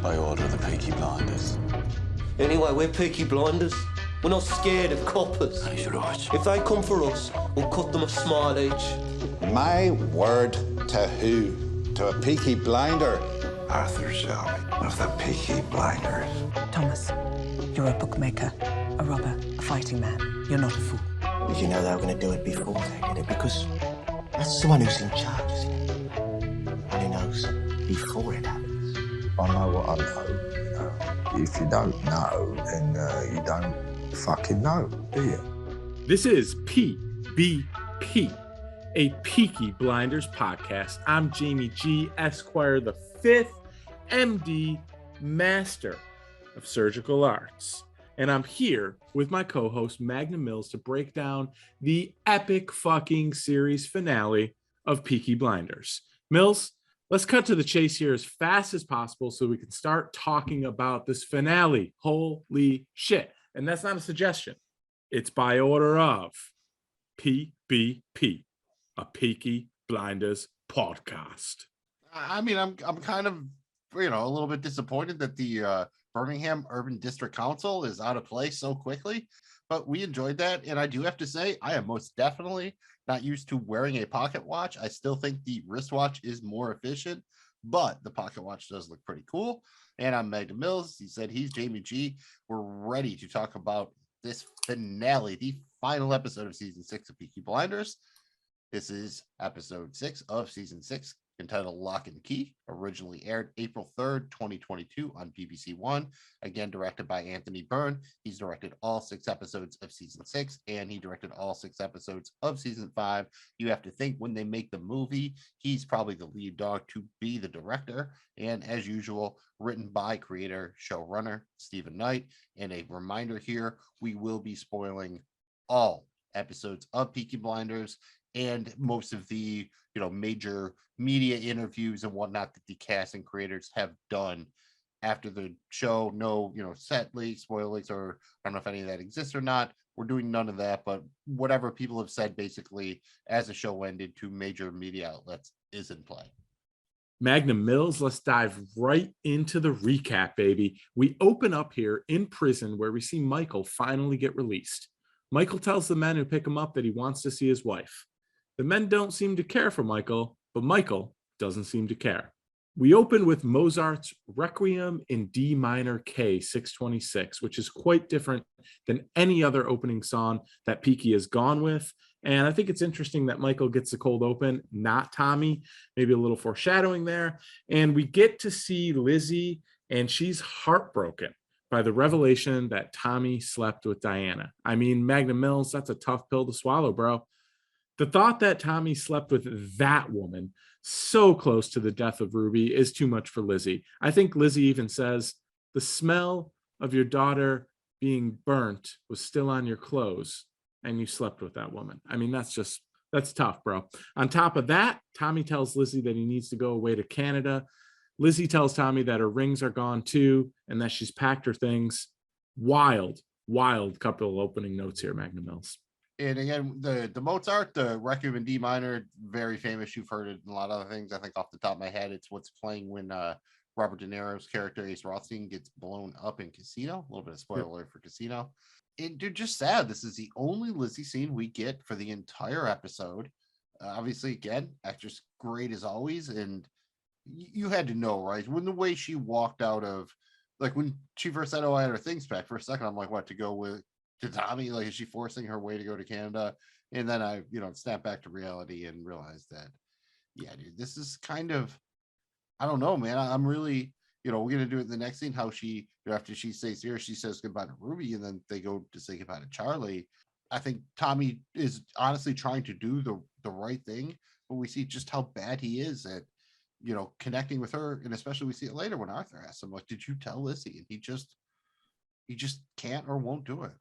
by order of the Peaky Blinders. Anyway, we're Peaky Blinders. We're not scared of coppers. That's right. If they come for us, we'll cut them a smile each. My word to who? To a Peaky Blinder? Arthur Shelby of the Peaky Blinders. Thomas, you're a bookmaker, a robber, a fighting man. You're not a fool. Did you know they were going to do it before they did it? Because that's someone who's in charge, isn't it? And who knows before it happens. I know what I know. If you don't know, then you don't fucking know, do you? This is PBP, a Peaky Blinders podcast. I'm Jamie G. Esquire, the 5th MD, Master of Surgical Arts. And I'm here with my co-host, Magnum Mills, to break down the epic fucking series finale of Peaky Blinders. Mills, let's cut to the chase here as fast as possible so we can start talking about this finale. Holy shit. And that's not a suggestion. It's by order of PBP, a Peaky Blinders podcast. I mean, I'm kind of, a little bit disappointed that the Birmingham Urban District Council is out of place so quickly, but we enjoyed that. And I do have to say, I am most definitely not used to wearing a pocket watch. I still think the wristwatch is more efficient, but the pocket watch does look pretty cool. And I'm Magnum Mills. He said he's Jamie G. We're ready to talk about this finale, the final episode of season 6 of Peaky Blinders. This is episode 6 of season 6, entitled Lock and Key, originally aired April 3rd, 2022 on BBC One, again directed by Anthony Byrne. He's directed all 6 episodes of season 6, and he directed all 6 episodes of season 5. You have to think when they make the movie, he's probably the lead dog to be the director, and as usual, written by creator, showrunner Stephen Knight. And a reminder here, we will be spoiling all episodes of Peaky Blinders and most of the major media interviews and whatnot that the cast and creators have done after the show. No, set leaks, spoiler leaks, or I don't know if any of that exists or not. We're doing none of that, but whatever people have said basically as the show ended to major media outlets is in play. Magnum Mills, let's dive right into the recap, baby. We open up here in prison where we see Michael finally get released. Michael tells the men who pick him up that he wants to see his wife. The men don't seem to care for Michael, but Michael doesn't seem to care. We open with Mozart's Requiem in D minor K 626, which is quite different than any other opening song that Peaky has gone with. And I think it's interesting that Michael gets the cold open, not Tommy, maybe a little foreshadowing there. And we get to see Lizzie, and she's heartbroken by the revelation that Tommy slept with Diana. I mean, Magnum Mills, that's a tough pill to swallow, bro. The thought that Tommy slept with that woman so close to the death of Ruby is too much for Lizzie. I think Lizzie even says, the smell of your daughter being burnt was still on your clothes and you slept with that woman. I mean, that's tough, bro. On top of that, Tommy tells Lizzie that he needs to go away to Canada. Lizzie tells Tommy that her rings are gone too and that she's packed her things. Wild couple of opening notes here, Magnum Mills. And again, the Mozart, the Requiem in D minor, very famous. You've heard it in a lot of other things. I think off the top of my head, it's what's playing when Robert De Niro's character, Ace Rothstein, gets blown up in Casino. A little bit of spoiler alert for Casino. And dude, just sad. This is the only Lizzie scene we get for the entire episode. Obviously, again, actress great as always. And you had to know, right? When the way she walked out of, like when she first said, oh, I had her things packed, for a second, I'm like, what, to go with to Tommy? Like, is she forcing her way to go to Canada? And then I, snap back to reality and realized that, yeah, dude, this is kind of, I don't know, man. I'm really, we're going to do it in the next scene, how she, after she stays here, she says goodbye to Ruby, and then they go to say goodbye to Charlie. I think Tommy is honestly trying to do the right thing, but we see just how bad he is at, connecting with her. And especially we see it later when Arthur asks him, like, did you tell Lizzie? And he just can't or won't do it.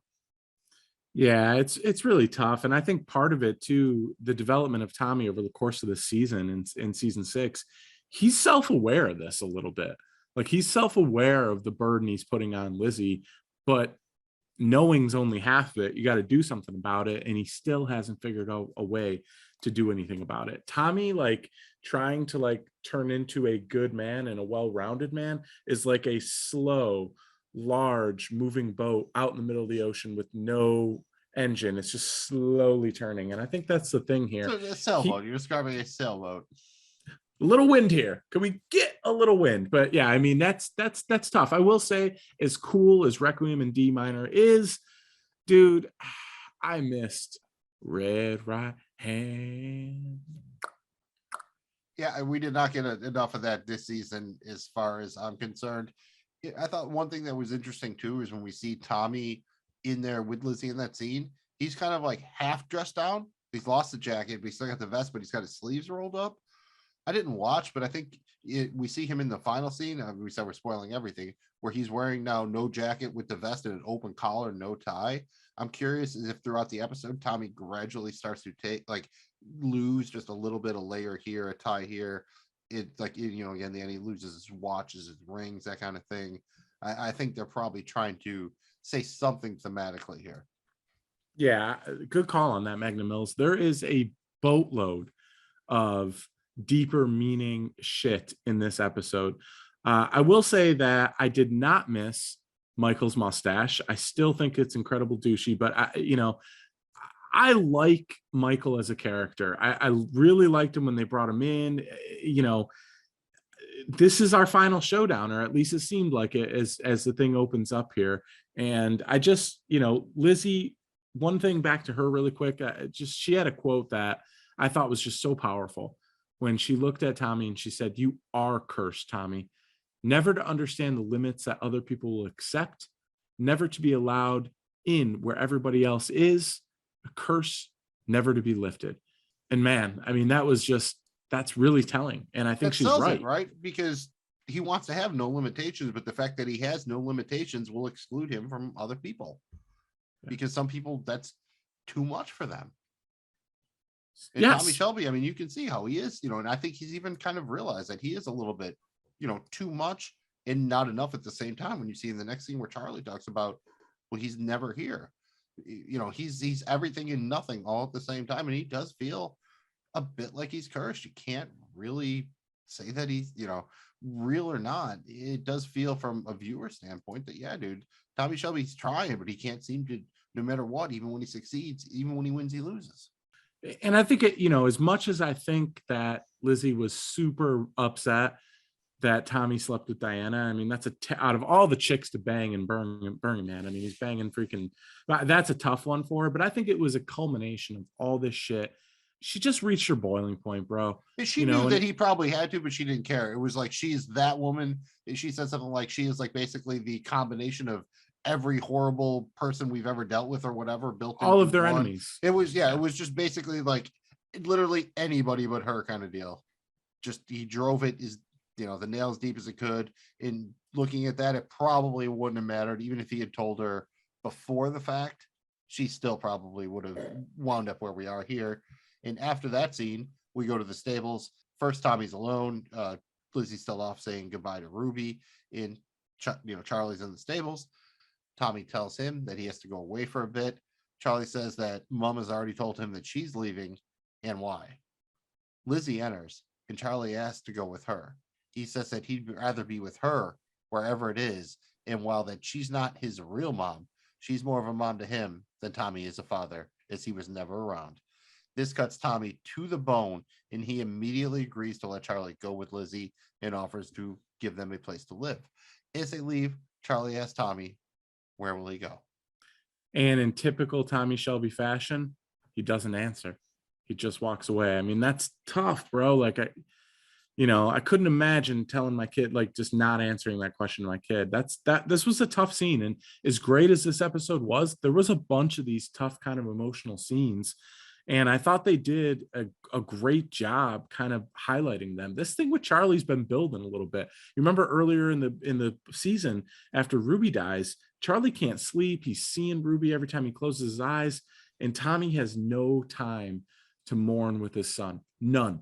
Yeah, it's really tough. And I think part of it too, the development of Tommy over the course of the season in season 6, he's self-aware of this a little bit. Like, he's self-aware of the burden he's putting on Lizzie, but knowing's only half of it. You got to do something about it. And he still hasn't figured out a way to do anything about it. Tommy, like, trying to like turn into a good man and a well-rounded man is like a slow, large moving boat out in the middle of the ocean with no engine. It's just slowly turning. And I think that's the thing here. So a sailboat. You're describing a sailboat. A little wind here. Can we get a little wind? But yeah, I mean, that's tough. I will say, as cool as Requiem in D minor is, dude, I missed Red Right Hand. Yeah, we did not get enough of that this season, as far as I'm concerned. I thought one thing that was interesting too is when we see Tommy in there with Lizzie in that scene, he's kind of like half dressed down. He's lost the jacket, but he's still got the vest, but he's got his sleeves rolled up. I didn't watch, but I think we see him in the final scene. We said we're spoiling everything, where he's wearing now no jacket with the vest and an open collar, no tie. I'm curious if throughout the episode, Tommy gradually starts to lose just a little bit of layer here, a tie here. It's like, again, then he loses his watches, his rings, that kind of thing. I think they're probably trying to say something thematically here. Yeah, good call on that, Magnum Mills. There is a boatload of deeper meaning shit in this episode. I will say that I did not miss Michael's mustache. I still think it's incredible douchey, but I like Michael as a character. I really liked him when they brought him in. This is our final showdown, or at least it seemed like it as the thing opens up here. And I just, Lizzie, one thing back to her really quick, she had a quote that I thought was just so powerful when she looked at Tommy and she said, "You are cursed, Tommy. Never to understand the limits that other people will accept, never to be allowed in where everybody else is, a curse never to be lifted." And man, I mean, that's really telling. And I think that she's right. Right? Because he wants to have no limitations, but the fact that he has no limitations will exclude him from other people. Yeah. Because some people, that's too much for them. And yes. Tommy Shelby, I mean, you can see how he is, and I think he's even kind of realized that he is a little bit, too much and not enough at the same time. When you see in the next scene where Charlie talks about, well, he's never here. He's everything and nothing all at the same time. And he does feel a bit like he's cursed. You can't really say that he's, real or not. It does feel from a viewer standpoint that, yeah, dude, Tommy Shelby's trying, but he can't seem to, no matter what, even when he succeeds, even when he wins, he loses. And I think as much as I think that Lizzie was super upset that Tommy slept with Diana, I mean, that's out of all the chicks to bang in Burning Man, I mean, he's banging freaking, that's a tough one for her. But I think it was a culmination of all this shit. She just reached her boiling point, bro. She knew that he probably had to, but she didn't care. It was like, she's that woman. She said something like, she is like basically the combination of every horrible person we've ever dealt with or whatever, built all of their enemies. It was just basically like literally anybody but her kind of deal. Just he drove it as the nail as deep as it could. In looking at that, it probably wouldn't have mattered. Even if he had told her before the fact, she still probably would have wound up where we are here. And after that scene, we go to the stables. First, Tommy's alone. Lizzie's still off saying goodbye to Ruby. And Charlie's in the stables. Tommy tells him that he has to go away for a bit. Charlie says that Mom has already told him that she's leaving and why. Lizzie enters and Charlie asks to go with her. He says that he'd rather be with her wherever it is, and while that she's not his real mom, she's more of a mom to him than Tommy is a father, as he was never around. This cuts Tommy to the bone, and he immediately agrees to let Charlie go with Lizzie and offers to give them a place to live. As they leave, Charlie asks Tommy, where will he go? And in typical Tommy Shelby fashion, he doesn't answer. He just walks away. I mean, that's tough, bro. Like, I couldn't imagine telling my kid, like, just not answering that question to my kid. This was a tough scene. And as great as this episode was, there was a bunch of these tough kind of emotional scenes. And I thought they did a great job kind of highlighting them. This thing with Charlie's been building a little bit. You remember earlier in the season, after Ruby dies, Charlie can't sleep. He's seeing Ruby every time he closes his eyes. And Tommy has no time to mourn with his son. None.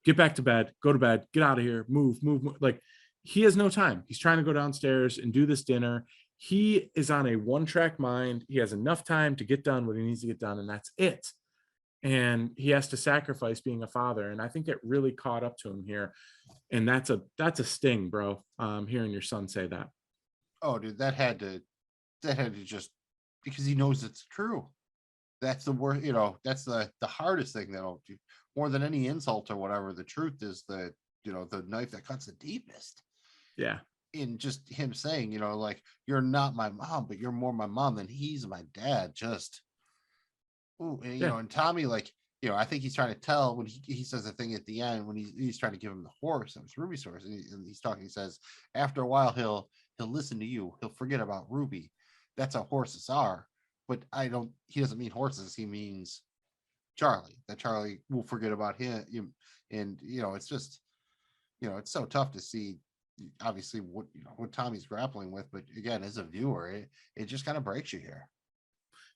Get back to bed, go to bed, get out of here, move. Like, he has no time. He's trying to go downstairs and do this dinner. He is on a one-track mind. He has enough time to get done what he needs to get done, and that's it. and he has to sacrifice being a father. And I think it really caught up to him here. And that's a sting, bro. Hearing your son say that. Oh, dude, that had to just, because he knows it's true. That's the worst, that's the hardest thing that'll do more than any insult or whatever. The truth is that, the knife that cuts the deepest. Yeah. In just him saying, like, you're not my mom, but you're more my mom than he's my dad. Just, ooh, and, and Tommy, like, I think he's trying to tell when he says the thing at the end when he's trying to give him the horse, and it's Ruby's horse, and he's talking. He says, after a while, he'll listen to you. He'll forget about Ruby. That's how horses are. But he doesn't mean horses. He means Charlie. That Charlie will forget about him. And it's just, it's so tough to see. Obviously, what Tommy's grappling with, but again, as a viewer, it just kind of breaks you here.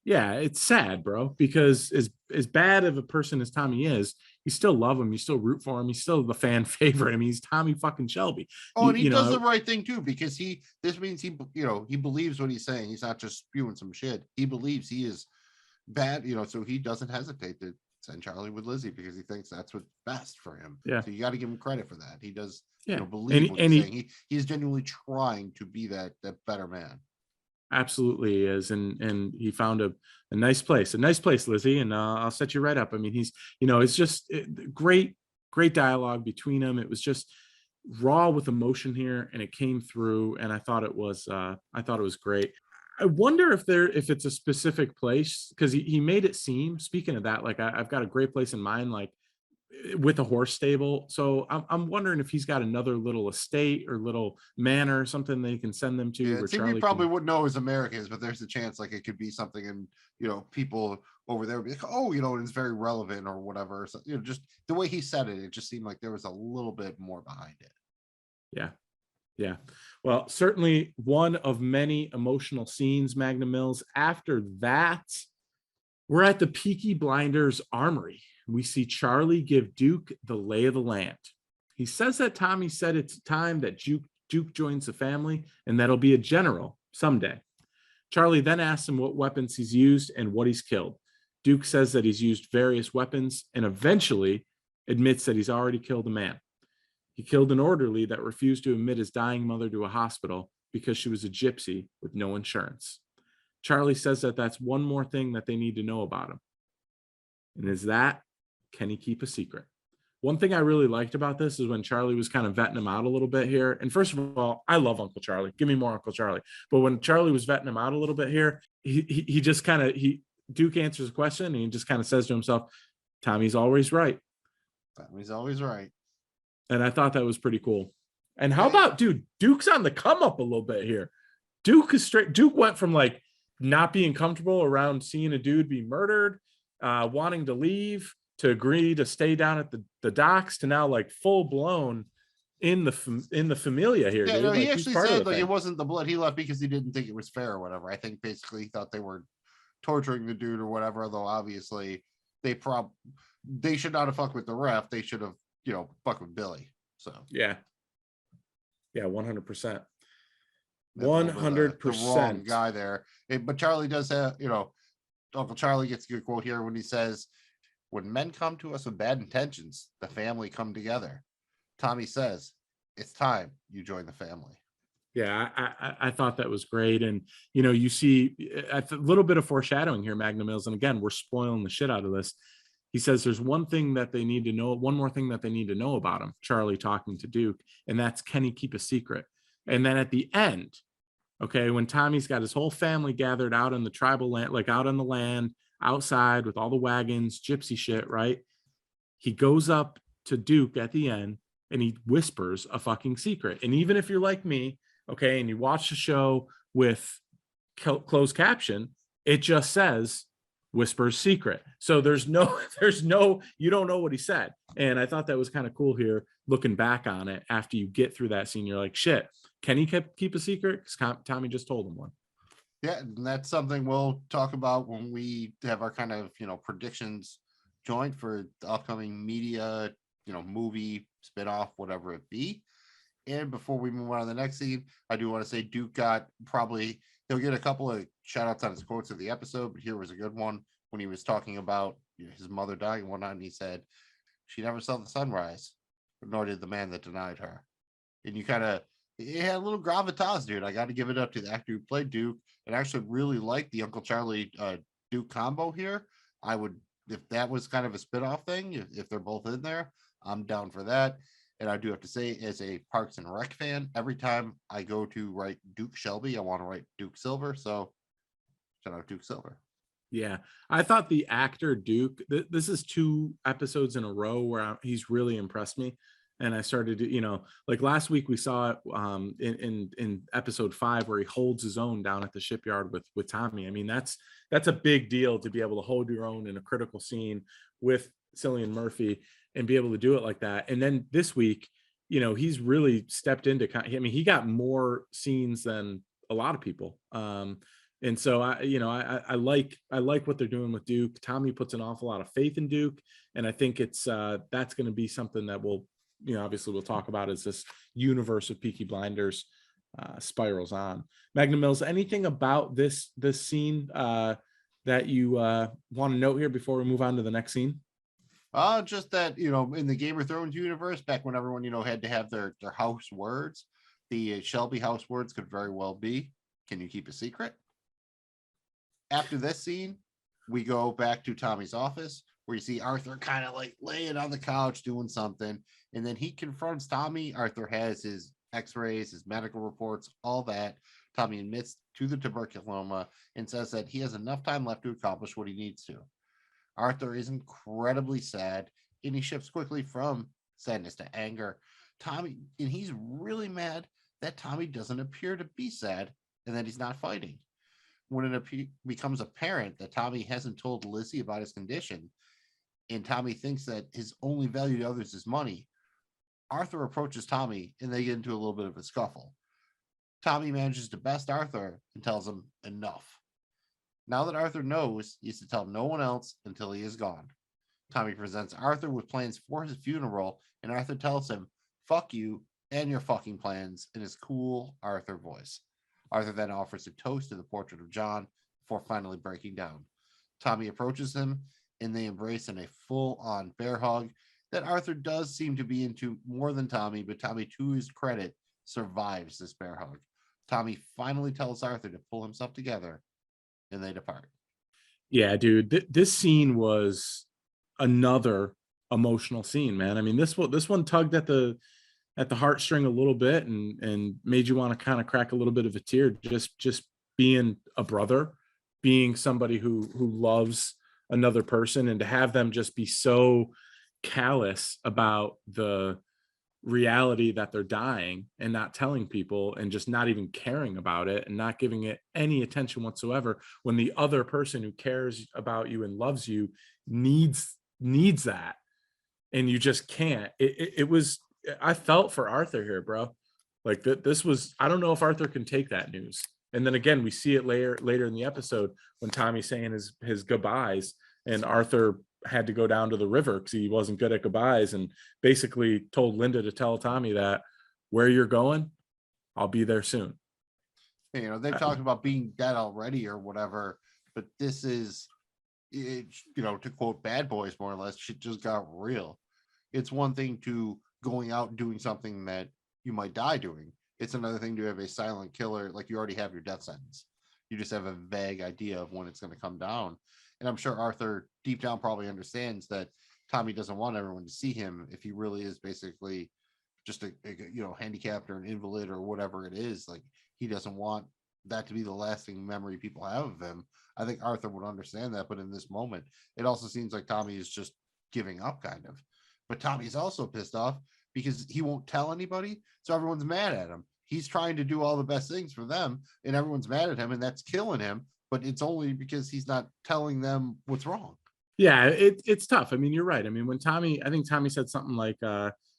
Yeah, it's sad, bro, because as bad of a person as Tommy is, you still love him, you still root for him, he's still the fan favorite. I mean, he's Tommy fucking Shelby. Oh, and he does the right thing too, because this means he believes what he's saying. He's not just spewing some shit. He believes he is bad, so he doesn't hesitate to send Charlie with Lizzie because he thinks that's what's best for him. Yeah. So you got to give him credit for that. He does, yeah, believe what he's saying. He's genuinely trying to be that better man. Absolutely is. And he found a nice place, Lizzie, and I'll set you right up. I mean, he's, it's just great dialogue between them. It was just raw with emotion here, and it came through, and I thought it was great. I wonder if it's a specific place, because he made it seem, speaking of that, like I've got a great place in mind, like with a horse stable. So I'm wondering if he's got another little estate or little manor or something they can send them to. Yeah, where we probably wouldn't know as Americans, but there's a chance like it could be something, and people over there would be like, oh, it's very relevant or whatever. So, just the way he said it just seemed like there was a little bit more behind it. Yeah. Well, certainly one of many emotional scenes, Magnum Mills. After that, we're at the Peaky Blinders Armory. We see Charlie give Duke the lay of the land. He says that Tommy said it's time that Duke joins the family, and that'll be a general someday. Charlie then asks him what weapons he's used and what he's killed. Duke says that he's used various weapons and eventually admits that he's already killed a man. He killed an orderly that refused to admit his dying mother to a hospital because she was a gypsy with no insurance. Charlie says that that's one more thing that they need to know about him. And is that, can he keep a secret? One thing I really liked about this is when Charlie was kind of vetting him out a little bit here. And first of all, I love Uncle Charlie. Give me more Uncle Charlie. But when Charlie was vetting him out a little bit here, he just kind of, Duke answers a question and he just kind of says to himself, Tommy's always right. Tommy's always right. And I thought that was pretty cool. And how about, dude, Duke's on the come up a little bit here. Duke went from like not being comfortable around seeing a dude be murdered, wanting to leave, to agree to stay down at the docks, to now like full blown in the familia here. Yeah, dude. no, Like, he actually said like thing. it wasn't the blood. He left because he didn't think it was fair or whatever. I think basically he thought they were torturing the dude or whatever. Although obviously they should not have fucked with the ref. They should have, fucked with Billy. So yeah, 100%. 100% the wrong guy there. But Charlie does have, Uncle Charlie gets a good quote here when he says, when men come to us with bad intentions, the family come together. Tommy says, it's time you join the family. Yeah, I thought that was great. And, you see a little bit of foreshadowing here, Magnum Mills. And again, we're spoiling the shit out of this. He says there's one more thing that they need to know about him, Charlie talking to Duke, and that's, can he keep a secret? And then at the end, okay, when Tommy's got his whole family gathered out in the tribal land, like out on the land, outside with all the wagons, gypsy shit, right? He goes up to Duke at the end and he whispers a fucking secret. And even if you're like me, okay, and you watch the show with closed caption, it just says whispers secret. So there's no, you don't know what he said. And I thought that was kind of cool here, looking back on it after you get through that scene. You're like, shit, can he keep a secret? Because Tommy just told him one. Yeah, and that's something we'll talk about when we have our kind of, predictions joint for the upcoming media, movie, spinoff, whatever it be. And before we move on to the next scene, I do want to say Duke he'll get a couple of shout outs on his quotes of the episode, but here was a good one when he was talking about, his mother dying and whatnot, and he said, "She never saw the sunrise, nor did the man that denied her." And you kind of, it had a little gravitas, dude. I got to give it up to the actor who played Duke, and I actually really like the Uncle Charlie Duke combo here. I would, if that was kind of a spin-off thing, if they're both in there, I'm down for that. And I do have to say, as a Parks and Rec fan, every time I go to write Duke Shelby, I want to write Duke Silver. So shout out Duke Silver. Yeah, I thought the actor Duke, this is 2 episodes in a row where he's really impressed me. And I started to, like last week we saw it in episode 5 where he holds his own down at the shipyard with Tommy. I mean, that's a big deal to be able to hold your own in a critical scene with Cillian Murphy and be able to do it like that. And then this week, he's really stepped into, he got more scenes than a lot of people. And so I like what they're doing with Duke. Tommy puts an awful lot of faith in Duke. And I think it's that's going to be something that will, obviously we'll talk about as this universe of Peaky Blinders spirals on. Magnum Mills, anything about this scene that you want to note here before we move on to the next scene? Just that, in the Game of Thrones universe, back when everyone, had to have their house words, the Shelby house words could very well be, "Can you keep a secret?" After this scene, we go back to Tommy's office where you see Arthur kind of like laying on the couch doing something. And then he confronts Tommy. Arthur has his x-rays, his medical reports, all that. Tommy admits to the tuberculoma and says that he has enough time left to accomplish what he needs to. Arthur is incredibly sad, and he shifts quickly from sadness to anger. Tommy, and he's really mad that Tommy doesn't appear to be sad and that he's not fighting. When it becomes apparent that Tommy hasn't told Lizzie about his condition, and Tommy thinks that his only value to others is money, Arthur approaches Tommy and they get into a little bit of a scuffle. Tommy manages to best Arthur and tells him enough. Now that Arthur knows, he has to tell no one else until he is gone. Tommy presents Arthur with plans for his funeral, and Arthur tells him, "Fuck you and your fucking plans," in his cool Arthur voice. Arthur then offers a toast to the portrait of John before finally breaking down. Tommy approaches him, and they embrace in a full-on bear hug that Arthur does seem to be into more than Tommy, but Tommy, to his credit, survives this bear hug. Tommy finally tells Arthur to pull himself together, and they depart. Yeah, dude, this scene was another emotional scene, man. I mean, this one tugged at the heartstring a little bit and made you want to kind of crack a little bit of a tear, just being a brother, being somebody who loves another person, and to have them just be so callous about the reality that they're dying and not telling people and just not even caring about it and not giving it any attention whatsoever, when the other person who cares about you and loves you needs that, and you just can't. I felt for Arthur here, bro. Like this was, I don't know if Arthur can take that news. And then again, we see it later in the episode when Tommy's saying his goodbyes, and Arthur had to go down to the river because he wasn't good at goodbyes, and basically told Linda to tell Tommy that where you're going, I'll be there soon. They've talked about being dead already or whatever, but this is, to quote Bad Boys, more or less, shit just got real. It's one thing to going out and doing something that you might die doing. It's another thing to have a silent killer, like you already have your death sentence. You just have a vague idea of when it's going to come down. And I'm sure Arthur deep down probably understands that Tommy doesn't want everyone to see him if he really is basically just a handicapped or an invalid or whatever it is. Like, he doesn't want that to be the lasting memory people have of him. I think Arthur would understand that, but in this moment, it also seems like Tommy is just giving up, kind of. But Tommy's also pissed off because he won't tell anybody, so everyone's mad at him. He's trying to do all the best things for them, and everyone's mad at him, and that's killing him. But it's only because he's not telling them what's wrong. Yeah, it's tough. I mean, you're right. I mean, I think Tommy said something like,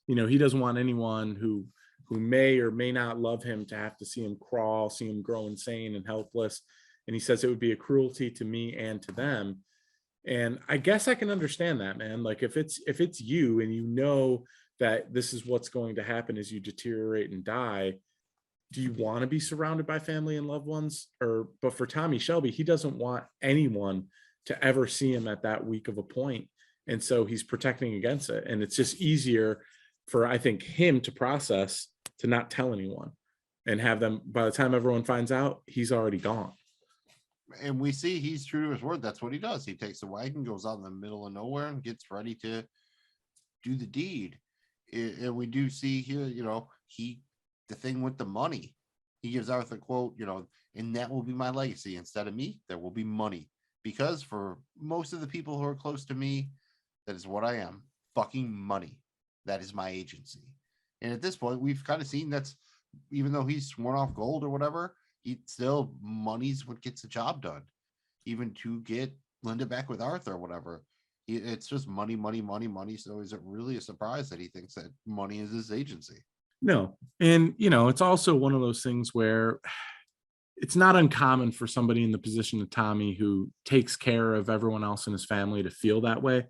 he doesn't want anyone who may or may not love him to have to see him crawl, see him grow insane and helpless. And he says it would be a cruelty to me and to them. And I guess I can understand that, man. Like, if it's you and you know that this is what's going to happen as you deteriorate and die, do you want to be surrounded by family and loved ones? But for Tommy Shelby, he doesn't want anyone to ever see him at that weak of a point. And so he's protecting against it. And it's just easier for, I think, him to process, to not tell anyone and have them, by the time everyone finds out, he's already gone. And we see he's true to his word. That's what he does. He takes the wagon, goes out in the middle of nowhere, and gets ready to do the deed. And we do see here, the thing with the money, he gives Arthur a quote, and that will be my legacy. Instead of me, there will be money. Because for most of the people who are close to me, that is what I am. Fucking money. That is my agency. And at this point, we've kind of seen that's, even though he's sworn off gold or whatever, money's what gets the job done. Even to get Linda back with Arthur or whatever. It's just money, money, money, money. So is it really a surprise that he thinks that money is his agency? No. And, it's also one of those things where it's not uncommon for somebody in the position of Tommy, who takes care of everyone else in his family, to feel that way.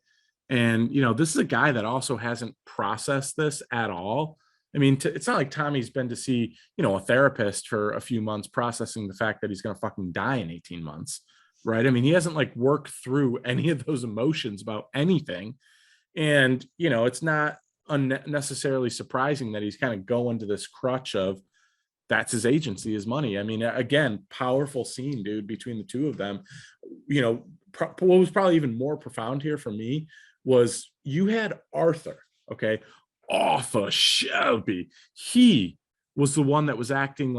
And, this is a guy that also hasn't processed this at all. I mean, it's not like Tommy's been to see, a therapist for a few months processing the fact that he's going to fucking die in 18 months. Right. I mean, he hasn't worked through any of those emotions about anything. And, it's not unnecessarily surprising that he's kind of going to this crutch of, that's his agency, his money. I mean, again, powerful scene, dude, between the two of them. What was probably even more profound here for me was you had Arthur, okay, Arthur Shelby. He was the one that was acting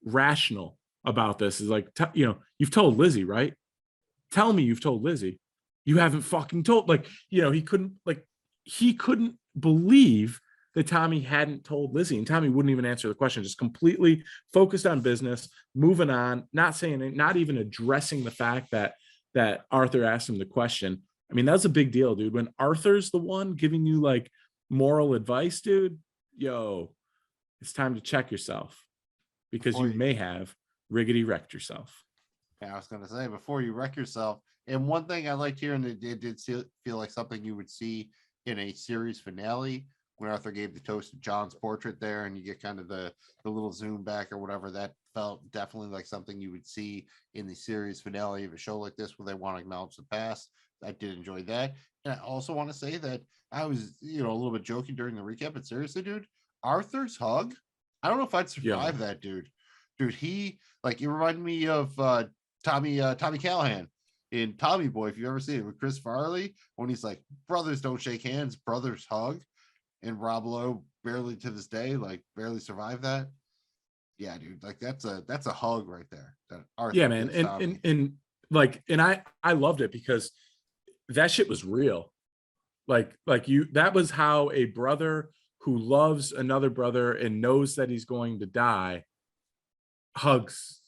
rational about this. Is you've told Lizzie, right? Tell me you've told Lizzie. You haven't fucking told. He couldn't believe that Tommy hadn't told Lizzie, and Tommy wouldn't even answer the question, just completely focused on business, moving on, not saying it, not even addressing the fact that Arthur asked him the question. I mean, that's a big deal, dude. When Arthur's the one giving you moral advice, dude, it's time to check yourself, because you may have riggedy wrecked yourself. Yeah, I was going to say, before you wreck yourself. And one thing I liked here, and it did feel like something you would see in a series finale, when Arthur gave the toast to John's portrait there, and you get kind of the little zoom back or whatever, that felt definitely like something you would see in the series finale of a show like this, where they want to acknowledge the past. I did enjoy that. And I also want to say that I was, a little bit joking during the recap, but seriously, dude, Arthur's hug, I don't know if I'd survive that, dude. Dude, he, you reminded me of Tommy Callahan in Tommy Boy, if you ever see it, with Chris Farley, when he's like, brothers don't shake hands, brothers hug. And Rob Lowe barely to this day, barely survived that. Yeah, dude, that's a hug right there. That Arthur, yeah, man. And I loved it, because that shit was real. That was how a brother who loves another brother and knows that he's going to die hugs.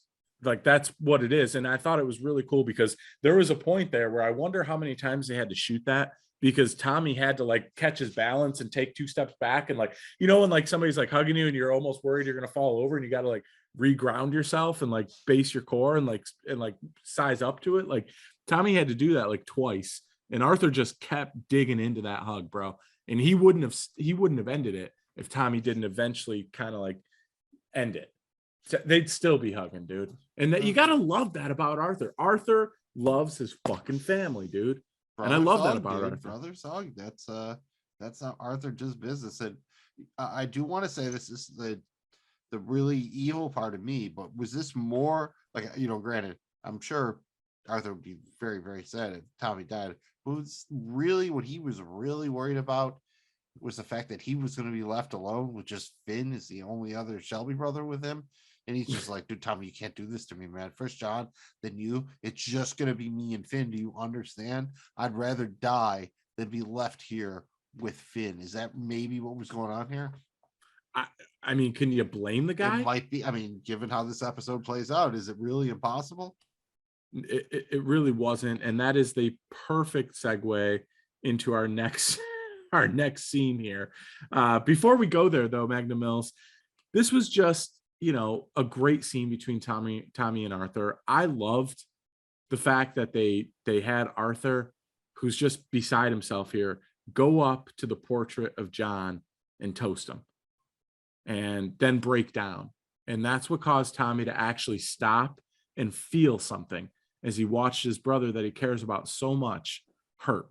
That's what it is. And I thought it was really cool, because there was a point there where I wonder how many times they had to shoot that, because Tommy had to catch his balance and take 2 steps back, and when somebody's hugging you and you're almost worried you're gonna fall over, and you got to reground yourself and base your core and size up to it. Tommy had to do that twice, and Arthur just kept digging into that hug, bro. And he wouldn't have ended it if Tommy didn't eventually kind of end it. They'd still be hugging, dude. And you gotta love that about Arthur. Arthur loves his fucking family, dude. And I love that about Arthur. Brother's hug. That's how Arthur does business. And I do want to say, this is the really evil part of me, but was this more granted, I'm sure Arthur would be very, very sad if Tommy died. But was really what he was really worried about was the fact that he was going to be left alone with just Finn as the only other Shelby brother with him. And he's just like, dude, Tommy, you can't do this to me, man. First John, then you. It's just going to be me and Finn. Do you understand? I'd rather die than be left here with Finn. Is that maybe what was going on here? I mean, can you blame the guy? It might be. I mean, given how this episode plays out, is it really impossible? It really wasn't. And that is the perfect segue into our next scene here. Before we go there, though, Magnum Mills, this was just, a great scene between Tommy and Arthur. I loved the fact that they had Arthur, who's just beside himself here, go up to the portrait of John and toast him, and then break down. And that's what caused Tommy to actually stop and feel something. as he watched his brother that he cares about so much hurt.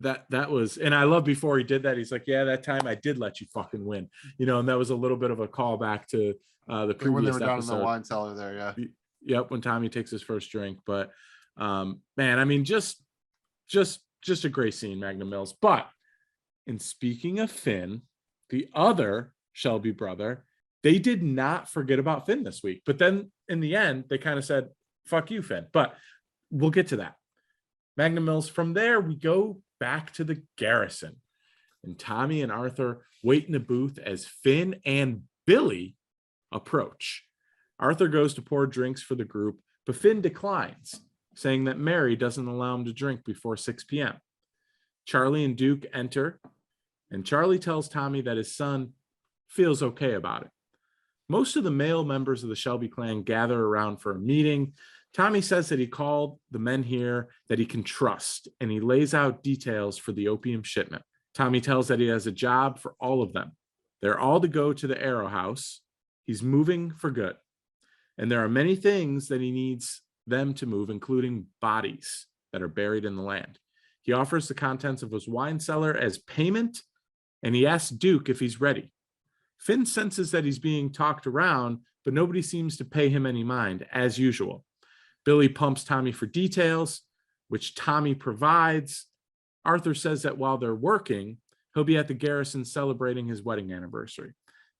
That was, and I love before he did that, he's like, yeah, that time I did let you fucking win, and that was a little bit of a callback to the previous when they were down episode. in the wine cellar there, yeah. Yep, when Tommy takes his first drink. But man, I mean, just a great scene, Magnum Mills. But in speaking of Finn, the other Shelby brother, they did not forget about Finn this week. But then in the end, they kind of said, fuck you, Finn. But we'll get to that. Magnum Mills, from there, we go back to the garrison. And Tommy and Arthur wait in the booth as Finn and Billy approach. Arthur goes to pour drinks for the group, but Finn declines, saying that Mary doesn't allow him to drink before 6 p.m. Charlie and Duke enter, and Charlie tells Tommy that his son feels okay about it. Most of the male members of the Shelby clan gather around for a meeting. Tommy says that he called the men here that he can trust, and he lays out details for the opium shipment. Tommy tells that he has a job for all of them. They're all to go to the Arrow House. He's moving for good. And there are many things that he needs them to move, including bodies that are buried in the land. He offers the contents of his wine cellar as payment, and he asks Duke if he's ready. Finn senses that he's being talked around, but nobody seems to pay him any mind, as usual. Billy pumps Tommy for details, which Tommy provides. Arthur says that while they're working, he'll be at the garrison celebrating his wedding anniversary.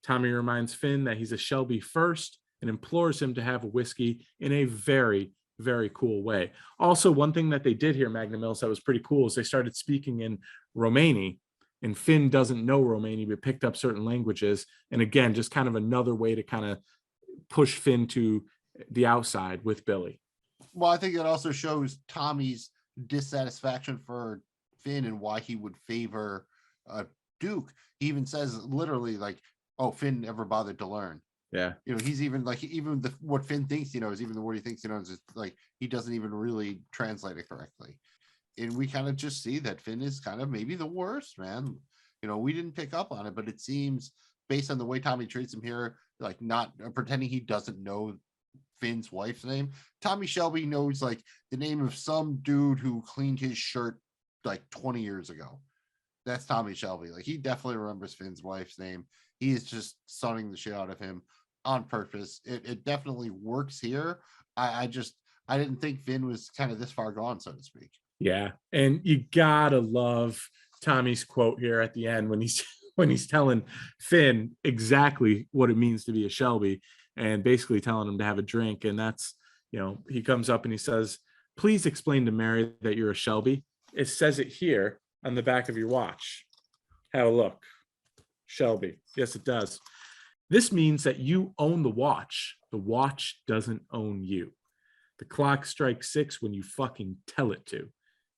Tommy reminds Finn that he's a Shelby first and implores him to have a whiskey in a very, very cool way. Also, one thing that they did here, Magnum Mills, that was pretty cool is they started speaking in Romani, and Finn doesn't know Romani, but picked up certain languages. And again, just kind of another way to kind of push Finn to the outside with Billy. Well, I think it also shows Tommy's dissatisfaction for Finn and why he would favor Duke. He even says literally like, oh, Finn never bothered to learn. Yeah. He's even like, what Finn thinks he knows, even the word he thinks he knows, is like, he doesn't even really translate it correctly. And we kind of just see that Finn is kind of maybe the worst, man. We didn't pick up on it, but it seems based on the way Tommy treats him here, like not pretending he doesn't know Finn's wife's name. Tommy Shelby knows like the name of some dude who cleaned his shirt like 20 years ago. That's Tommy Shelby. Like, he definitely remembers Finn's wife's name. He is just sunning the shit out of him on purpose. It definitely works here. I didn't think Finn was kind of this far gone, so to speak. Yeah. And you gotta love Tommy's quote here at the end when he's telling Finn exactly what it means to be a Shelby and basically telling him to have a drink. And that's, he comes up and he says, please explain to Mary that you're a Shelby. It says it here on the back of your watch. Have a look. Shelby. Yes, it does. This means that you own the watch. The watch doesn't own you. The clock strikes 6 when you fucking tell it to.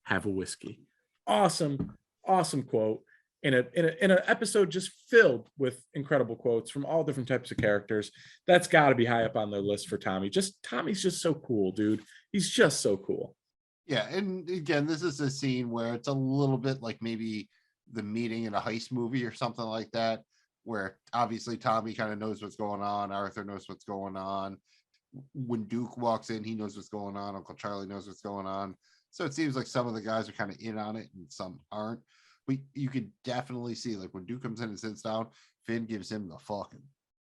Have a whiskey. Awesome quote in an episode just filled with incredible quotes from all different types of characters. That's got to be high up on their list for Tommy. Tommy's just so cool, dude. He's just so cool. Yeah, and again, this is a scene where it's a little bit like maybe the meeting in a heist movie or something like that, where obviously Tommy kind of knows what's going on. Arthur knows what's going on. When Duke walks in, he knows what's going on. Uncle Charlie knows what's going on. So it seems like some of the guys are kind of in on it and some aren't. But you could definitely see, like, when Duke comes in and sits down, Finn gives him the fucking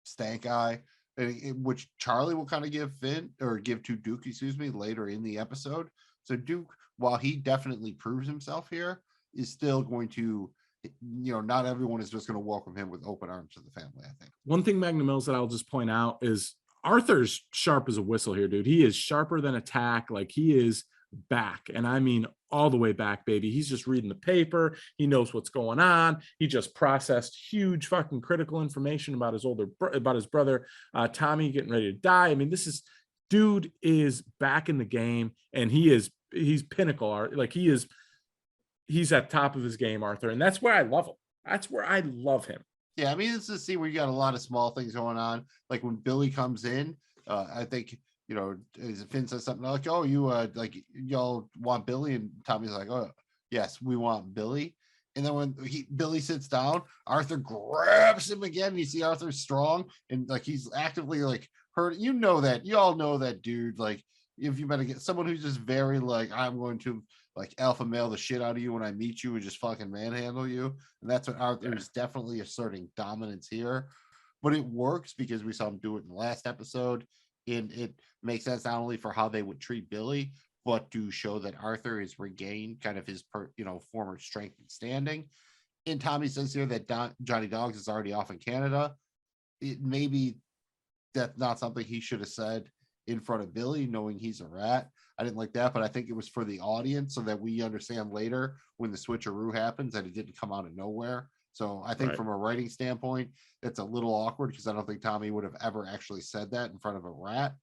stank eye, which Charlie will kind of give Finn, or give to Duke, later in the episode. So Duke, while he definitely proves himself here, is still going to, not everyone is just going to welcome him with open arms to the family, I think. One thing, Magnum Mills, that I'll just point out is Arthur's sharp as a whistle here, dude. He is sharper than a tack. Like, he is back, and I mean all the way back, baby. He's just reading the paper. He knows what's going on. He just processed huge fucking critical information about his brother Tommy getting ready to die. I mean, dude is back in the game, and he's pinnacle. Like, he's at top of his game, Arthur, and that's where I love him. That's where I love him. Yeah, I mean, it's a scene where you got a lot of small things going on. Like when Billy comes in, I think, Finn says something like, oh, y'all want Billy? And Tommy's like, oh, yes, we want Billy. And then when Billy sits down, Arthur grabs him again. And you see Arthur's strong and like he's actively like hurt. You all know that dude. Like, if you better get someone who's just very like, I'm going to like alpha male the shit out of you when I meet you and just fucking manhandle you. And that's what Arthur is definitely asserting dominance here. But it works because we saw him do it in the last episode. And it makes sense not only for how they would treat Billy, but to show that Arthur has regained kind of his former strength and standing. And Tommy says here that Johnny Dogs is already off in Canada. It maybe that's not something he should have said in front of Billy, knowing he's a rat. I didn't like that, but I think it was for the audience so that we understand later when the switcheroo happens that it didn't come out of nowhere. So I think from a writing standpoint, it's a little awkward because I don't think Tommy would have ever actually said that in front of a rat.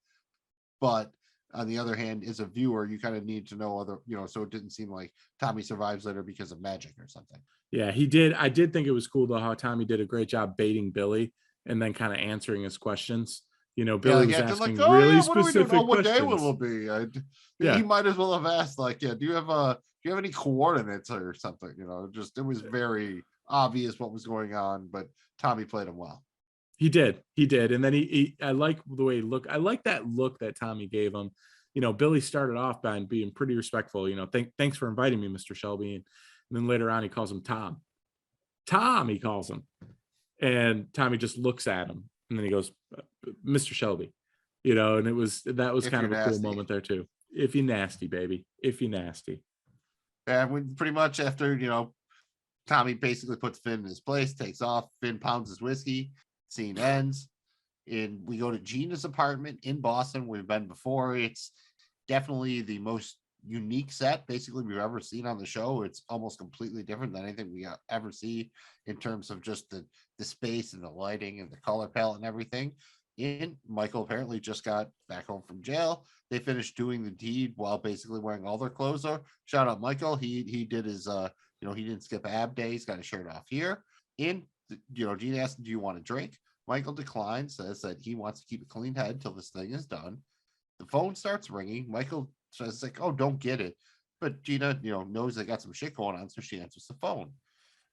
But on the other hand, as a viewer, you kind of need to know other, so it didn't seem like Tommy survives later because of magic or something. Yeah, he did. I did think it was cool though how Tommy did a great job baiting Billy and then kind of answering his questions. Billy was asking really specific questions. What day will it be? He might as well have asked, like, do you have any coordinates or something? It was very obvious what was going on, but Tommy played him well. He did. And then I like the way he looked. I like that look that Tommy gave him. Billy started off by being pretty respectful. Thanks for inviting me, Mr. Shelby. And then later on, he calls him Tom. Tom, he calls him. And Tommy just looks at him. And then he goes, Mr. Shelby, and that was kind of a cool moment there too. If you nasty, baby, if you nasty. And we pretty much after, Tommy basically puts Finn in his place, takes off, Finn pounds his whiskey, scene ends. And we go to Gina's apartment in Boston. We've been before. It's definitely the most unique set basically we've ever seen on the show. It's almost completely different than anything we ever see in terms of just the space and the lighting and the color palette and everything. And Michael apparently just got back home from jail. They finished doing the deed while basically wearing all their clothes. Shout out Michael. He did his he didn't skip ab day. He's got his shirt off here. And Gina asked him, do you want a drink? Michael declines, says that he wants to keep a clean head till this thing is done. The phone starts ringing. Michael says, like, oh, don't get it. But Gina, knows they got some shit going on, so she answers the phone.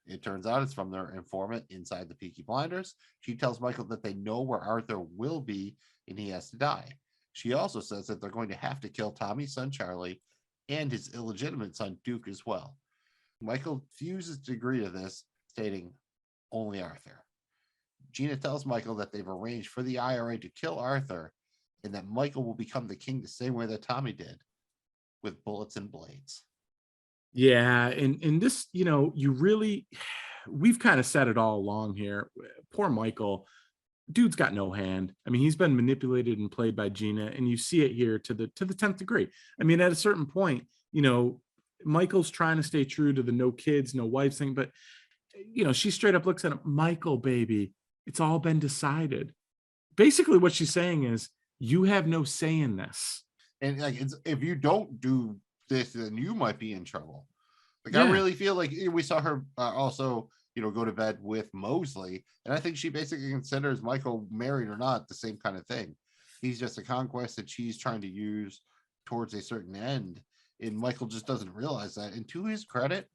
It turns out it's from their informant inside the Peaky Blinders. She tells Michael that they know where Arthur will be and he has to die. She also says that they're going to have to kill Tommy's son, Charlie, and his illegitimate son, Duke, as well. Michael refuses to agree to this, stating, only Arthur. Gina tells Michael that they've arranged for the IRA to kill Arthur and that Michael will become the king the same way that Tommy did, with bullets and blades. Yeah, and this, we've kind of said it all along here. Poor Michael, dude's got no hand. I mean, he's been manipulated and played by Gina, and you see it here to the 10th degree. I mean, at a certain point, Michael's trying to stay true to the no kids, no wives thing, but she straight up looks at him, Michael, baby, it's all been decided. Basically, what she's saying is, you have no say in this. And like, if you don't do this, then you might be in trouble. Like, I really feel like we saw her also, go to bed with Mosley. And I think she basically considers Michael, married or not, the same kind of thing. He's just a conquest that she's trying to use towards a certain end. And Michael just doesn't realize that. And to his credit,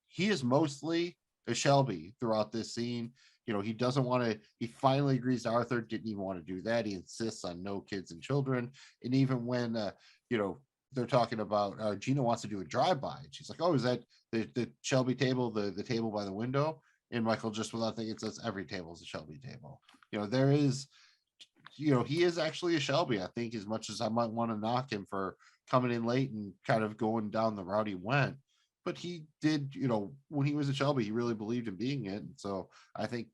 he is mostly a Shelby throughout this scene. He doesn't want to, he finally agrees to Arthur, didn't even want to do that. He insists on no kids and children. And even when, they're talking about Gina wants to do a drive-by. She's like, oh, is that the Shelby table, the table by the window? And Michael, just without thinking, says every table is a Shelby table. There is, he is actually a Shelby, I think, as much as I might want to knock him for coming in late and kind of going down the route he went. But he did, when he was a Shelby, he really believed in being it. And so I think,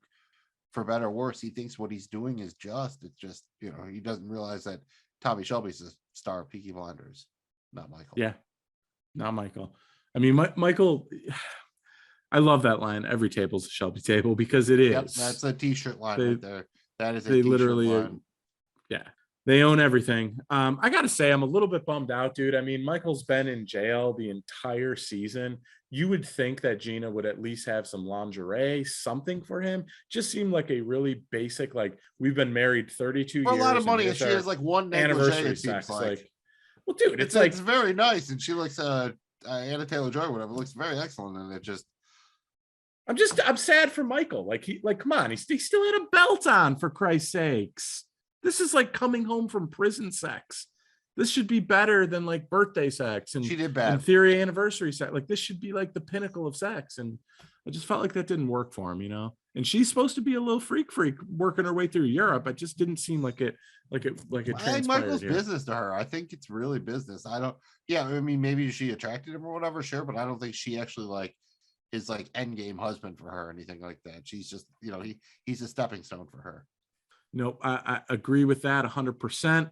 for better or worse, he thinks what he's doing is just. It's just, he doesn't realize that Tommy Shelby's a star of Peaky Blinders, not Michael. Yeah, not Michael. I mean, Michael, I love that line, every table's a Shelby table, because it is. Yep, that's a t-shirt line right there. That is a they t-shirt literally line. Yeah. They own everything. I got to say, I'm a little bit bummed out, dude. I mean, Michael's been in jail the entire season. You would think that Gina would at least have some lingerie, something for him. Just seemed like a really basic, like, we've been married 32 for years. a lot of money, and she has like one anniversary sex. Like, well, dude, it's like, it's very nice, and she looks Anna Taylor-Joy, whatever, looks very excellent, and it just. I'm sad for Michael. Come on, he still had a belt on, for Christ's sakes. This is like coming home from prison sex. this should be better than like birthday sex and She did in bad. theory anniversary sex. Like this should be like the pinnacle of sex. And I just felt like that didn't work for him, you know. And she's supposed to be a little freak working her way through Europe. It just didn't seem like it I think transpired Michael's here. business to her. I think it's really business. I don't. Yeah, I mean, maybe she attracted him or whatever, sure, but I don't think she actually like is like end game husband for her or anything like that. She's just, you know, he's a stepping stone for her. No, I agree with that 100%.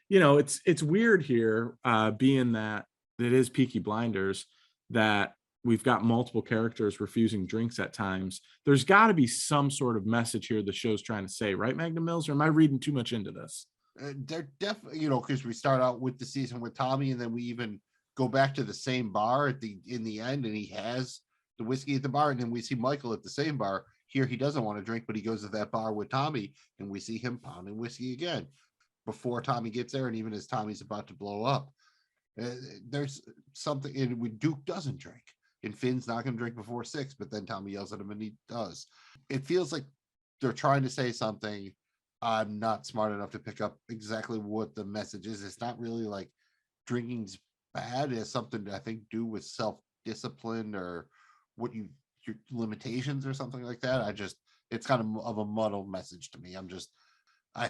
You know, it's weird here, being that it is Peaky Blinders, that we've got multiple characters refusing drinks at times. There's got to be some sort of message here the show's trying to say, right, Magnum Mills? Or am I reading too much into this? They're definitely, you know, because we start out with the season with Tommy, and then we even go back to the same bar in the end, and he has the whiskey at the bar, and then we see Michael at the same bar. Here he doesn't want to drink, but he goes to that bar with Tommy, and we see him pounding whiskey again before Tommy gets there, and even as Tommy's about to blow up. There's something, and when Duke doesn't drink, and Finn's not going to drink before 6, but then Tommy yells at him and he does. It feels like they're trying to say something. I'm not smart enough to pick up exactly what the message is. It's not really like drinking's bad. It's something to, I think, do with self-discipline or what your limitations or something like that. It's kind of a muddled message to me. I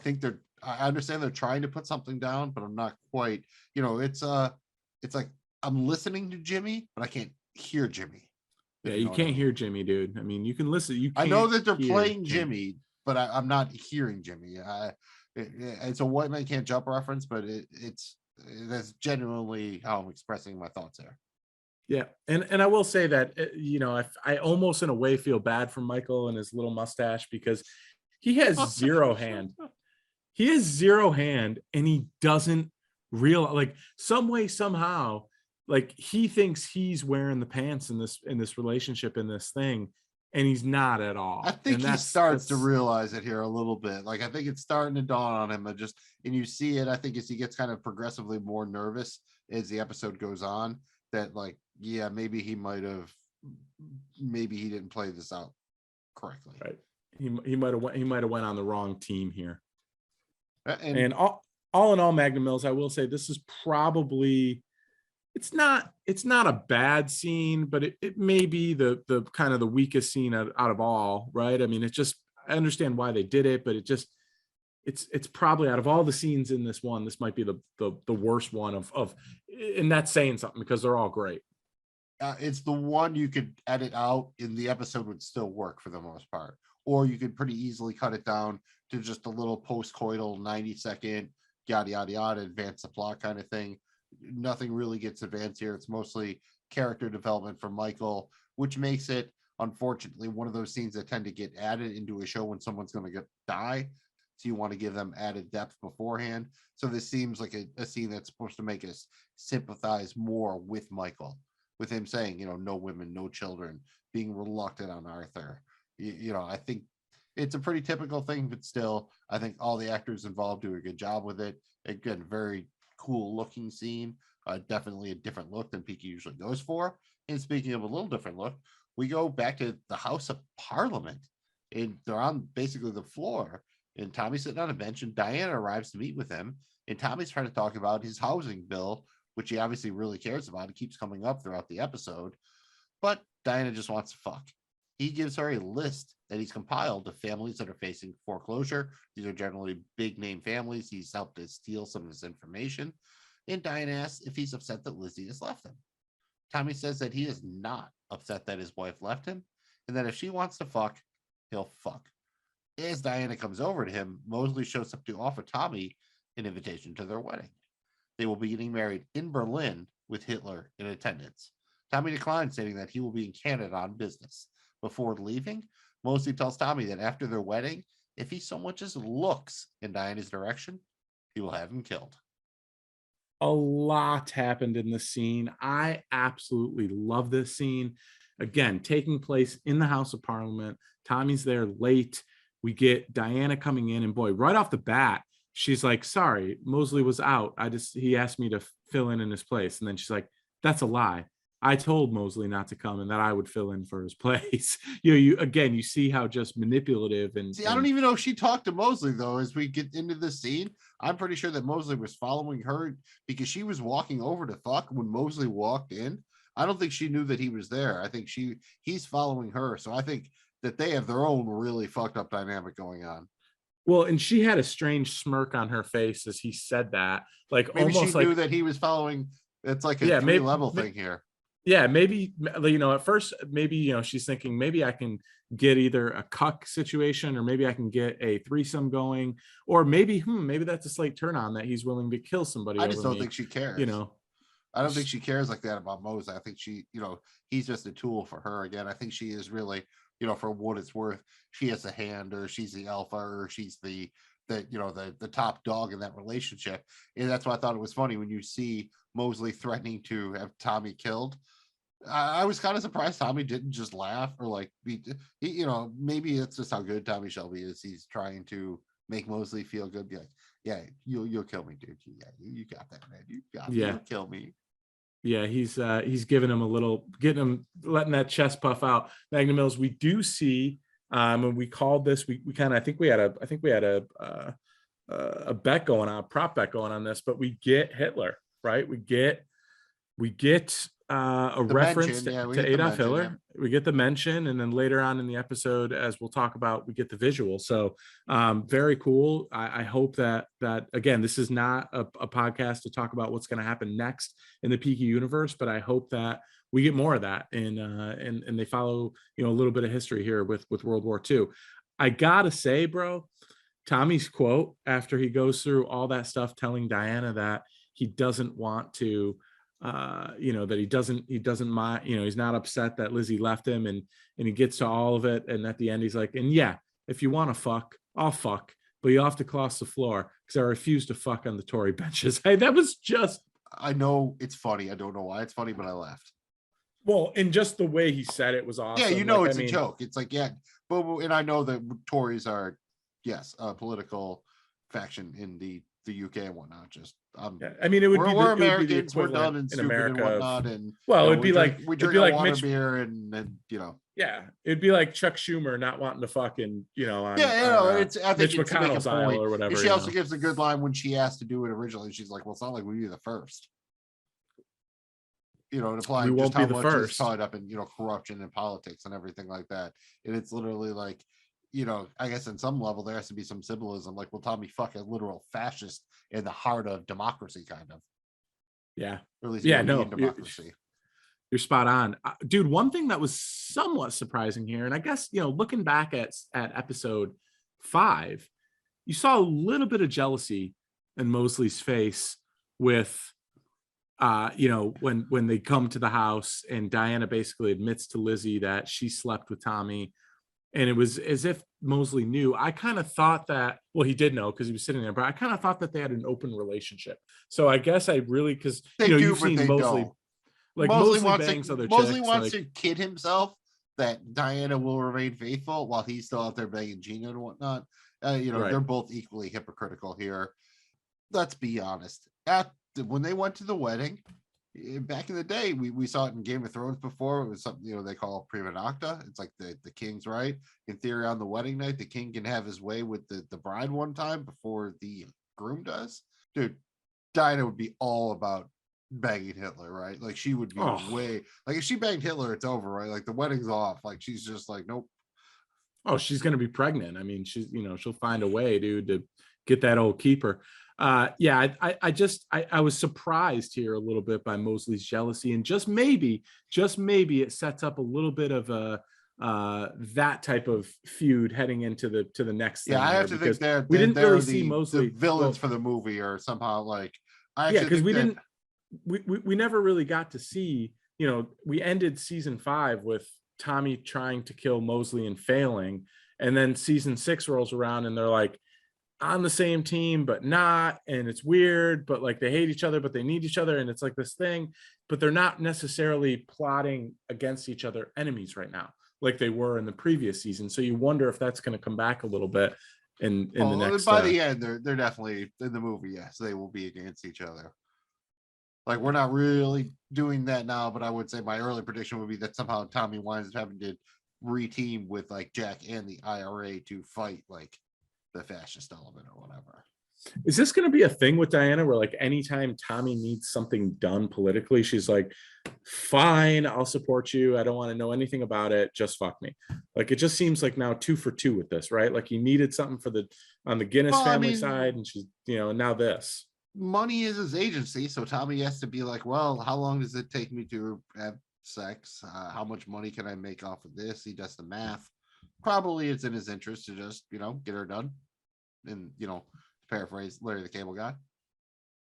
understand they're trying to put something down, but I'm not quite, you know, it's like I'm listening to Jimmy, but I can't hear Jimmy. Yeah, you can't hear Jimmy, dude. I mean, you can listen. I know that they're playing Jimmy, but I'm not hearing Jimmy. It's a white man can't jump reference, but that's genuinely how I'm expressing my thoughts there. Yeah, and I will say that, you know, I almost in a way feel bad for Michael and his little mustache, because he has zero hand. He has zero hand, and he doesn't realize, like, some way, somehow, like he thinks he's wearing the pants in this relationship, in this thing, and he's not at all. I think he starts to realize it here a little bit. Like, I think it's starting to dawn on him, and you see it, I think, as he gets kind of progressively more nervous as the episode goes on, that like, yeah, maybe he didn't play this out correctly. Right. He might have went on the wrong team here. And all in all, Magnum Mills, I will say this is probably, it's not a bad scene, but it may be the kind of the weakest scene out of all, right? I mean, I understand why they did it, but it's probably, out of all the scenes in this one, this might be the worst one of, and that's saying something, because they're all great. It's the one you could edit out and the episode would still work for the most part. Or you could pretty easily cut it down to just a little post-coital 90-second yada yada yada advance the plot kind of thing. Nothing really gets advanced here. It's mostly character development for Michael, which makes it, unfortunately, one of those scenes that tend to get added into a show when someone's going to die. So you want to give them added depth beforehand. So this seems like a scene that's supposed to make us sympathize more with Michael, with him saying, you know, no women, no children, being reluctant on Arthur. You know, I think it's a pretty typical thing, but still, I think all the actors involved do a good job with it. Again, very cool looking scene. Definitely a different look than Peaky usually goes for. And speaking of a little different look, we go back to the House of Parliament, and they're on basically the floor, and Tommy's sitting on a bench, and Diana arrives to meet with him, and Tommy's trying to talk about his housing bill, which he obviously really cares about. It keeps coming up throughout the episode, but Diana just wants to fuck. He gives her a list that he's compiled of families that are facing foreclosure. These are generally big name families. He's helped to steal some of this information. And Diana asks if he's upset that Lizzie has left him. Tommy says that he is not upset that his wife left him, and that if she wants to fuck, he'll fuck. As Diana comes over to him, Mosley shows up to offer Tommy an invitation to their wedding. They will be getting married in Berlin with Hitler in attendance. Tommy declines, stating that he will be in Canada on business. Before leaving, Mosley tells Tommy that after their wedding, if he so much as looks in Diana's direction, he will have him killed. A lot happened in this scene. I absolutely love this scene. Again, taking place in the House of Parliament. Tommy's there late. We get Diana coming in, and boy, right off the bat, she's like, sorry, Mosley was out. He asked me to fill in his place. And then she's like, that's a lie. I told Mosley not to come and that I would fill in for his place. You see how just manipulative and See, I don't even know if she talked to Mosley though. As we get into this scene, I'm pretty sure that Mosley was following her because she was walking over to fuck when Mosley walked in. I don't think she knew that he was there. I think he's following her. So I think that they have their own really fucked up dynamic going on. Well, and she had a strange smirk on her face as he said that, like Maybe almost she like knew that he was following. It's like a three-level thing here. Yeah, maybe, at first, maybe, she's thinking maybe I can get either a cuck situation or maybe I can get a threesome going, or maybe that's a slight turn on that he's willing to kill somebody. I just don't think she cares. I don't think she cares like that about Mosley. I think she, he's just a tool for her. Again, I think she is really, for what it's worth, she has a hand, or she's the alpha, or she's the top dog in that relationship. And that's why I thought it was funny when you see Mosley threatening to have Tommy killed. I was kind of surprised Tommy didn't just laugh or like be, maybe it's just how good Tommy Shelby is. He's trying to make Mosley feel good. Be like, yeah, you'll kill me, dude. Yeah, you got that, man. You got me. You'll kill me. Yeah, he's giving him letting that chest puff out. Magnum Mills, we do see, and we called this, we kind of, I think we had a bet going on, a prop bet going on this, but we get Hitler, right? We get a reference to Adolf Hitler. Yeah. We get the mention, and then later on in the episode, as we'll talk about, we get the visual. So very cool. I hope that again, this is not a podcast to talk about what's going to happen next in the Peaky universe, but I hope that we get more of that, and they follow a little bit of history here with World War II. I gotta say, bro, Tommy's quote after he goes through all that stuff, telling Diana that he doesn't want to, that he doesn't mind, he's not upset that Lizzie left him, and he gets to all of it, and at the end he's like, and yeah, if you want to fuck, I'll fuck, but you have to cross the floor because I refuse to fuck on the Tory benches. That was just, I know it's funny. I don't know why it's funny, but I laughed. Well, and just the way he said it was awesome. Yeah, it's a joke. It's like, yeah, but and I know that Tories are, yes, a political faction in the UK and whatnot. Just I mean, we're Americans, we're done and stupid America and whatnot, and it'd be like Mitch beer and yeah, it'd be like Chuck Schumer not wanting to fucking on, it's I think Mitch McConnell's aisle or whatever. And she also gives a good line when she asked to do it originally. She's like, well, it's not like we'd be the first. Implying just how much is caught up in corruption and politics and everything like that. And it's literally like, I guess in some level there has to be some symbolism, like, will Tommy fuck a literal fascist in the heart of democracy, kind of. Yeah. Or at least democracy. You're spot on, dude. One thing that was somewhat surprising here, and I guess looking back at episode 5, you saw a little bit of jealousy in Mosley's face with when they come to the house and Diana basically admits to Lizzie that she slept with Tommy, and it was as if Mosley knew. I kind of thought that, well, he did know because he was sitting there, but I kind of thought that they had an open relationship. So I guess I really, because you've seen Mosley, like Mosley bangs other chicks. Mosley wants to kid himself that Diana will remain faithful while he's still out there begging Gina and whatnot. Right. They're both equally hypocritical here. Let's be honest. When they went to the wedding back in the day, we saw it in Game of Thrones before. It was something they call prima nocta. It's like the king's right. In theory, on the wedding night, the king can have his way with the bride one time before the groom does. Dude, Diana would be all about banging Hitler, right? Like, she would be way, like, if she banged Hitler, it's over, right? Like, the wedding's off. Like, she's just like, nope. Oh, she's gonna be pregnant. I mean, she's she'll find a way, dude, to get that old keeper. I was surprised here a little bit by Mosley's jealousy, and just maybe it sets up a little bit of a that type of feud heading into the next thing. Yeah, I have to think that we didn't really see Mosley the villains for the movie, or somehow like because we never really got to see. We ended season 5 with Tommy trying to kill Mosley and failing, and then season 6 rolls around and they're like on the same team but not, and it's weird, but like they hate each other but they need each other, and it's like this thing, but they're not necessarily plotting against each other, enemies right now like they were in the previous season. So you wonder if that's going to come back a little bit in the next by the end. They're definitely in the movie. Yes, they will be against each other. Like, we're not really doing that now, but I would say my early prediction would be that somehow Tommy winds up having to re-team with like Jack and the IRA to fight like the fascist element or whatever. Is this going to be a thing with Diana where like anytime Tommy needs something done politically, she's like, fine, I'll support you. I don't want to know anything about it. Just fuck me. Like, it just seems like now 2 for 2 with this, right? Like, he needed something for on the Guinness family side, and she's, and now this. Money is his agency, so Tommy has to be like, well, how long does it take me to have sex? How much money can I make off of this? He does the math. Probably it's in his interest to just, get her done. And, paraphrase Larry the Cable Guy.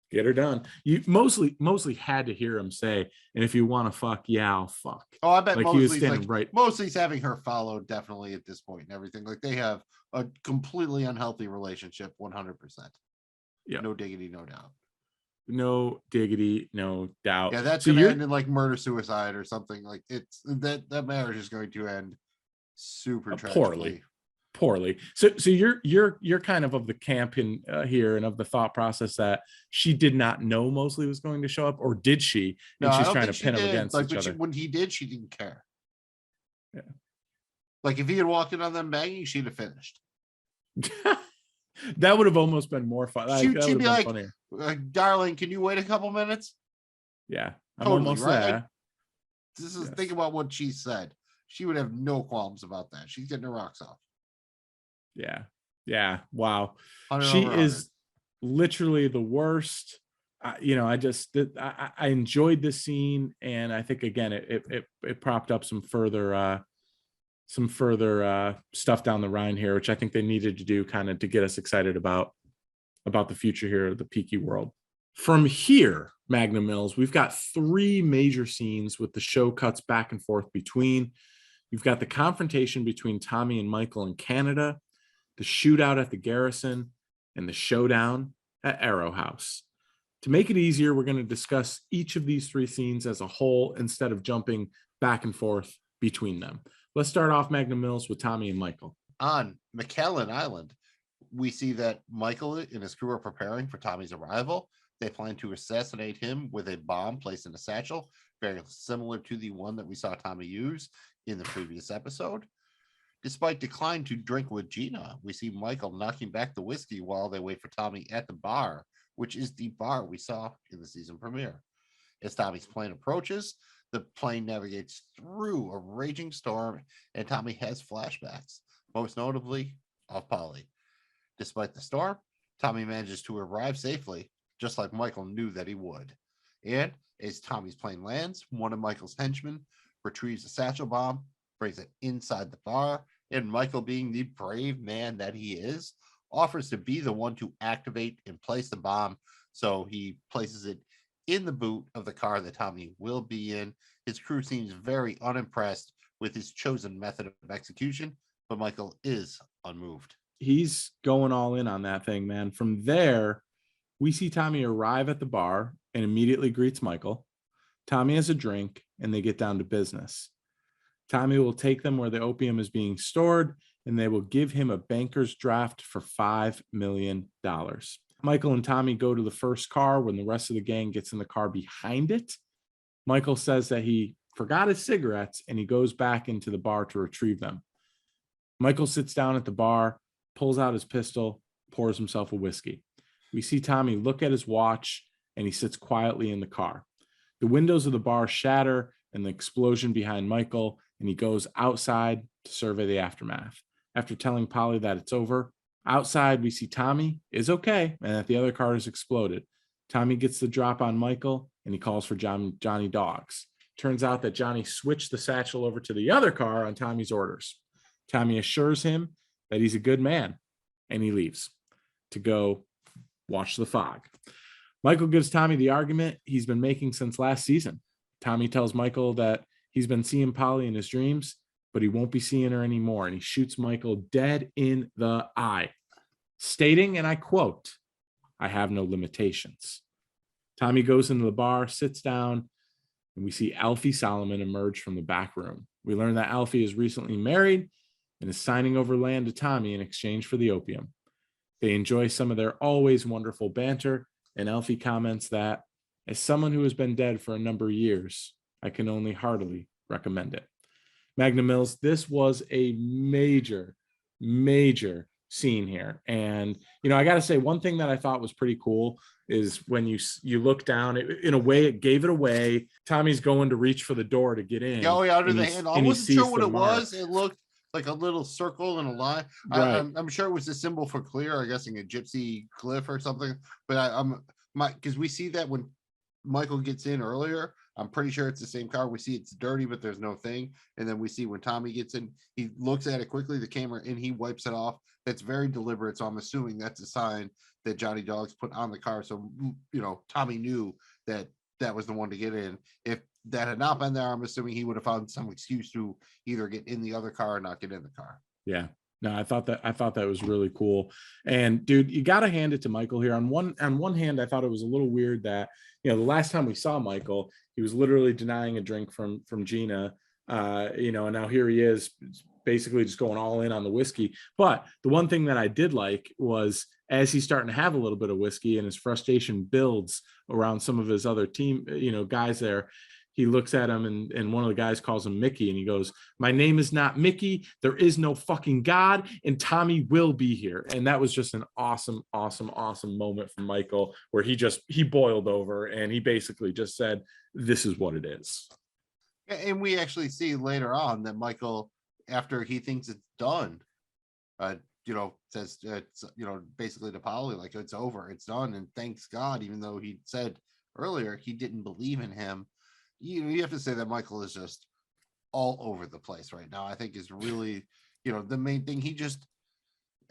Get her done. You mostly had to hear him say, and if you want to fuck, yeah, I'll fuck. Oh, I bet like Mosley's he was standing right. Mosley's having her followed definitely at this point and everything. Like, they have a completely unhealthy relationship, 100%. Yeah. No diggity, no doubt. No diggity, no doubt. Yeah, that's gonna end in like murder suicide or something. Like, it's that marriage is going to end super tragically. Poorly. So you're kind of the camp in here and of the thought process that she did not know Mosley was going to show up, or did she? And she's trying to pin him against each other. When he did, she didn't care. Yeah. Like, if he had walked in on them banging, she'd have finished. That would have almost been more fun. She'd be like, darling, can you wait a couple minutes? Yeah, I'm totally, almost right? there. Think about what she said. She would have no qualms about that. She's getting her rocks off. Yeah. Wow. She is literally the worst. I enjoyed this scene, and I think again it propped up some further stuff down the line here, which I think they needed to do kind of to get us excited about the future here of the Peaky world. From here, Magnum Mills, we've got 3 major scenes with the show cuts back and forth between. You've got the confrontation between Tommy and Michael in Canada, the shootout at the Garrison, and the showdown at Arrow House. To make it easier, we're going to discuss each of these 3 scenes as a whole instead of jumping back and forth between them. Let's start off Magnum Mills with Tommy and Michael. On McKellen Island, we see that Michael and his crew are preparing for Tommy's arrival. They plan to assassinate him with a bomb placed in a satchel, very similar to the one that we saw Tommy use in the previous episode. Despite decline to drink with Gina, we see Michael knocking back the whiskey while they wait for Tommy at the bar, which is the bar we saw in the season premiere. As Tommy's plane approaches, the plane navigates through a raging storm, and Tommy has flashbacks, most notably of Polly. Despite the storm, Tommy manages to arrive safely, just like Michael knew that he would. And as Tommy's plane lands, one of Michael's henchmen retrieves a satchel bomb, brings it inside the bar, and Michael, being the brave man that he is, offers to be the one to activate and place the bomb. So he places it in the boot of the car that Tommy will be in. His crew seems very unimpressed with his chosen method of execution, but Michael is unmoved. He's going all in on that thing, man. From there, we see Tommy arrive at the bar and immediately greets Michael. Tommy has a drink, and they get down to business. Tommy will take them where the opium is being stored, and they will give him a banker's draft for $5 million. Michael and Tommy go to the first car when the rest of the gang gets in the car behind it. Michael says that he forgot his cigarettes, and he goes back into the bar to retrieve them. Michael sits down at the bar, pulls out his pistol, pours himself a whiskey. We see Tommy look at his watch, and he sits quietly in the car. The windows of the bar shatter, and the explosion behind Michael, and he goes outside to survey the aftermath. After telling Polly that it's over, outside we see Tommy is okay and that the other car has exploded. Tommy gets the drop on Michael, and he calls for Johnny Dogs. Turns out that Johnny switched the satchel over to the other car on Tommy's orders. Tommy assures him that he's a good man, and he leaves to go watch the fog. Michael gives Tommy the argument he's been making since last season. Tommy tells Michael that he's been seeing Polly in his dreams, but he won't be seeing her anymore. And he shoots Michael dead in the eye, stating, and I quote, "I have no limitations." Tommy goes into the bar, sits down, and we see Alfie Solomon emerge from the back room. We learn that Alfie is recently married and is signing over land to Tommy in exchange for the opium. They enjoy some of their always wonderful banter, and Alfie comments that As someone who has been dead for a number of years, I can only heartily recommend it. Magnum Mills, this was a major, major scene here. And, I got to say, one thing that I thought was pretty cool is when you look down, in a way, it gave it away. Tommy's going to reach for the door to get in. Yeah, under the handle. I wasn't sure what it was. It looked like a little circle and a line. Right. I'm sure it was a symbol for clear, I guess, in a gypsy glyph or something. But because we see that when Michael gets in earlier, I'm pretty sure it's the same car. We see it's dirty, but there's no thing. And then we see when Tommy gets in, he looks at it quickly, the camera, and he wipes it off. That's very deliberate. So I'm assuming that's a sign that Johnny Dogs put on the car. So, Tommy knew that was the one to get in. If that had not been there, I'm assuming he would have found some excuse to either get in the other car or not get in the car. Yeah. No, I thought that was really cool. And dude, you got to hand it to Michael here. On one hand, I thought it was a little weird that, the last time we saw Michael, he was literally denying a drink from Gina, and now here he is basically just going all in on the whiskey. But the one thing that I did like was as he's starting to have a little bit of whiskey and his frustration builds around some of his other team, guys there, he looks at him and one of the guys calls him Mickey and he goes, "My name is not Mickey. There is no fucking God, and Tommy will be here." And that was just an awesome, awesome, awesome moment from Michael where he boiled over and he basically just said, "This is what it is." And we actually see later on that Michael, after he thinks it's done, says, basically to Polly, like, it's over, it's done. And thanks God, even though he said earlier he didn't believe in him. You have to say that Michael is just all over the place right now. I think is really, the main thing.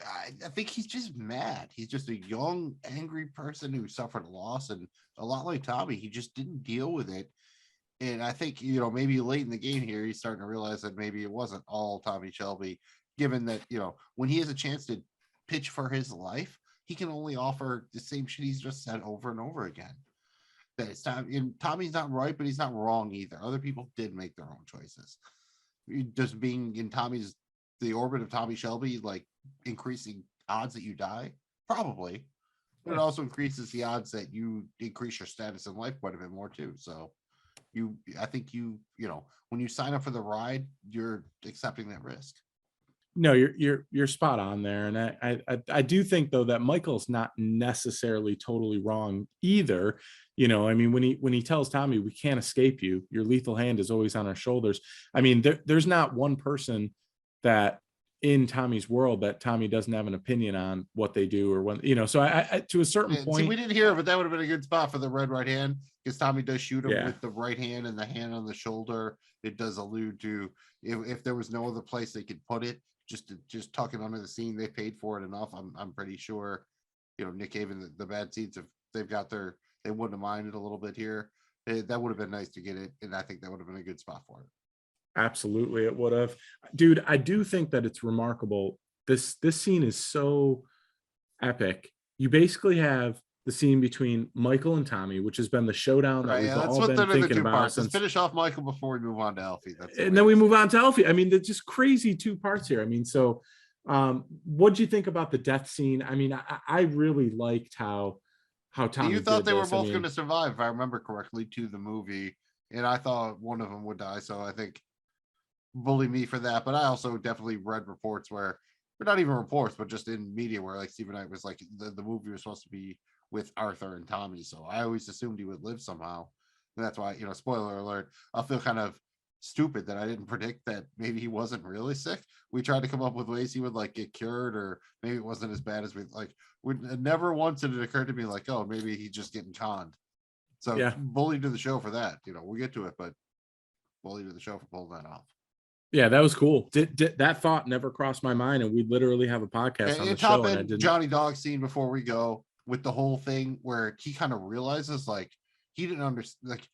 I think he's just mad. He's just a young, angry person who suffered a loss, and a lot like Tommy, he just didn't deal with it. And I think, maybe late in the game here, he's starting to realize that maybe it wasn't all Tommy Shelby, given that, when he has a chance to pitch for his life, he can only offer the same shit he's just said over and over again. That it's time, and Tommy's not right, but he's not wrong either. Other people did make their own choices. Just being in the orbit of Tommy Shelby, like increasing odds that you die, probably, but it also increases the odds that you increase your status in life quite a bit more too. So I think when you sign up for the ride, you're accepting that risk. No, you're spot on there. And I do think though that Michael's not necessarily totally wrong either. I mean, when he tells Tommy, "We can't escape you. Your lethal hand is always on our shoulders." I mean, there's not one person that in Tommy's world that Tommy doesn't have an opinion on what they do or when, so I to a certain point. See, we didn't hear it, but that would have been a good spot for the red right hand, because Tommy does shoot him with the right hand and the hand on the shoulder. It does allude to if there was no other place they could put it, just tuck it under the scene. They paid for it enough. I'm pretty sure, Nick Haven, the bad seats, if they've got they wouldn't have minded a little bit here. That would have been nice to get it, and I think that would have been a good spot for it. Absolutely, it would have. Dude, I do think that it's remarkable. This scene is so epic. You basically have the scene between Michael and Tommy, which has been the showdown that we've all been thinking about. Let's finish off Michael before we move on to Alfie. Then we move on to Alfie. I mean, there's just crazy two parts here. I mean, so what'd you think about the death scene? I mean, I really liked how Tommy. You thought they were both going to survive, if I remember correctly, to the movie, and I thought one of them would die. So I think bully me for that. But I also definitely read reports where, or not even reports, but just in media where like Stephen Knight was like the movie was supposed to be with Arthur and Tommy. So I always assumed he would live somehow. And that's why, spoiler alert, I'll feel kind of stupid that I didn't predict that maybe he wasn't really sick. We tried to come up with ways he would like get cured, or maybe it wasn't as bad as we like. Never once did it occur to me like, oh, maybe he's just getting conned. So bully to the show for that. We'll get to it, but bully to the show for pulling that off. Yeah, that was cool. That thought never crossed my mind, and we literally have a podcast on the show. And I didn't... Johnny Dog scene before we go with the whole thing where he kind of realizes like he didn't understand. Like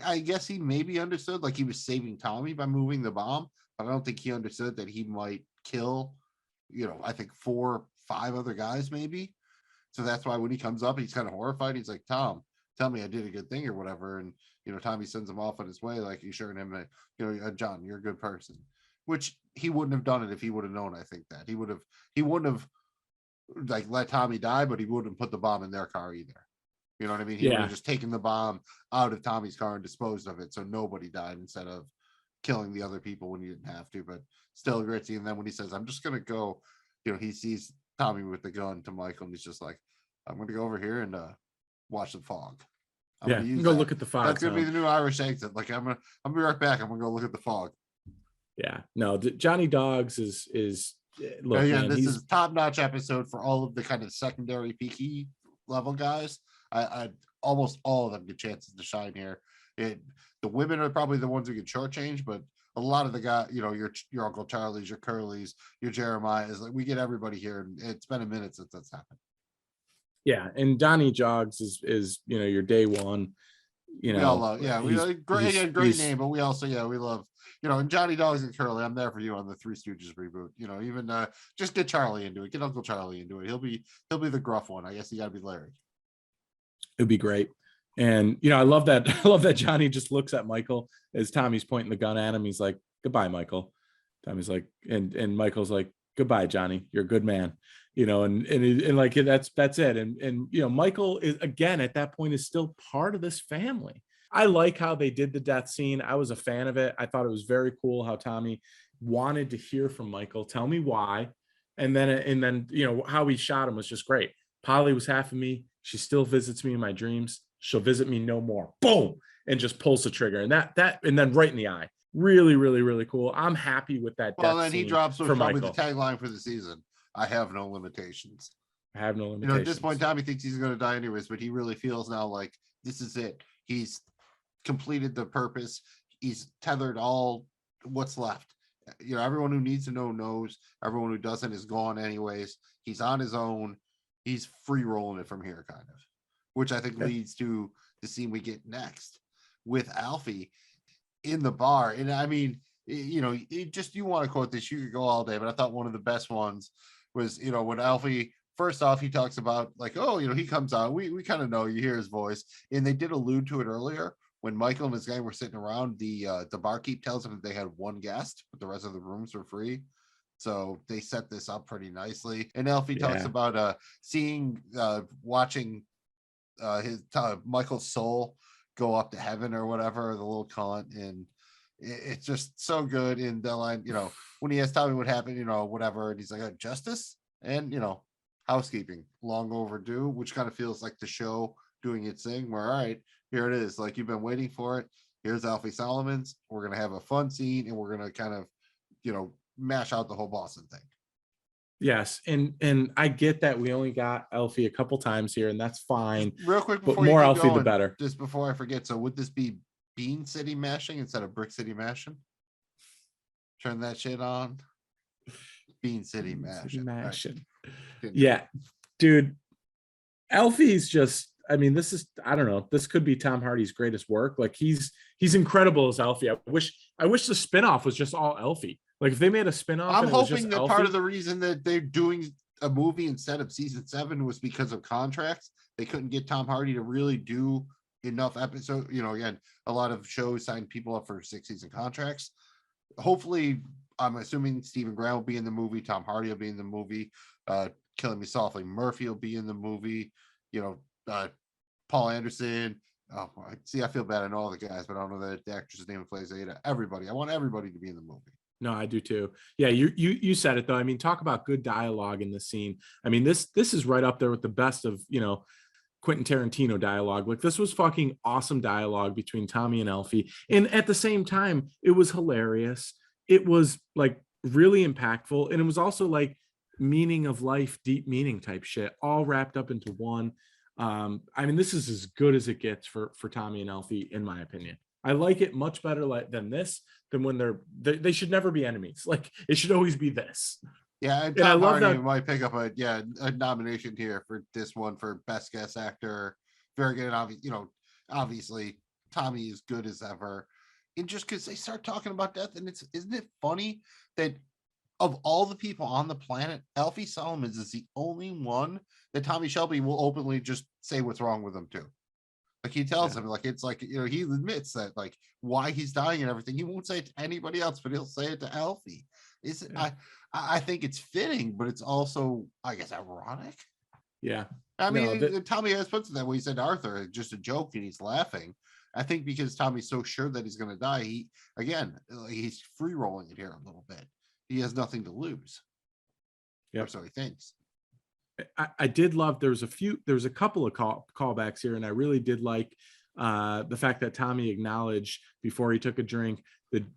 I guess he maybe understood like he was saving Tommy by moving the bomb, but I don't think he understood that he might kill, I think 4 or 5 other guys maybe. So that's why when he comes up, he's kind of horrified. He's like, "Tom, tell me I did a good thing or whatever." And Tommy sends him off on his way, like assuring him that, "John, you're a good person," which he wouldn't have done it if he would have known. I think that he wouldn't have like let Tommy die, but he wouldn't put the bomb in their car either. You know what I mean? He would Yeah. have just taken the bomb out of Tommy's car and disposed of it, so nobody died, instead of killing the other people when he didn't have to. But still gritty. And then when he says, "I'm just gonna go," he sees Tommy with the gun to Michael, and he's just like, "I'm gonna go over here and watch the fog. I'm Yeah, gonna use go that. look at the fog. That's gonna be Tom. the new Irish exit. Like, I'm gonna be right back. I'm gonna go look at the fog." Yeah, no, Johnny Dogs is look, Again, man, this he's is top-notch episode for all of the kind of secondary Peaky level guys. I almost all of them get chances to shine here. The women are probably the ones who get shortchanged, but a lot of the guys, your Uncle Charlie's, your Curly's, your Jeremiah's, like, we get everybody here, and it's been a minute since that's happened. yeah, and Johnny Jogs is your day one. We all love, we great he's- name, but we also we love, and Johnny Dogs and Curly. I'm there for you on the Three Stooges reboot. Even just get Charlie into it, get Uncle Charlie into it. He'll be the gruff one. I guess he got to be Larry. It'd be great. And I love that. I love that Johnny just looks at Michael as Tommy's pointing the gun at him. He's like, "Goodbye, Michael." Tommy's like, and Michael's like, "Goodbye, Johnny. You're a good man." And like that's it. And Michael is, again, at that point, is still part of this family. I like how they did the death scene. I was a fan of it. I thought it was very cool how Tommy wanted to hear from Michael. Tell me why. And then how he shot him was just great. Polly was half of me. She still visits me in my dreams. She'll visit me no more. Boom. And just pulls the trigger. And and then right in the eye. Really, really, really cool. I'm happy with that. Well, then he drops for probably Michael. the tagline for the season. I have no limitations. I have no limitations. At this point, Tommy thinks he's going to die anyways, but he really feels now like this is it. He's completed the purpose. He's tethered all what's left. Everyone who needs to know knows. Everyone who doesn't is gone anyways. He's on his own. He's free rolling it from here, kind of, which I think leads to the scene we get next with Alfie in the bar. And I mean, you want to quote this, you could go all day, but I thought one of the best ones was, when Alfie, first off, he talks about like, oh, he comes out, we kind of know, you hear his voice. And they did allude to it earlier when Michael and his gang were sitting around. The barkeep tells them that they had one guest, but the rest of the rooms were free. So they set this up pretty nicely. And Alfie talks about watching Michael's soul go up to heaven or whatever, the little cunt. And it's just so good. In the line, when he asked Tommy what happened, whatever, and he's like, justice and housekeeping, long overdue, which kind of feels like the show doing its thing, where, all right, here it is, like, you've been waiting for it. Here's Alfie Solomons. We're gonna have a fun scene, and we're gonna kind of mash out the whole Boston thing. Yes, and I get that we only got Alfie a couple times here, and that's fine. Real quick, but before more you Alfie going, the better. Just before I forget, so would this be Bean City mashing instead of Brick City mashing? Turn that shit on. Bean City mashing. Right. Yeah, dude. Alfie's just, I mean, this is, I don't know, this could be Tom Hardy's greatest work. Like, he's incredible as Alfie. I wish the spinoff was just all Alfie. Like, if they made a spinoff, I'm hoping that Alfie, part of the reason that they're doing a movie instead of season 7 was because of contracts. They couldn't get Tom Hardy to really do enough episodes. Again, a lot of shows sign people up for 6-season contracts. Hopefully, I'm assuming Stephen Grant will be in the movie. Tom Hardy will be in the movie. Killing Me Softly Murphy will be in the movie. Paul Anderson. Oh, see, I feel bad. I know all the guys, but I don't know the actress' name who plays Ada. Everybody. I want everybody to be in the movie. No, I do too. Yeah, you said it though. I mean, talk about good dialogue in this scene. I mean, this is right up there with the best of Quentin Tarantino dialogue. Like, this was fucking awesome dialogue between Tommy and Alfie, and at the same time, it was hilarious. It was like really impactful, and it was also like meaning of life, deep meaning type shit, all wrapped up into one. I mean, this is as good as it gets for Tommy and Alfie, in my opinion. I like it much better than when they should never be enemies. Like, it should always be this. Yeah, and Tom Hardy might pick up a nomination here for this one for best guest actor. Very good. And obviously Tommy is good as ever. And just because they start talking about death, and isn't it funny that of all the people on the planet, Alfie Solomons is the only one that Tommy Shelby will openly just say what's wrong with him too. Like, he tells him, like, it's like, he admits that, like, why he's dying and everything. He won't say it to anybody else, but he'll say it to Alfie. I think it's fitting, but it's also, I guess, ironic. Yeah. I No, mean, Tommy has puts it that way. He said Arthur, it's just a joke, and he's laughing. I think because Tommy's so sure that he's going to die, he's free rolling it here a little bit. He has nothing to lose. Yep. Or so he thinks. I did love, there's a couple of callbacks here, and I really did like the fact that Tommy acknowledged before he took a drink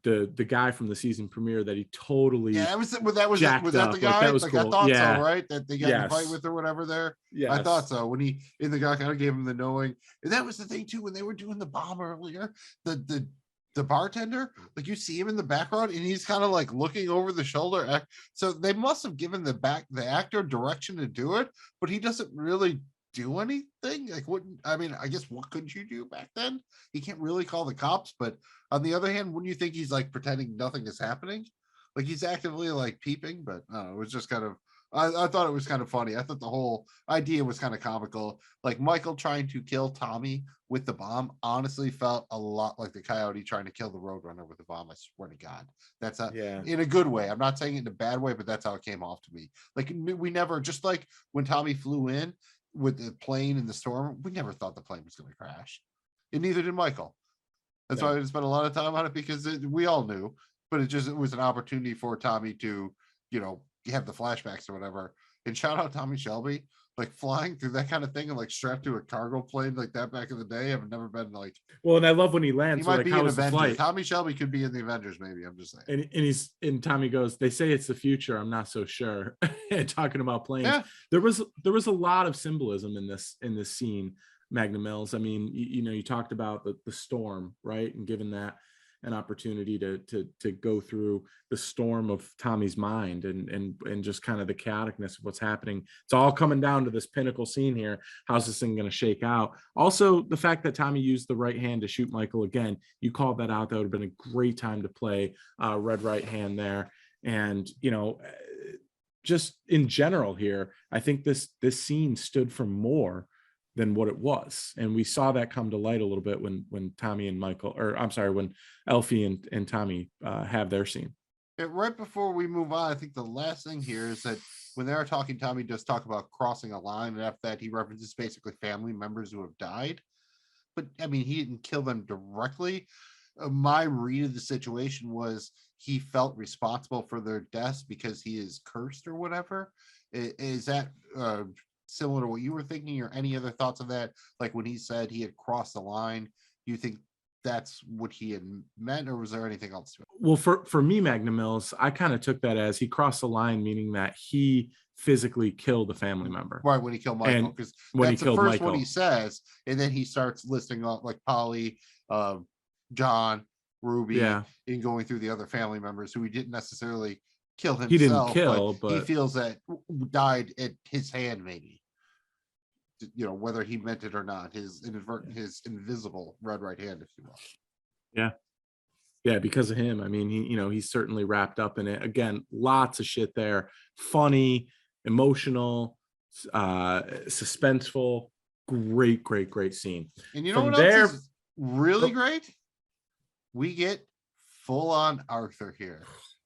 the guy from the season premiere that he totally was that the guy? that was cool. I thought so, right? That they got in a fight Yes. with or whatever there. Yes. I thought so. When the guy kind of gave him the knowing, and that was the thing too. When they were doing the bomb earlier, the bartender, like you see him in the background, and he's kind of like looking over the shoulder. So they must have given the actor direction to do it, but he doesn't really do anything. Like, I guess what could you do back then? He can't really call the cops, but on the other hand, wouldn't you think he's like pretending nothing is happening? Like he's actively like peeping, but I don't know, it was just kind of, I thought it was kind of funny. I thought the whole idea was kind of comical. Like Michael trying to kill Tommy with the bomb honestly felt a lot like the Coyote trying to kill the Roadrunner with the bomb. I swear to God, that's in a good way. I'm not saying it in a bad way, but that's how it came off to me. Like we never, just like when Tommy flew in with the plane in the storm, we never thought the plane was going to crash, and neither did Michael. That's why I spent a lot of time on it, because we all knew, but it was an opportunity for Tommy to, have the flashbacks or whatever. And shout out Tommy Shelby, like flying through that kind of thing and like strapped to a cargo plane like that back in the day. I've never been like. Well, and I love when he lands. He might be how in was the Avengers. flight? Tommy Shelby could be in the Avengers, maybe. I'm just saying. And Tommy goes, they say it's the future. I'm not so sure. And talking about planes, Yeah. there was a lot of symbolism in this scene, Magnum Mills. I mean, you talked about the storm, right? And given that an opportunity to go through the storm of Tommy's mind and just kind of the chaoticness of what's happening. It's all coming down to this pinnacle scene here. How's this thing going to shake out? Also, the fact that Tommy used the right hand to shoot Michael again, you called that out. That would have been a great time to play red right hand there. And, just in general here, I think this scene stood for more than what it was, and we saw that come to light a little bit when Tommy and Michael, or I'm sorry, when Elfie and Tommy have their scene. Right before we move on, I think the last thing here is that when they're talking, Tommy does talk about crossing a line, and after that he references basically family members who have died, but I mean he didn't kill them directly. My read of the situation was he felt responsible for their deaths because he is cursed or whatever. Is that similar to what you were thinking, or any other thoughts on that? Like when he said he had crossed the line, do you think that's what he had meant, or was there anything else to it? Well, for me, Magnum Mills, I kind of took that as he crossed the line, meaning that he physically killed a family member. Right, when he killed Michael, because that's the first one he says, and then he starts listing off like Polly, John, Ruby, and going through the other family members who he didn't necessarily kill himself. He didn't kill, but he feels that died at his hand, maybe. Whether he meant it or not, his invisible red right hand, if you will. Yeah, because of him. I mean, he's certainly wrapped up in it. Again, lots of shit there. Funny, emotional, suspenseful. Great scene. And what else is really great? We get full on Arthur here.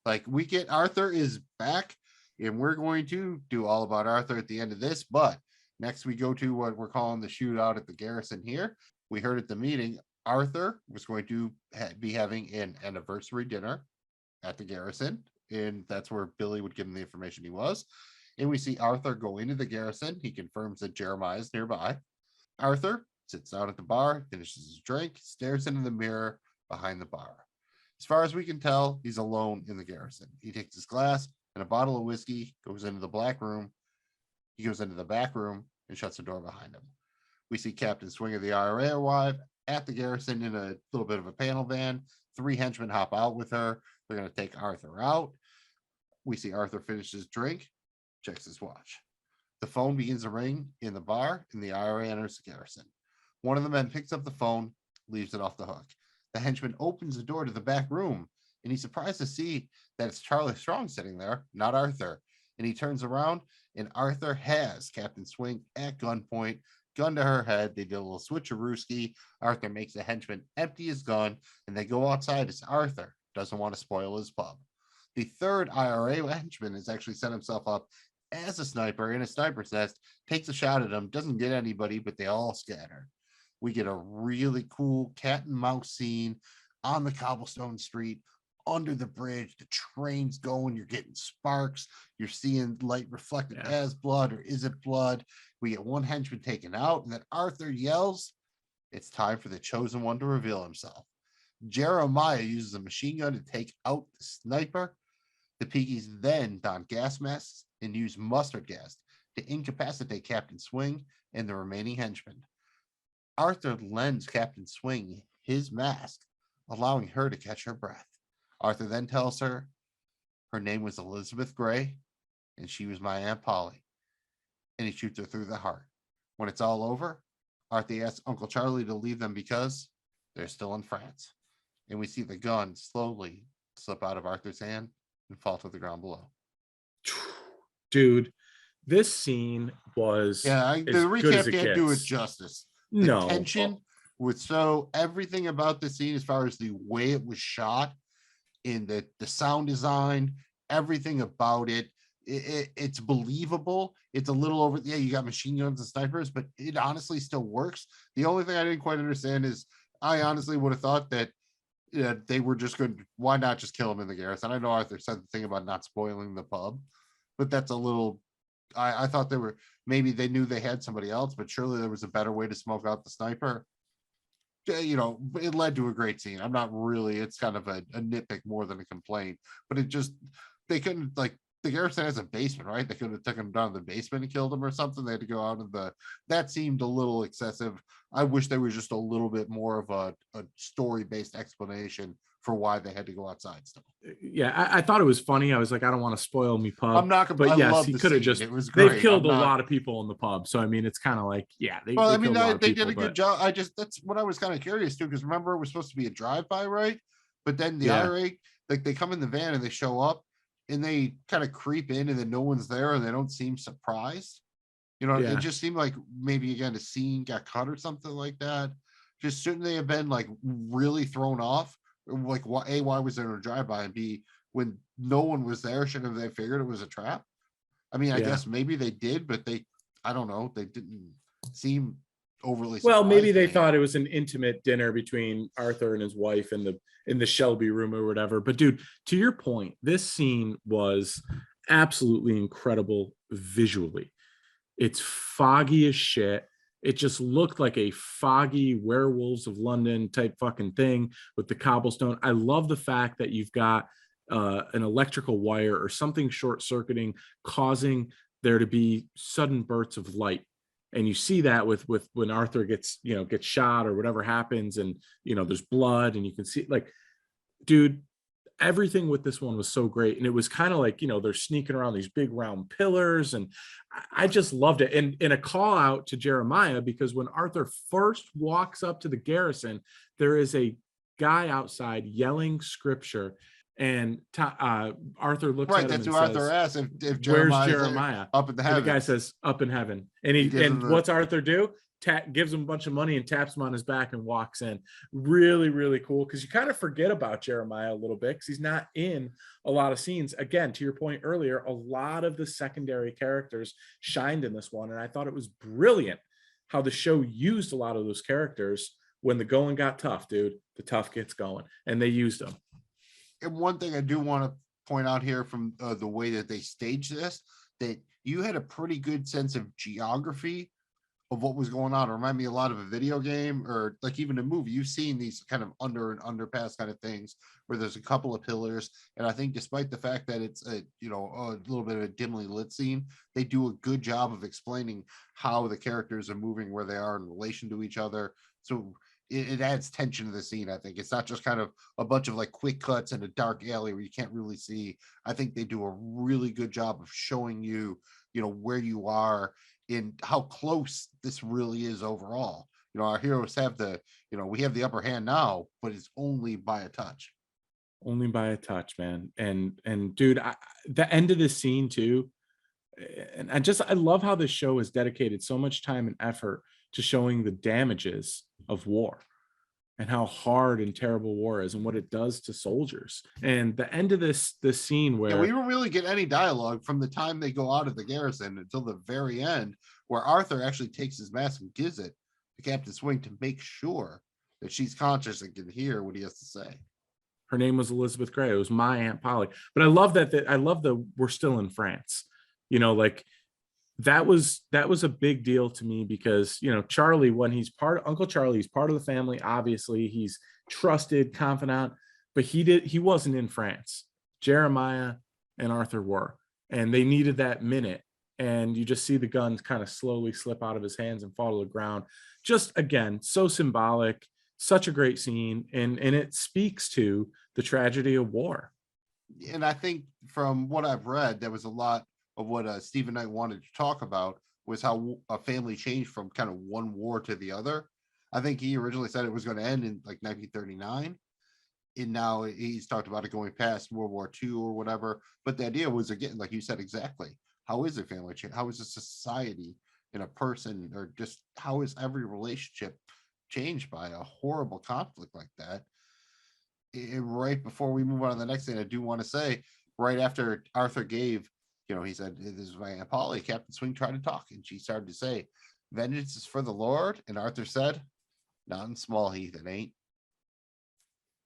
Like we get Arthur is back, and we're going to do all about Arthur at the end of this. But next we go to what we're calling the shootout at the garrison here. We heard at the meeting, Arthur was going to be having an anniversary dinner at the garrison, and that's where Billy would give him the information he was. And we see Arthur go into the garrison. He confirms that Jeremiah is nearby. Arthur sits down at the bar, finishes his drink, stares into the mirror behind the bar. As far as we can tell, he's alone in the garrison. He takes his glass and a bottle of whiskey, goes into the back room. He goes into the back room and shuts the door behind him. We see Captain Swing of the IRA arrive at the garrison in a little bit of a panel van. 3 henchmen hop out with her. They're going to take Arthur out. We see Arthur finish his drink, checks his watch. The phone begins to ring in the bar, and the IRA enters the garrison. One of the men picks up the phone, leaves it off the hook. The henchman opens the door to the back room, and he's surprised to see that it's Charlie Strong sitting there, not Arthur. And he turns around, and Arthur has Captain Swing at gunpoint, gun to her head. They do a little switcherooski. Arthur makes the henchman empty his gun, and they go outside as Arthur doesn't want to spoil his pub. The third IRA henchman has actually set himself up as a sniper in a sniper's nest, takes a shot at him, doesn't get anybody, but they all scatter. We get a really cool cat and mouse scene on the cobblestone street, under the bridge. The train's going, you're getting sparks, you're seeing light reflected as blood, or is it blood? We get one henchman taken out, and then Arthur yells, it's time for the chosen one to reveal himself. Jeremiah uses a machine gun to take out the sniper. The Peakies then don gas masks and use mustard gas to incapacitate Captain Swing and the remaining henchmen. Arthur lends Captain Swing his mask, allowing her to catch her breath. Arthur then tells her name was Elizabeth Gray, and she was my Aunt Polly. And he shoots her through the heart. When it's all over, Arthur asks Uncle Charlie to leave them because they're still in France. And we see the gun slowly slip out of Arthur's hand and fall to the ground below. Dude, this scene was the recap can't do it justice. The tension was so everything about the scene, as far as the way it was shot, in the sound design, everything about it, it's believable. It's a little over. Yeah, you got machine guns and snipers, but it honestly still works. The only thing I didn't quite understand is I honestly would have thought that they were just going to, why not just kill him in the garrison? I know Arthur said the thing about not spoiling the pub, but that's a little, I thought they were, maybe they knew they had somebody else, but surely there was a better way to smoke out the sniper. You know, it led to a great scene. I'm not really, it's kind of a nitpick more than a complaint, but it just, they couldn't, like, the garrison has a basement, right? They could have taken him down to the basement and killed him or something. They had to go out of that seemed a little excessive. I wish there was just a little bit more of a story-based explanation for why they had to go outside still. Yeah, I thought it was funny. I was like, I don't want to spoil me pub. I'm not, but yes, he could have just, it was great. They've killed a lot of people in the pub. So, I mean, it's kind of like, yeah. They did a good job. That's what I was kind of curious too, because remember, it was supposed to be a drive-by, right? But then the IRA, like, they come in the van and they show up, and they kind of creep in, and then no one's there, and they don't seem surprised. You know, it just seemed like maybe, again, a scene got cut or something like that. Just shouldn't they have been, like, really thrown off? Like, why was there a drive-by? And B, when no one was there, shouldn't they figured it was a trap? I mean, I guess maybe they did, but I don't know, they didn't seem overly surprised. Well, maybe they thought it was an intimate dinner between Arthur and his wife in the Shelby room or whatever. But dude, to your point, this scene was absolutely incredible visually. It's foggy as shit. It just looked like a foggy Werewolves of London type fucking thing with the cobblestone. I love the fact that you've got an electrical wire or something short-circuiting, causing there to be sudden bursts of light. And you see that with when Arthur gets shot or whatever happens, and there's blood, and you can see, like, dude, everything with this one was so great. And it was kind of like, they're sneaking around these big round pillars, and I just loved it. And in a call out to Jeremiah, because when Arthur first walks up to the garrison, there is a guy outside yelling scripture. And Arthur looks at him and says, Arthur asks if where's Jeremiah? Up in the heavens. And the guy says, up in heaven. And what's Arthur do? Gives him a bunch of money and taps him on his back and walks in. Really, really cool, because you kind of forget about Jeremiah a little bit because he's not in a lot of scenes. Again, to your point earlier, a lot of the secondary characters shined in this one, and I thought it was brilliant how the show used a lot of those characters when the going got tough, dude. The tough gets going, and they used them. And one thing I do want to point out here from the way that they staged this, that you had a pretty good sense of geography of what was going on. It reminded me a lot of a video game, or like even a movie. You've seen these kind of under and underpass kind of things where there's a couple of pillars. And I think despite the fact that it's a little bit of a dimly lit scene, they do a good job of explaining how the characters are moving, where they are in relation to each other. So it adds tension to the scene. I think it's not just kind of a bunch of like quick cuts in a dark alley where you can't really see. I think they do a really good job of showing you, where you are and how close this really is overall. Our heroes have we have the upper hand now, but it's only by a touch. Only by a touch, man. And dude, the end of this scene too. And I love how this show has dedicated so much time and effort to showing the damages of war. and how hard and terrible war is and what it does to soldiers. And the end of this scene where we don't really get any dialogue from the time they go out of the garrison until the very end, where Arthur actually takes his mask and gives it to Captain Swing to make sure that she's conscious and can hear what he has to say. her name was Elizabeth Gray. It was my Aunt Polly. But I love that I love the we're still in France. You know, like that was a big deal to me because, you know, Charlie, when he's Uncle Charlie, he's part of the family. Obviously, he's trusted, confidant, but he wasn't in France. Jeremiah and Arthur were, and they needed that minute. And you just see the guns kind of slowly slip out of his hands and fall to the ground. Just again, so symbolic, such a great scene. And it speaks to the tragedy of war. And I think from what I've read, there was a lot of what Stephen Knight wanted to talk about was how a family changed from kind of one war to the other. I think he originally said it was going to end in like 1939. And now he's talked about it going past World War II or whatever. But the idea was, again, like you said, exactly. How is a family change? How is a society and a person, or just how is every relationship changed by a horrible conflict like that? And right before we move on to the next thing, I do want to say, right after Arthur gave, you know, he said, "This is my Aunt Polly." Captain Swing tried to talk, and she started to say, "Vengeance is for the Lord." And Arthur said, "Not in small heath, it ain't."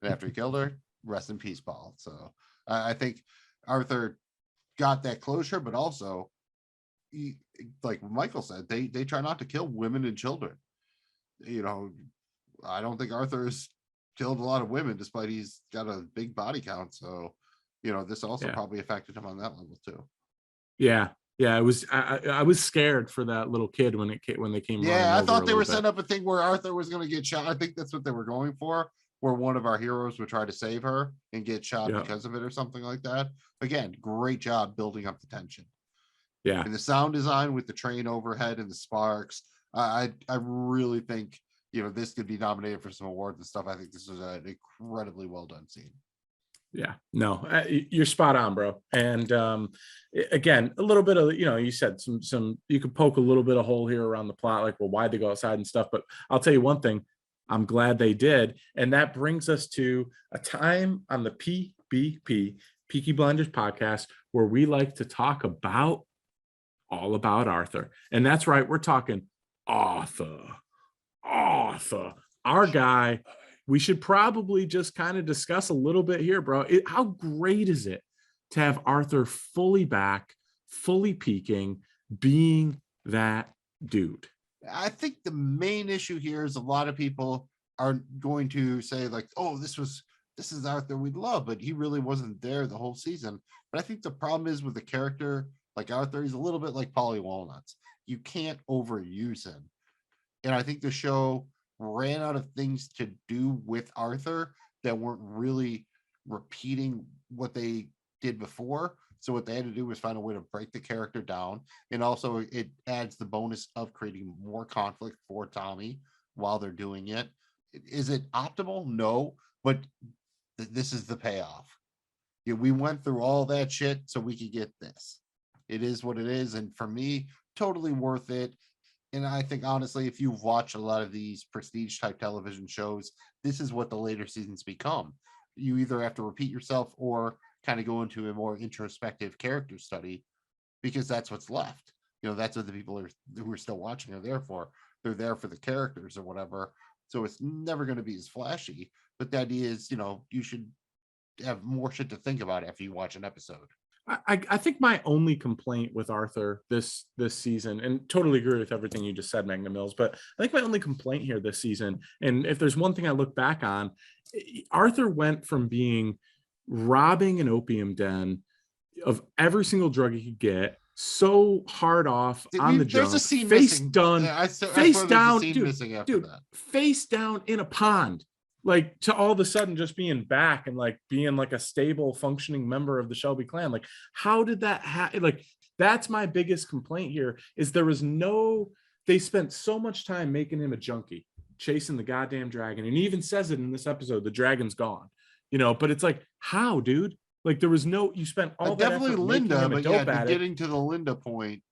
And after he killed her, rest in peace, Paul. So I think Arthur got that closure, but also, like Michael said, they try not to kill women and children. You know, I don't think Arthur has killed a lot of women, despite he's got a big body count. So, you know, this also probably affected him on that level too. Yeah. It was. I was scared for that little kid when they came. Yeah, I thought they were setting up a thing where Arthur was going to get shot. I think that's what they were going for, where one of our heroes would try to save her and get shot because of it or something like that. Again, great job building up the tension. Yeah. And the sound design with the train overhead and the sparks. I really think, you know, this could be nominated for some awards and stuff. I think this is an incredibly well done scene. Yeah, no, you're spot on, bro. And again, a little bit of, you know, you said some, you could poke a little bit of hole here around the plot, like, well, why'd they go outside and stuff? But I'll tell you one thing, I'm glad they did. And that brings us to a time on the PBP, Peaky Blinders podcast, where we like to talk about all about Arthur. And that's right, we're talking Arthur, our guy. We should probably just kind of discuss a little bit here, bro. How great is it to have Arthur fully back, fully peaking, being that dude? I think the main issue here is a lot of people are going to say like, oh, this is Arthur we'd love, but he really wasn't there the whole season. But I think the problem is with a character like Arthur, he's a little bit like Polly Walnuts. You can't overuse him. And I think the show ran out of things to do with Arthur that weren't really repeating what they did before. So what they had to do was find a way to break the character down. And also it adds the bonus of creating more conflict for Tommy while they're doing it. Is it optimal? No, but this is the payoff. Yeah, we went through all that shit so we could get this. It is what it is. And for me, totally worth it. And I think, honestly, if you've watched a lot of these prestige type television shows, this is what the later seasons become. You either have to repeat yourself or kind of go into a more introspective character study, because that's what's left. You know, that's what the people who are still watching are there for. They're there for the characters or whatever. So it's never going to be as flashy. But the idea is, you know, you should have more shit to think about after you watch an episode. I think my only complaint with Arthur this season, and totally agree with everything you just said, Magnum Mills, but I think my only complaint here this season, and if there's one thing I look back on, Arthur went from being robbing an opium den of every single drug he could get, so hard off on the jump, face down, face down in a pond. Like, to all of a sudden just being back and like being like a stable functioning member of the Shelby clan. Like, how did that happen? Like, that's my biggest complaint here, is they spent so much time making him a junkie, chasing the goddamn dragon. And he even says it in this episode, the dragon's gone, you know, but it's like, how, dude? Like, you spent all that definitely effort Linda, making him a but dope yeah, addict. getting to the Linda point.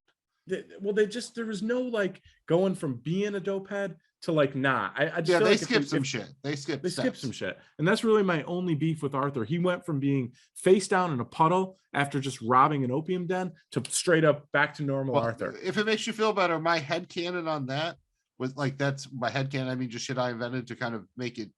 there was no like going from being a dope head to like I just feel they like skipped some shit. They skipped some shit, and that's really my only beef with Arthur. He went from being face down in a puddle after just robbing an opium den to straight up back to normal Arthur. If it makes you feel better, my headcanon on that was like, that's my headcanon. I mean, just shit I invented to kind of make it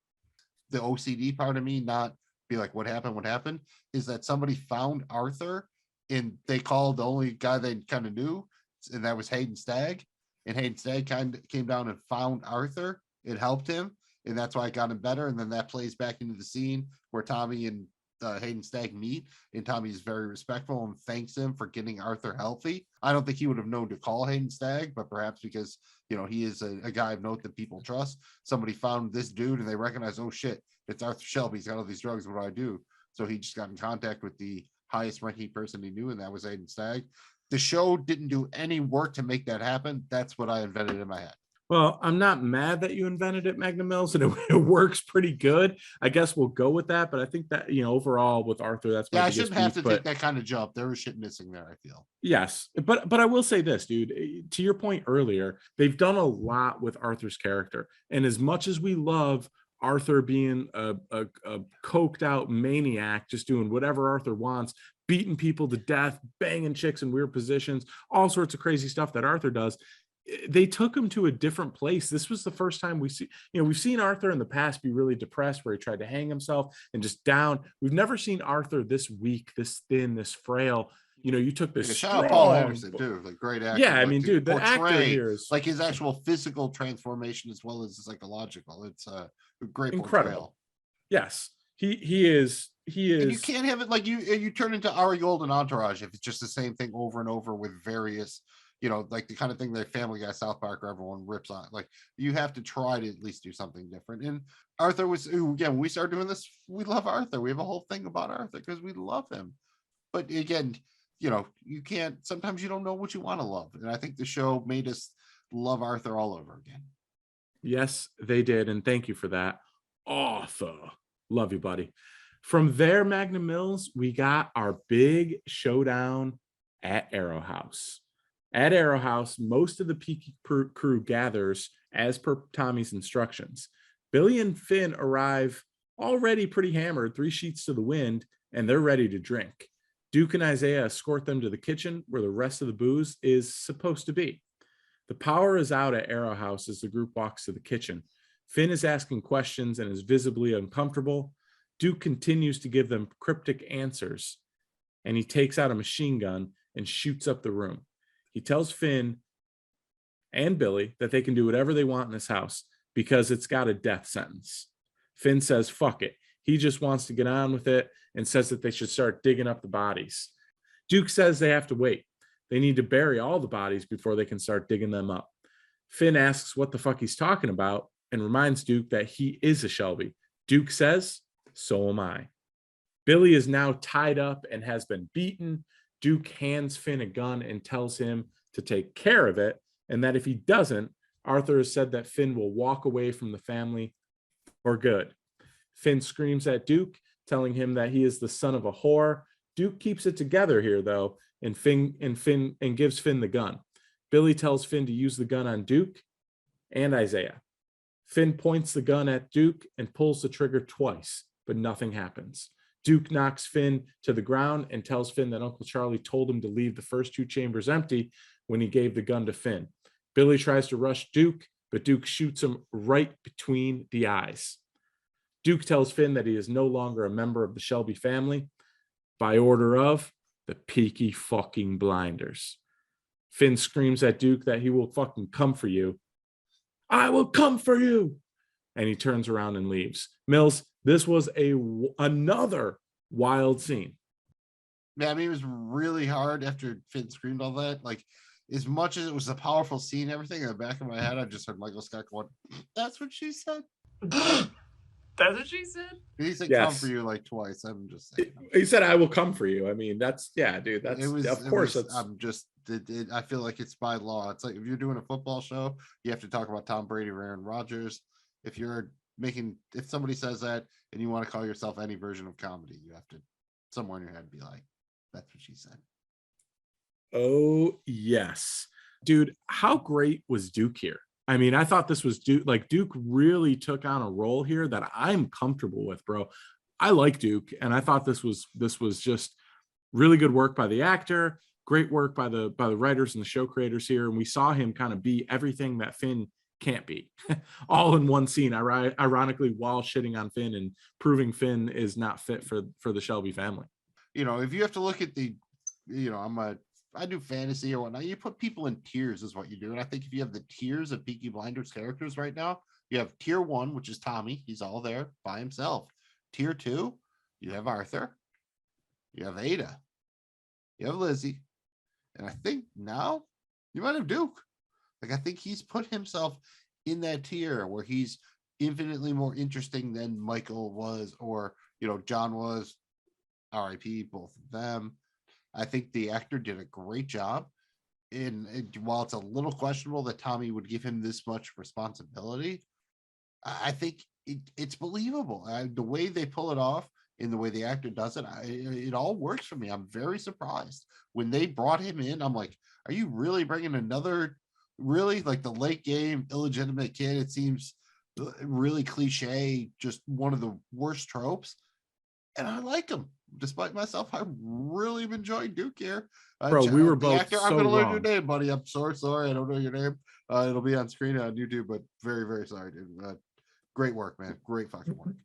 the OCD part of me not be like, what happened, is that somebody found Arthur and they called the only guy they kind of knew, and that was Hayden Stagg. And Hayden Stagg kind of came down and found Arthur. It helped him, and that's why it got him better. And then that plays back into the scene where Tommy and Hayden Stagg meet, and Tommy's very respectful and thanks him for getting Arthur healthy. I don't think he would have known to call Hayden Stagg, but perhaps because, you know, he is a guy of note that people trust. Somebody found this dude and they recognize, oh shit, it's Arthur Shelby. He's got all these drugs. What do I do? So he just got in contact with the highest ranking person he knew, and that was Hayden Stagg. The show didn't do any work to make that happen. That's what I invented in my head. Well, I'm not mad that you invented it, Magnum Mills, and it works pretty good. I guess we'll go with that. But I think that, you know, overall with Arthur, that's I shouldn't have to take that kind of jump. There was shit missing there, I feel. Yes, but I will say this, dude. To your point earlier, they've done a lot with Arthur's character, and as much as we love Arthur being a coked out maniac, just doing whatever Arthur wants, beating people to death, banging chicks in weird positions, all sorts of crazy stuff that Arthur does, they took him to a different place. This was the first time we've seen Arthur in the past be really depressed, where he tried to hang himself and just down. We've never seen Arthur this weak, this thin, this frail. You know, you took this shout out Paul Henderson too, like great actor. Yeah, I mean, dude, the actor here is like his actual physical transformation as well as psychological. It's a great incredible. Portrayal. Yes, he is. And you can't have it like you turn into Ari Gold and Entourage if it's just the same thing over and over with various, you know, like the kind of thing that Family Guy, South Park, or everyone rips on. Like, you have to try to at least do something different. And Arthur was, again, when we started doing this, we love Arthur. We have a whole thing about Arthur because we love him. But again, you know, you can't, sometimes you don't know what you want to love. And I think the show made us love Arthur all over again. Yes, they did. And thank you for that. Arthur. Love you, buddy. From there, Magnum Mills, we got our big showdown at Arrow House. At Arrow House, most of the Peaky crew gathers as per Tommy's instructions. Billy and Finn arrive already pretty hammered, 3 sheets to the wind, and they're ready to drink. Duke and Isaiah escort them to the kitchen where the rest of the booze is supposed to be. The power is out at Arrow House as the group walks to the kitchen. Finn is asking questions and is visibly uncomfortable. Duke continues to give them cryptic answers, and he takes out a machine gun and shoots up the room. He tells Finn and Billy that they can do whatever they want in this house because it's got a death sentence. Finn says, fuck it. He just wants to get on with it and says that they should start digging up the bodies. Duke says they have to wait. They need to bury all the bodies before they can start digging them up. Finn asks what the fuck he's talking about and reminds Duke that he is a Shelby. Duke says, so am I. Billy is now tied up and has been beaten. Duke hands Finn a gun and tells him to take care of it, and that if he doesn't, Arthur has said that Finn will walk away from the family for good. Finn screams at Duke, telling him that he is the son of a whore. Duke keeps it together here, though, and gives Finn the gun. Billy tells Finn to use the gun on Duke and Isaiah. Finn points the gun at Duke and pulls the trigger twice, but nothing happens. Duke knocks Finn to the ground and tells Finn that Uncle Charlie told him to leave the first 2 chambers empty when he gave the gun to Finn. Billy tries to rush Duke, but Duke shoots him right between the eyes. Duke tells Finn that he is no longer a member of the Shelby family by order of the Peaky fucking Blinders. Finn screams at Duke that he will fucking come for you. I will come for you. And he turns around and leaves. Mills, this was another wild scene. Yeah, I mean, it was really hard after Finn screamed all that. Like, as much as it was a powerful scene and everything, in the back of my head, I just heard Michael Scott going, that's what she said. That's what she said? He said, come for you like twice. I'm just saying. He said, I will come for you. I mean, that's, yeah, dude, that's, I feel like it's by law. It's like if you're doing a football show, you have to talk about Tom Brady or Aaron Rodgers. If somebody says that and you want to call yourself any version of comedy, you have to somewhere in your head be like, that's what she said. Oh, yes. dude, how great was Duke here? I mean, I thought this was Duke. Like, Duke really took on a role here that I'm comfortable with, bro. I like Duke, and I thought this was just really good work by the actor, great work by the writers and the show creators here. And we saw him kind of be everything that Finn can't be, all in one scene. Ironically, while shitting on Finn and proving Finn is not fit for the Shelby family. You know, if you have to look at the, you know, I do fantasy or whatnot. You put people in tiers is what you do. And I think if you have the tiers of Peaky Blinders characters right now, you have tier 1, which is Tommy. He's all there by himself. Tier 2, you have Arthur. You have Ada. You have Lizzie. And I think now you might have Duke. Like, I think he's put himself in that tier where he's infinitely more interesting than Michael was, or, you know, John was. RIP, both of them. I think the actor did a great job. And while it's a little questionable that Tommy would give him this much responsibility, I think it's believable. The way they pull it off and the way the actor does it, it all works for me. I'm very surprised. When they brought him in, I'm like, are you really bringing another, really, like the late game illegitimate kid? It seems really cliche, just one of the worst tropes. And I like him. Despite myself, I really enjoyed Duke here. Bro, we were both actor, so I'm gonna learn wrong. your name, buddy. I'm so sorry. I don't know your name. It'll be on screen on YouTube, but very, very sorry, dude. Great work, man. Great fucking work.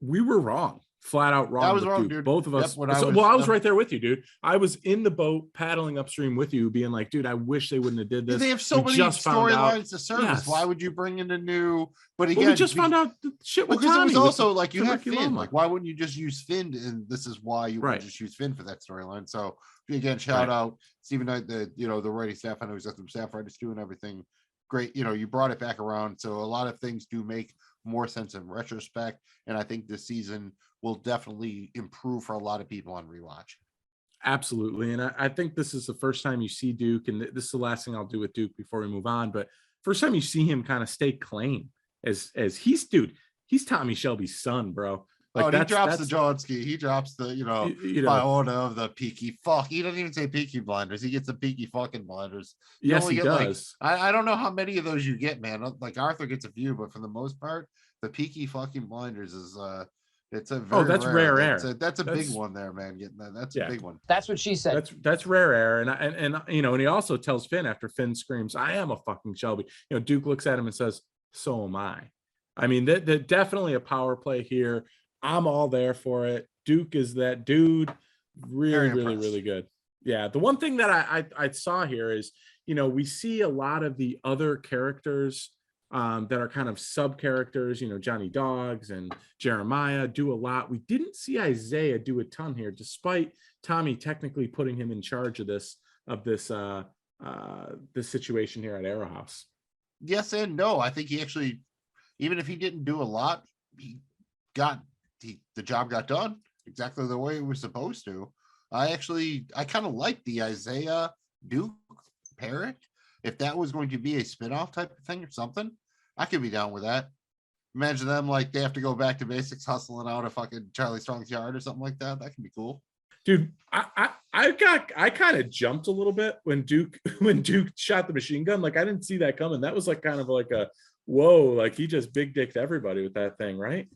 We were wrong. Flat out wrong. I was with wrong, Duke. dude. Both of us. Yep, I was right there with you, dude. I was in the boat paddling upstream with you, being like, dude, I wish they wouldn't have did this. They have so We many just found out- storylines to service. Yes. Why would you bring in a new? But again, Well, we just found out the shit with because it Tommy. was also like you the have Ricky Finn. Loma. Like, why wouldn't you just use Finn? And this is why you would just use Finn for that storyline. So again, shout out Stephen Knight, the writing staff. I know he's got some staff writers doing everything great. You know, you brought it back around. So a lot of things do make more sense in retrospect. And I think this season will definitely improve for a lot of people on rewatch. Absolutely. And I think this is the first time you see Duke, and this is the last thing I'll do with Duke before we move on. But first time you see him kind of stake claim as he's Tommy Shelby's son, bro. Like, he drops the Johnski. He drops the, by order of the Peaky fuck. He doesn't even say Peaky Blinders. He gets the Peaky fucking Blinders. Yes, he does. I don't know how many of those you get, man. Like, Arthur gets a few, but for the most part, the Peaky fucking Blinders is it's a very that's rare air. That's a big one there, man. Getting that. That's a big one. That's what she said. That's rare air. And he also tells Finn after Finn screams, "I am a fucking Shelby." Duke looks at him and says, "So am I." I mean, that definitely a power play here. I'm all there for it. Duke is that dude. Really good. Yeah. The one thing that I saw here is, we see a lot of the other characters that are kind of sub characters, Johnny Dogs and Jeremiah do a lot. We didn't see Isaiah do a ton here, despite Tommy technically putting him in charge of this situation here at Arrow House. Yes and no. I think he actually, even if he didn't do a lot, the job got done exactly the way it was supposed to. I kind of like the Isaiah Duke parrot. If that was going to be a spinoff type of thing or something, I could be down with that. Imagine them like they have to go back to basics, hustling out of fucking Charlie Strong's yard or something like that. That can be cool. Dude, I kind of jumped a little bit when Duke shot the machine gun. Like, I didn't see that coming. That was like kind of like a whoa, like he just big dicked everybody with that thing, right?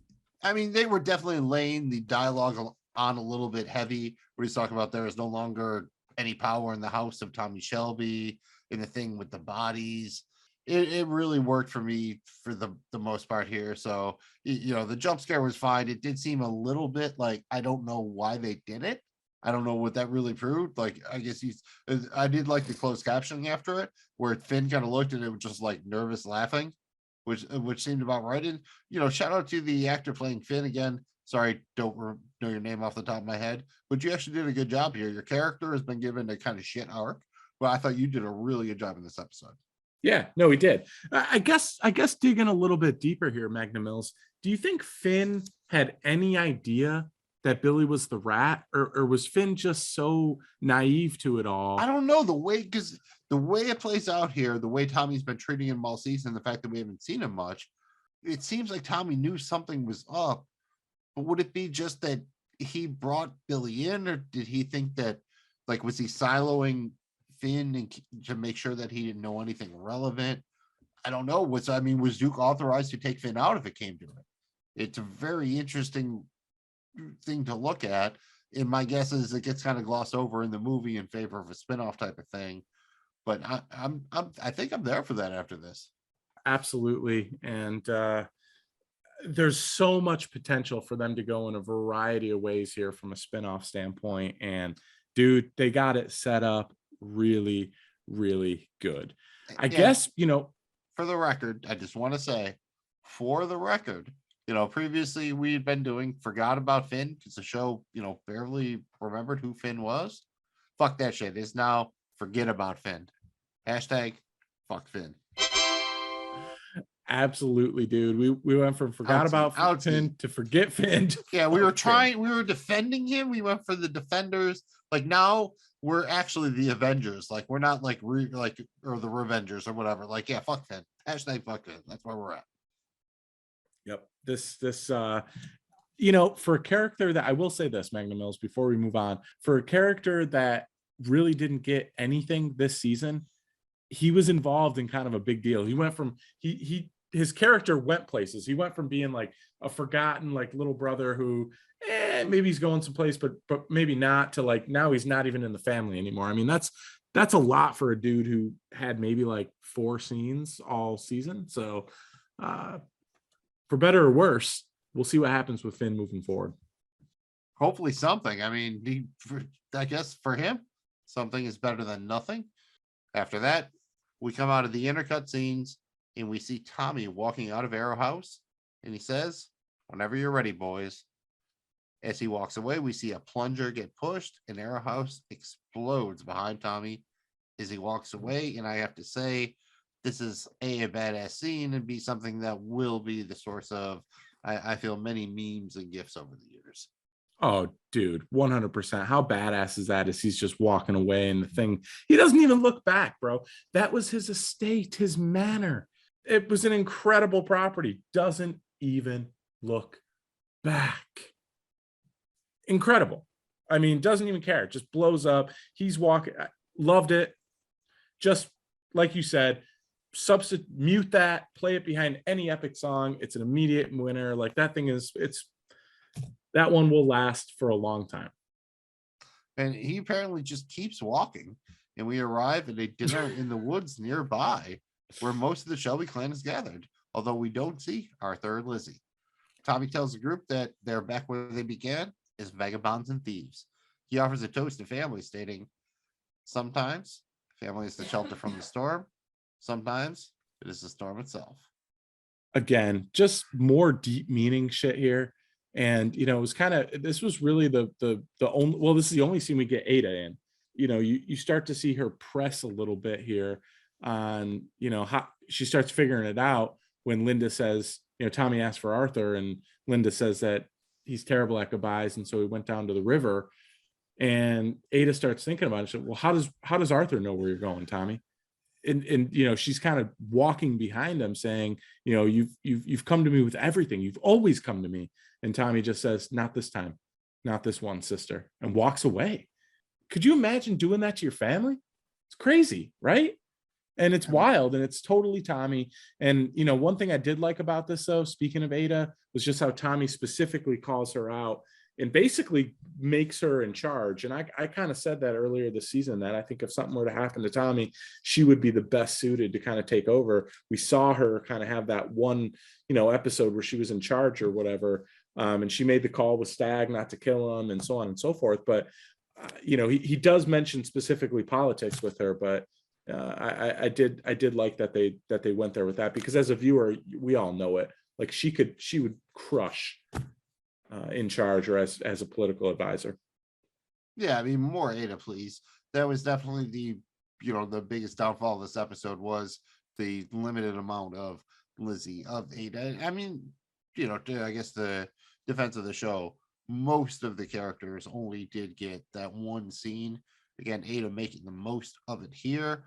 I mean, they were definitely laying the dialogue on a little bit heavy. What he's talking about there is no longer any power in the house of Tommy Shelby, and the thing with the bodies. It really worked for me for the most part here. So, the jump scare was fine. It did seem a little bit like, I don't know why they did it. I don't know what that really proved. Like, I guess I did like the closed captioning after it, where Finn kind of looked and it was just like nervous laughing, which seemed about right. And, shout out to the actor playing Finn again. Sorry, don't know your name off the top of my head, but you actually did a good job here. Your character has been given a kind of shit arc, but I thought you did a really good job in this episode. Yeah, no, he did. I guess digging a little bit deeper here, Magnum Mills, do you think Finn had any idea that Billy was the rat, or was Finn just so naive to it all? I don't know, because the way it plays out here, the way Tommy's been treating him all season, the fact that we haven't seen him much, it seems like Tommy knew something was up. But would it be just that he brought Billy in, or did he think that, like, was he siloing Finn and to make sure that he didn't know anything relevant. I don't know. Was Duke authorized to take Finn out if it came to it? It's a very interesting thing to look at. And my guess is it gets kind of glossed over in the movie in favor of a spinoff type of thing. But I think I'm there for that after this. Absolutely. And there's so much potential for them to go in a variety of ways here from a spinoff standpoint. And dude, they got it set up really, really good. I guess, for the record, I just want to say, for the record, previously we had been doing Forgot About Finn because the show, barely remembered who Finn was. Fuck that shit. It's now Forget About Finn. Hashtag fuck Finn. Absolutely, dude. We went from Forgot About Finn to Forget Finn. Yeah, we were defending him. We went for the defenders. Like now we're actually the Avengers. Like we're not or the Revengers or whatever. Like, yeah, fuck Finn. Hashtag fuck Finn. That's where we're at. Yep. This for a character that, I will say this, Magnum Mills, before we move on, for a character that really didn't get anything this season, he was involved in kind of a big deal. He went from his character went places. He went from being like a forgotten little brother who maybe he's going someplace, but maybe not, to like now he's not even in the family anymore. I mean, that's a lot for a dude who had maybe 4 scenes all season. So for better or worse, we'll see what happens with Finn moving forward. Hopefully something. I mean, I guess for him, something is better than nothing. After that, we come out of the intercut scenes and we see Tommy walking out of Arrow House, and he says, "Whenever you're ready, boys." As he walks away, we see a plunger get pushed and Arrow House explodes behind Tommy as he walks away. And I have to say, this is a badass scene, and B, something that will be the source of, I feel, many memes and GIFs over the years. Oh, dude, 100%. How badass is that as he's just walking away and the thing, he doesn't even look back, bro. That was his estate, his manor. It was an incredible property. Doesn't even look back. Incredible. I mean, doesn't even care. It just blows up. He's walking. Loved it. Just like you said, mute that, play it behind any epic song. It's an immediate winner. Like that thing is, that one will last for a long time. And he apparently just keeps walking. And we arrive at a dinner in the woods nearby where most of the Shelby clan is gathered, although we don't see Arthur or Lizzie. Tommy tells the group that they're back where they began, as vagabonds and thieves. He offers a toast to family, stating, "Sometimes family is the shelter from the storm. Sometimes it is the storm itself." Again, just more deep meaning shit here. And, it was this was really the only, well, this is the only scene we get Ada in. You start to see her press a little bit here on, how she starts figuring it out when Linda says, Tommy asked for Arthur, and Linda says that he's terrible at goodbyes, and so he went down to the river. And Ada starts thinking about it. She said, "Well, how does Arthur know where you're going, Tommy?" And she's kind of walking behind him, saying, "You've come to me with everything. You've always come to me." And Tommy just says, "Not this time, not this one, sister," and walks away. Could you imagine doing that to your family? It's crazy, right? And it's wild, and it's totally Tommy. And, one thing I did like about this, though, speaking of Ada, was just how Tommy specifically calls her out and basically makes her in charge. And I kind of said that earlier this season, that I think if something were to happen to Tommy, she would be the best suited to kind of take over. We saw her kind of have that one, episode where she was in charge or whatever. And she made the call with Stag not to kill him and so on and so forth. But, he does mention specifically politics with her, but I did like that they went there with that, because as a viewer, we all know it. Like she would crush in charge or as a political advisor. Yeah, I mean, more Ada, please. That was definitely the biggest downfall of this episode was the limited amount of Lizzie, of Ada. I mean, I guess the defense of the show, most of the characters only did get that one scene. Again, Ada making the most of it here.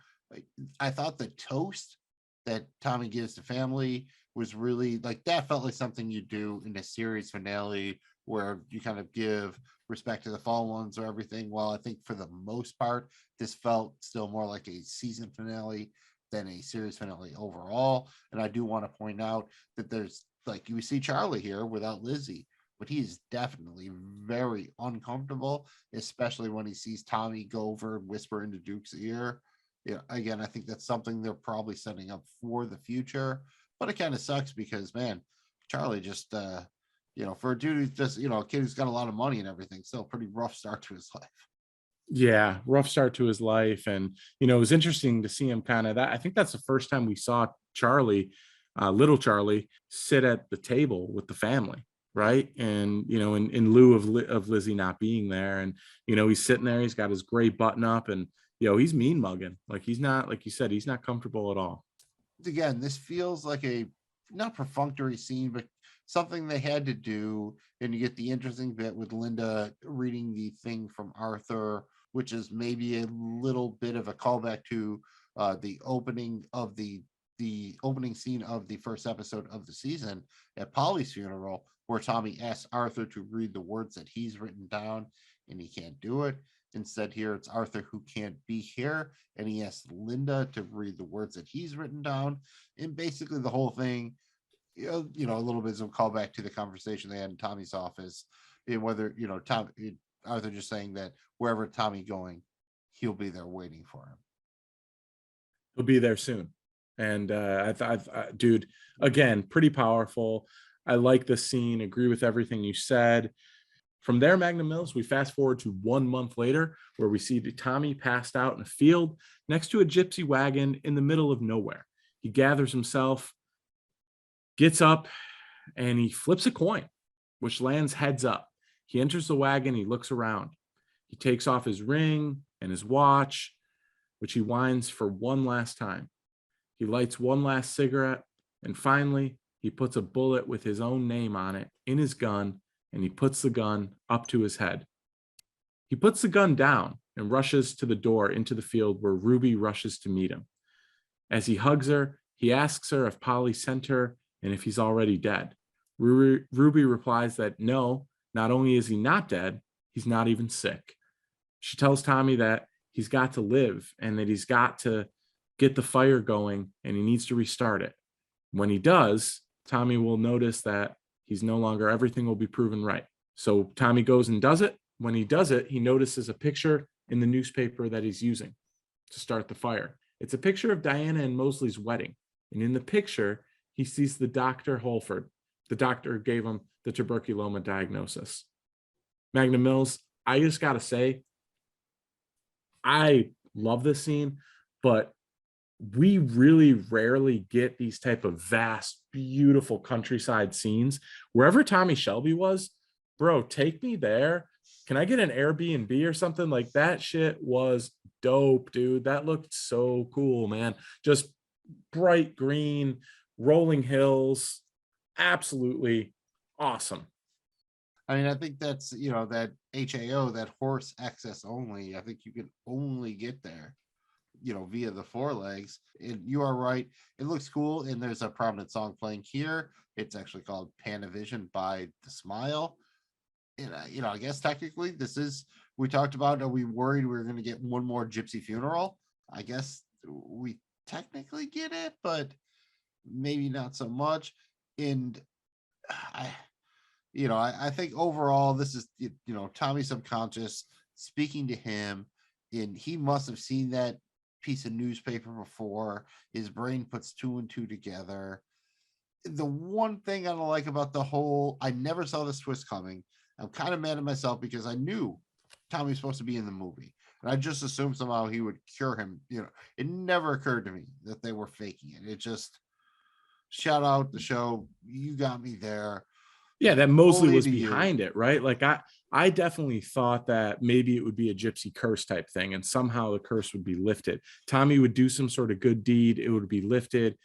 I thought the toast that Tommy gives to family was really like, that felt like something you do in a series finale where you kind of give respect to the fallen ones or everything. Well, I think for the most part, this felt still more like a season finale than a series finale overall. And I do want to point out that there's, like, you see Charlie here without Lizzie, but he's definitely very uncomfortable, especially when he sees Tommy go over and whisper into Duke's ear. Yeah, again, I think that's something they're probably setting up for the future, but it kind of sucks because, man, Charlie just, for a dude who's just, a kid who's got a lot of money and everything, still a pretty rough start to his life. Yeah, rough start to his life. And, it was interesting to see him kind of that. I think that's the first time we saw Charlie, little Charlie, sit at the table with the family. Right. And, in lieu of Lizzie not being there. And, he's sitting there, he's got his gray button up and, he's mean mugging. Like, he's not, like you said, he's not comfortable at all. Again, this feels like a not perfunctory scene, but something they had to do. And you get the interesting bit with Linda reading the thing from Arthur, which is maybe a little bit of a callback to the opening of the opening scene of the first episode of the season at Polly's funeral, where Tommy asks Arthur to read the words that he's written down, and he can't do it. Instead, here it's Arthur who can't be here, and he asks Linda to read the words that he's written down. And basically the whole thing, a little bit of a callback to the conversation they had in Tommy's office, and whether, Arthur just saying that wherever Tommy going, he'll be there waiting for him. He'll be there soon. And dude, again, pretty powerful. I like this scene, agree with everything you said. From there, Magnum Mills, we fast forward to 1 month later, where we see Tommy passed out in a field next to a gypsy wagon in the middle of nowhere. He gathers himself, gets up, and he flips a coin, which lands heads up. He enters the wagon, he looks around. He takes off his ring and his watch, which he winds for one last time. He lights one last cigarette, and finally, he puts a bullet with his own name on it in his gun, and he puts the gun up to his head. He puts the gun down and rushes to the door into the field where Ruby rushes to meet him. As he hugs her, he asks her if Polly sent her and if he's already dead. Ruby replies that no, not only is he not dead, he's not even sick. She tells Tommy that he's got to live and that he's got to get the fire going and he needs to restart it. When he does, Tommy will notice that he's no longer, everything will be proven right. So Tommy goes and does it. When he does it, he notices a picture in the newspaper that he's using to start the fire. It's a picture of Diana and Mosley's wedding. And in the picture, he sees the Dr. Holford. The doctor gave him the tuberculoma diagnosis. Magnum Mills, I just got to say, I love this scene, but we really rarely get these type of vast, beautiful countryside scenes. Wherever Tommy Shelby was, bro, take me there. Can I get an Airbnb or something? Like, that shit was dope, dude. That looked so cool, man. Just bright green, rolling hills. Absolutely awesome. I mean, I think that's, that HAO, that horse access only, I think you can only get there, via the four legs. And you are right. It looks cool. And there's a prominent song playing here. It's actually called Panavision by The Smile. And, I guess technically this is, we talked about, are we worried we're going to get one more gypsy funeral? I guess we technically get it, but maybe not so much. And I think overall this is, Tommy's subconscious speaking to him, and he must have seen that piece of newspaper before. His brain puts two and two together. The one thing I don't like about the whole, I never saw this twist coming. I'm kind of mad at myself because I knew Tommy was supposed to be in the movie, and I just assumed somehow he would cure him. It never occurred to me that they were faking it. It just, shout out the show. You got me there. Yeah, that Mosley was behind it, right? Like, I definitely thought that maybe it would be a gypsy curse type thing, and somehow the curse would be lifted. Tommy would do some sort of good deed, it would be lifted.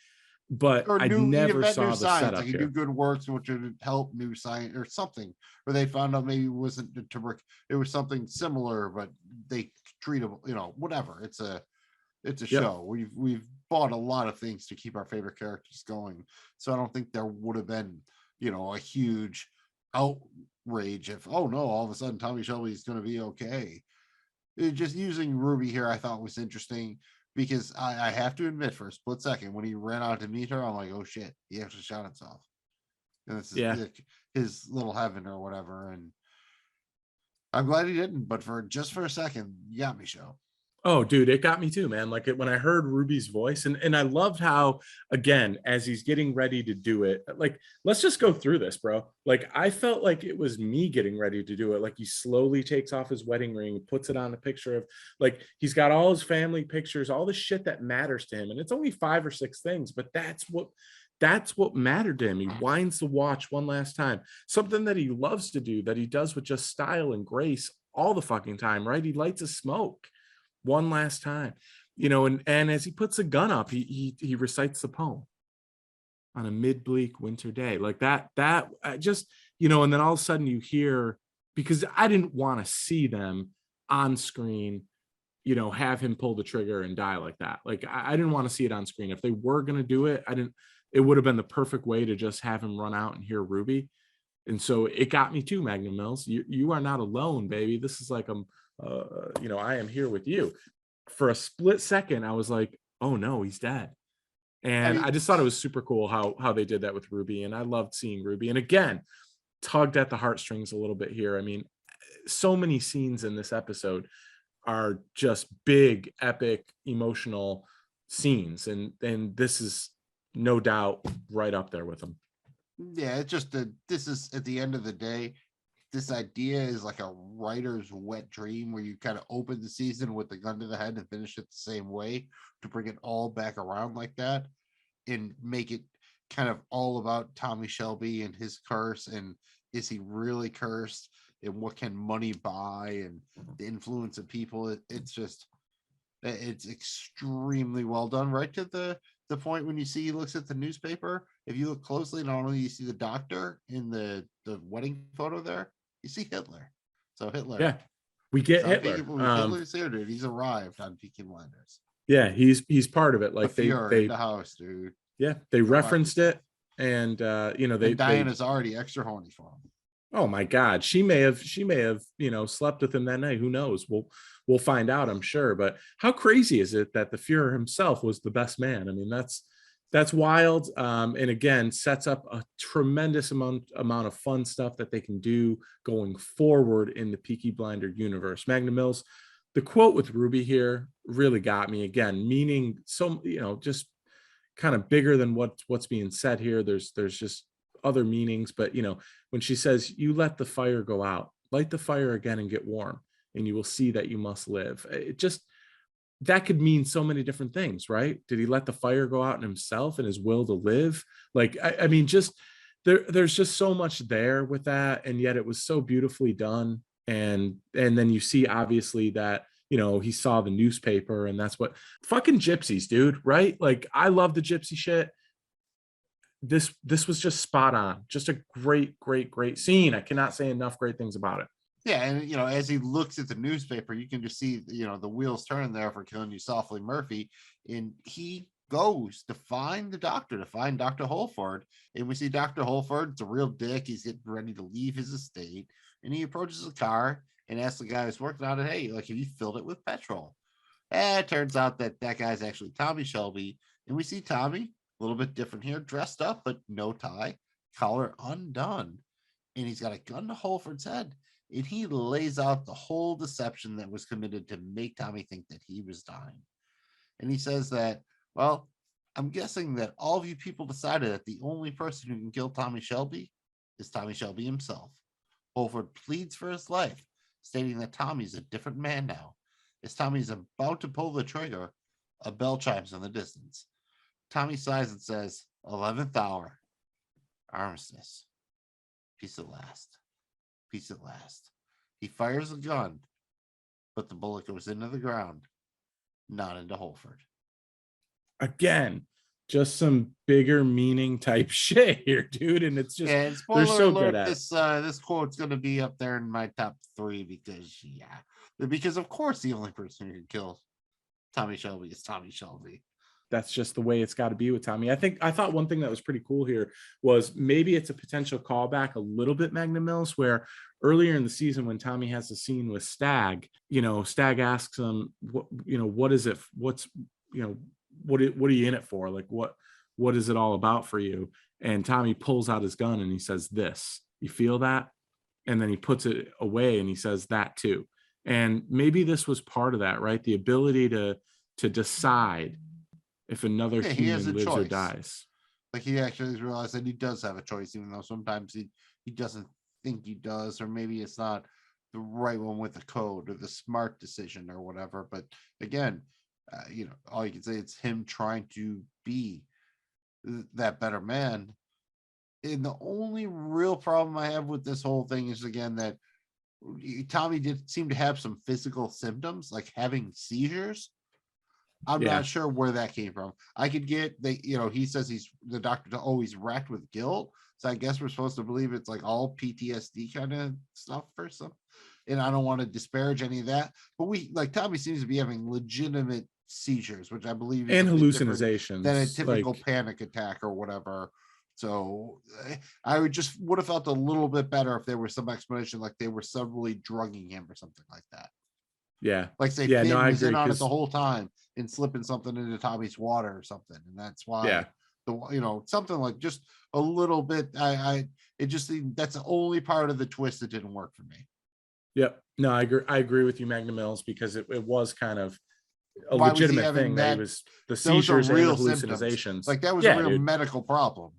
But I never saw the setup like, here. Do good works, which would help new science or something, or they found out maybe it wasn't the tuberculosis, it was something similar, but they treat them, whatever. It's a show. We've bought a lot of things to keep our favorite characters going. So I don't think there would have been, a huge outrage if, oh no, all of a sudden Tommy Shelby is going to be okay. Just using Ruby here, I thought was interesting because I have to admit, for a split second, when he ran out to meet her, I'm like, oh shit, he actually shot himself. And this is his little heaven or whatever. And I'm glad he didn't, but for a second, you got me, show. Oh, dude, it got me too, man. Like when I heard Ruby's voice, and I loved how, again, as he's getting ready to do it, like, let's just go through this, bro. Like, I felt like it was me getting ready to do it. Like, he slowly takes off his wedding ring, puts it on a picture of, like, he's got all his family pictures, all the shit that matters to him. And it's only 5 or 6 things, but that's what mattered to him. He winds the watch one last time, something that he loves to do, that he does with just style and grace all the fucking time, right? He lights a smoke one last time, and as he puts the gun up, he recites the poem on a mid-bleak winter day, like that just, and then all of a sudden you hear, because I didn't want to see them on screen, have him pull the trigger and die like that. Like I didn't want to see it on screen. If they were going to do it, it would have been the perfect way to just have him run out and hear Ruby. And so it got me too, Magnum Mills. You are not alone, baby. This is like I am here with you. For a split second, I was like, oh no, he's dead. And I just thought it was super cool how they did that with Ruby. And I loved seeing Ruby. And again, tugged at the heartstrings a little bit here. I mean, so many scenes in this episode are just big, epic, emotional scenes. And this is no doubt right up there with them. Yeah, it's just this is, at the end of the day, this idea is like a writer's wet dream where you kind of open the season with the gun to the head and finish it the same way, to bring it all back around like that and make it kind of all about Tommy Shelby and his curse, and is he really cursed, and what can money buy, and the influence of people. It's extremely well done, right to the point when you see he looks at the newspaper. If you look closely, not only you see the doctor in the wedding photo there, you see Hitler. So Hitler. Yeah, we get Hitler. Hitler's here, dude. He's arrived on Peaky Blinders. Yeah, he's part of it. Like they in the house, dude. Yeah, they referenced it, and Diana's already extra horny for him. Oh my God, she may have slept with him that night. Who knows? We'll find out, I'm sure. But how crazy is it that the Fuhrer himself was the best man? I mean, that's wild. And again, sets up a tremendous amount of fun stuff that they can do going forward in the Peaky Blinder universe. Magnum Mills, the quote with Ruby here really got me, again, meaning so, just kind of bigger than what's being said here. There's just other meanings, but when she says, you let the fire go out, light the fire again and get warm, and you will see that you must live. It just, that could mean so many different things, right? Did he let the fire go out in himself and his will to live? Like, I mean, just there's just so much there with that. And yet it was so beautifully done. And then you see, obviously, that, he saw the newspaper, and that's what fucking gypsies, dude, right? Like, I love the gypsy shit. This was just spot on. Just a great scene. I cannot say enough great things about it. Yeah, and as he looks at the newspaper, you can just see the wheels turning there for Killing You Softly, Murphy, and he goes to find the doctor, to find Dr. Holford, and we see Dr. Holford. It's a real dick. He's getting ready to leave his estate, and he approaches the car and asks the guy who's working on it, "Hey, like, have you filled it with petrol?" It turns out that guy's actually Tommy Shelby, and we see Tommy a little bit different here, dressed up but no tie, collar undone, and he's got a gun to Holford's head. And he lays out the whole deception that was committed to make Tommy think that he was dying. And he says that, well, I'm guessing that all of you people decided that the only person who can kill Tommy Shelby is Tommy Shelby himself. Holford pleads for his life, stating that Tommy's a different man now. As Tommy's about to pull the trigger, a bell chimes in the distance. Tommy sighs and says, 11th hour. Armistice. Peace at last. Peace at last. He fires a gun, but the bullet goes into the ground, not into Holford. Again, just some bigger meaning type shit here, dude. And it's just, and they're so alert, good at this quote's going to be up there in my top 3 because of course the only person who can kill Tommy Shelby is Tommy Shelby. just the way it's got to be with Tommy. I thought one thing that was pretty cool here was maybe it's a potential callback a little bit Magnum Mills, where earlier in the season when Tommy has a scene with Stag, Stag asks him, what is it? What's, what are you in it for? Like, what is it all about for you? And Tommy pulls out his gun and he says, this, you feel that? And then he puts it away and he says that too. And maybe this was part of that, right? The ability to decide if another human lives or dies. Like, he actually realized that he does have a choice, even though sometimes he doesn't think he does, or maybe it's not the right one with the code or the smart decision or whatever. But again, all you can say, it's him trying to be that better man. And the only real problem I have with this whole thing is, again, that Tommy did seem to have some physical symptoms, like having seizures. I'm not sure where that came from. I could get he says the doctor always racked with guilt. So I guess we're supposed to believe it's like all PTSD kind of stuff or something. And I don't want to disparage any of that, but Tommy seems to be having legitimate seizures, which I believe is and hallucinations than a typical panic attack or whatever. So I would have felt a little bit better if there was some explanation, like they were subtly drugging him or something like that. Yeah. Like, say, Finn was in on it the whole time and slipping something into Tommy's water or something. And that's why, something like just a little bit. That's the only part of the twist that didn't work for me. Yep. No, I agree with you, Magnum Mills, because it was kind of a legitimate thing. That was the seizures and the hallucinations. Symptoms. Like, that was a real medical problem.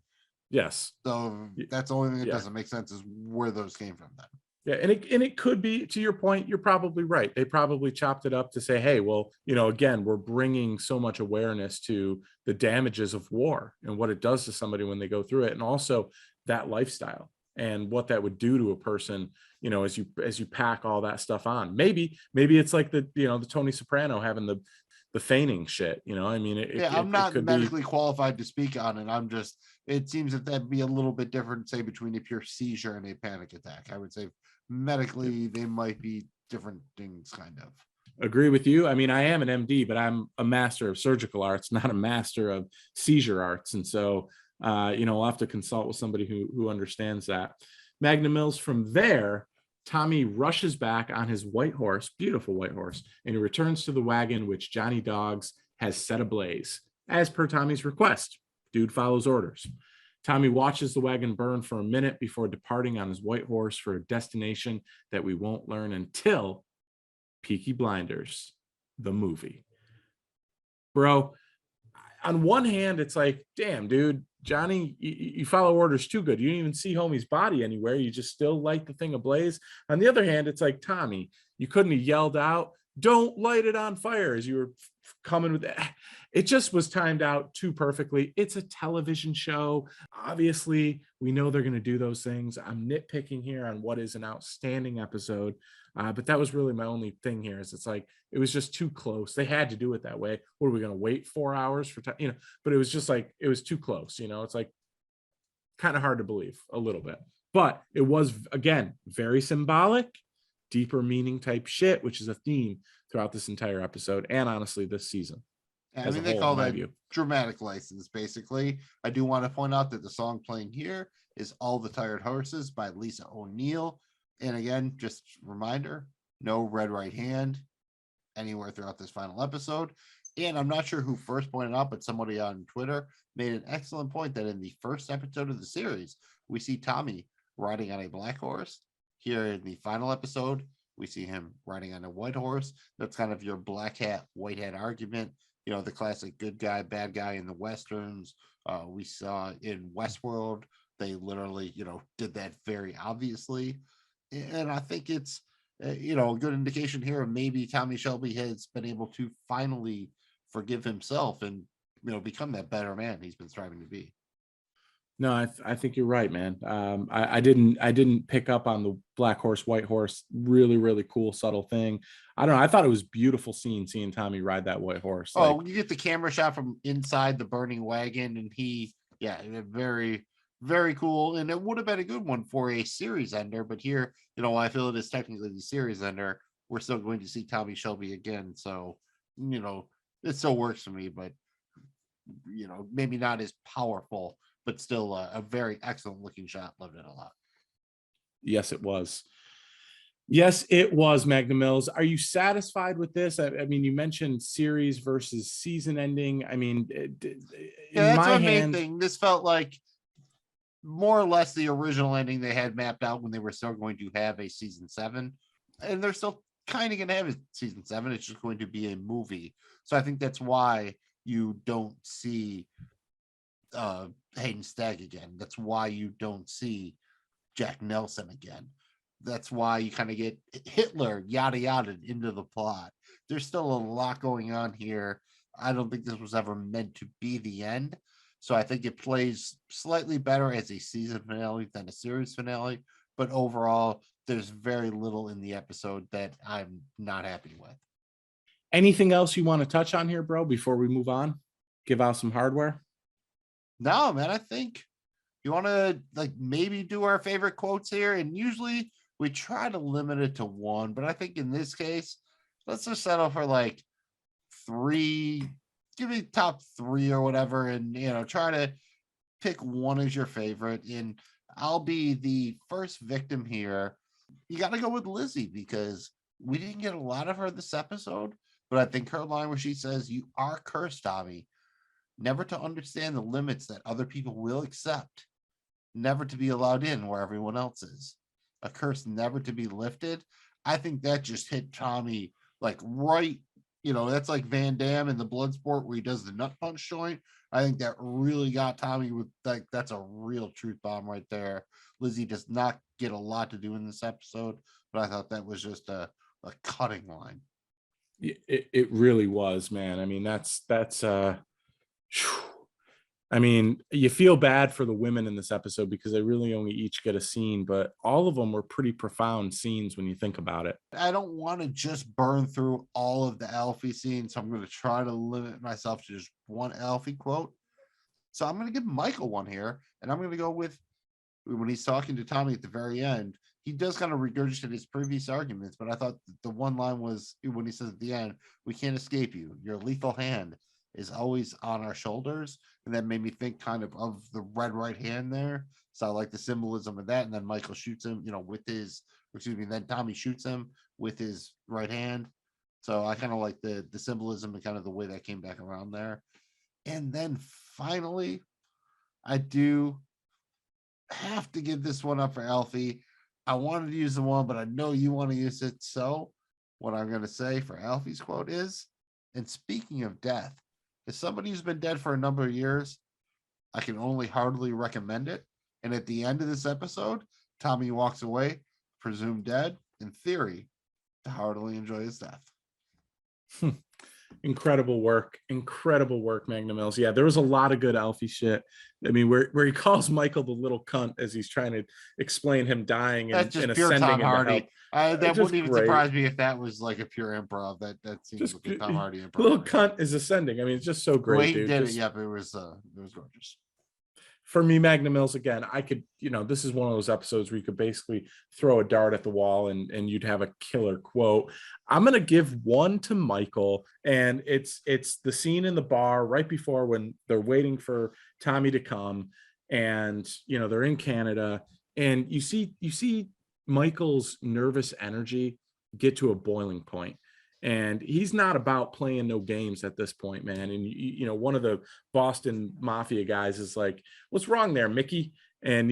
Yes. So that's the only thing that doesn't make sense, is where those came from then. Yeah, and it could be, to your point, you're probably right. They probably chopped it up to say, hey, well, again, we're bringing so much awareness to the damages of war and what it does to somebody when they go through it, and also that lifestyle and what that would do to a person, as you pack all that stuff on. Maybe it's like the Tony Soprano having the feigning shit. I'm not medically qualified to speak on it. It seems that'd be a little bit different, say, between a pure seizure and a panic attack. I would say medically they might be different things, kind of. Agree with you. I am an MD, but I'm a master of surgical arts, not a master of seizure arts. And so, I'll have to consult with somebody who understands that. Magnum Mills, from there, Tommy rushes back on his white horse, beautiful white horse, and he returns to the wagon which Johnny Dogs has set ablaze, as per Tommy's request. Dude follows orders. Tommy watches the wagon burn for a minute before departing on his white horse for a destination that we won't learn until Peaky Blinders, the movie. Bro, on one hand, it's like, damn, dude, Johnny, you follow orders too good. You didn't even see homie's body anywhere. You just still light the thing ablaze. On the other hand, it's like, Tommy, you couldn't have yelled out, don't light it on fire, as you were coming with that. It just was timed out too perfectly. It's a television show. Obviously, we know they're going to do those things. I'm nitpicking here on what is an outstanding episode. But that was really my only thing here, is it's like, it was just too close. They had to do it that way. What are we going to wait 4 hours for time? But it was just like, it was too close. It's like kind of hard to believe a little bit, but it was, again, very symbolic, deeper meaning type shit, which is a theme throughout this entire episode. And honestly, this season. They call that dramatic license, basically. I do want to point out that the song playing here is All the Tired Horses by Lisa O'Neill. And again, just reminder, no red right hand anywhere throughout this final episode. And I'm not sure who first pointed out, but somebody on Twitter made an excellent point that in the first episode of the series, we see Tommy riding on a black horse. Here in the final episode, we see him riding on a white horse. That's kind of your black hat, white hat argument. The classic good guy, bad guy in the Westerns. We saw in Westworld, they literally, did that very obviously. And I think it's, a good indication here of maybe Tommy Shelby has been able to finally forgive himself and, become that better man he's been striving to be. No, I think you're right, man. I didn't pick up on the black horse, white horse. Really, really cool, subtle thing. I don't know. I thought it was beautiful seeing Tommy ride that white horse. You get the camera shot from inside the burning wagon, and very, very cool. And it would have been a good one for a series ender, but here, I feel it is technically the series ender. We're still going to see Tommy Shelby again, so it still works for me. But maybe not as powerful, but still a very excellent looking shot. Loved it a lot. Yes, it was. Yes, it was, Magnum Mills. Are you satisfied with this? I mean, you mentioned series versus season ending. I mean, that's my main thing. This felt like more or less the original ending they had mapped out when they were still going to have a season 7, and they're still kind of going to have a season 7. It's just going to be a movie. So I think that's why you don't see Hayden Stagg again. That's why you don't see Jack Nelson again. That's why you kind of get Hitler yada yada into the plot. There's still a lot going on here. I don't think this was ever meant to be the end. So I think it plays slightly better as a season finale than a series finale. But overall, there's very little in the episode that I'm not happy with. Anything else you want to touch on here, bro, before we move on? Give out some hardware? No, man, I think you want to maybe do our favorite quotes here. And usually we try to limit it to one, but I think in this case, let's just settle for 3. Give me top 3 or whatever, and try to pick one as your favorite. And I'll be the first victim here. You got to go with Lizzie, because we didn't get a lot of her this episode, but I think her line where she says, "You are cursed, Tommy, never to understand the limits that other people will accept, never to be allowed in where everyone else is, a curse never to be lifted." I think that just hit Tommy right. That's like Van Damme in the Bloodsport where he does the nut punch joint. I think that really got Tommy with that's a real truth bomb right there. Lizzie does not get a lot to do in this episode, but I thought that was just a cutting line. It really was, man. I mean, that's I mean, you feel bad for the women in this episode because they really only each get a scene, but all of them were pretty profound scenes when you think about it. I don't want to just burn through all of the Alfie scenes, so I'm going to try to limit myself to just one Alfie quote. So I'm going to give Michael one here, and I'm going to go with when he's talking to Tommy at the very end. He does kind of regurgitate his previous arguments, but I thought the one line was when he says at the end, "We can't escape you. Your lethal hand is always on our shoulders." And that made me think kind of the red right hand there. So I like the symbolism of that. And then Michael shoots him, then Tommy shoots him with his right hand. So I kind of like the symbolism and kind of the way that came back around there. And then finally, I do have to give this one up for Alfie. I wanted to use the one, but I know you want to use it. So what I'm going to say for Alfie's quote is, "And speaking of death, as somebody who's been dead for a number of years, I can only heartily recommend it." And at the end of this episode, Tommy walks away, presumed dead, in theory, to heartily enjoy his death. Incredible work, Magnum Mills. Yeah, there was a lot of good Alfie shit. I mean, where he calls Michael the little cunt as he's trying to explain him dying and, that's just and pure ascending Tom Hardy. That wouldn't even great. Surprise me if that was like a pure improv. That seems Just, like a Tom Hardy improv. Little cunt is ascending. I mean, it's just so great. The way he dude. did Just, it, yep, it was gorgeous. For me, Magnum Mills, again, I could, this is one of those episodes where you could basically throw a dart at the wall and you'd have a killer quote. I'm going to give one to Michael, and it's the scene in the bar right before when they're waiting for Tommy to come, and, they're in Canada, and you see Michael's nervous energy get to a boiling point. And he's not about playing no games at this point, man. And, one of the Boston Mafia guys is like, "What's wrong there, Mickey?" And,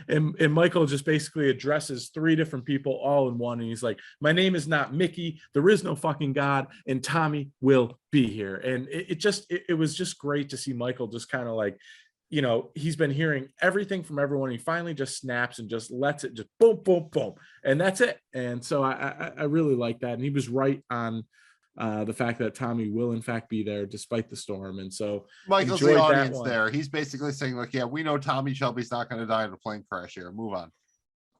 and Michael just basically addresses 3 different people all in one. And he's like, "My name is not Mickey. There is no fucking God. And Tommy will be here." And it was just great to see Michael just kind of like, he's been hearing everything from everyone. He finally just snaps and just lets it just boom, boom, boom. And that's it. And so I really like that. And he was right on the fact that Tommy will in fact be there despite the storm. And so Michael's the audience there. He's basically saying like, yeah, we know Tommy Shelby's not going to die in a plane crash here. Move on.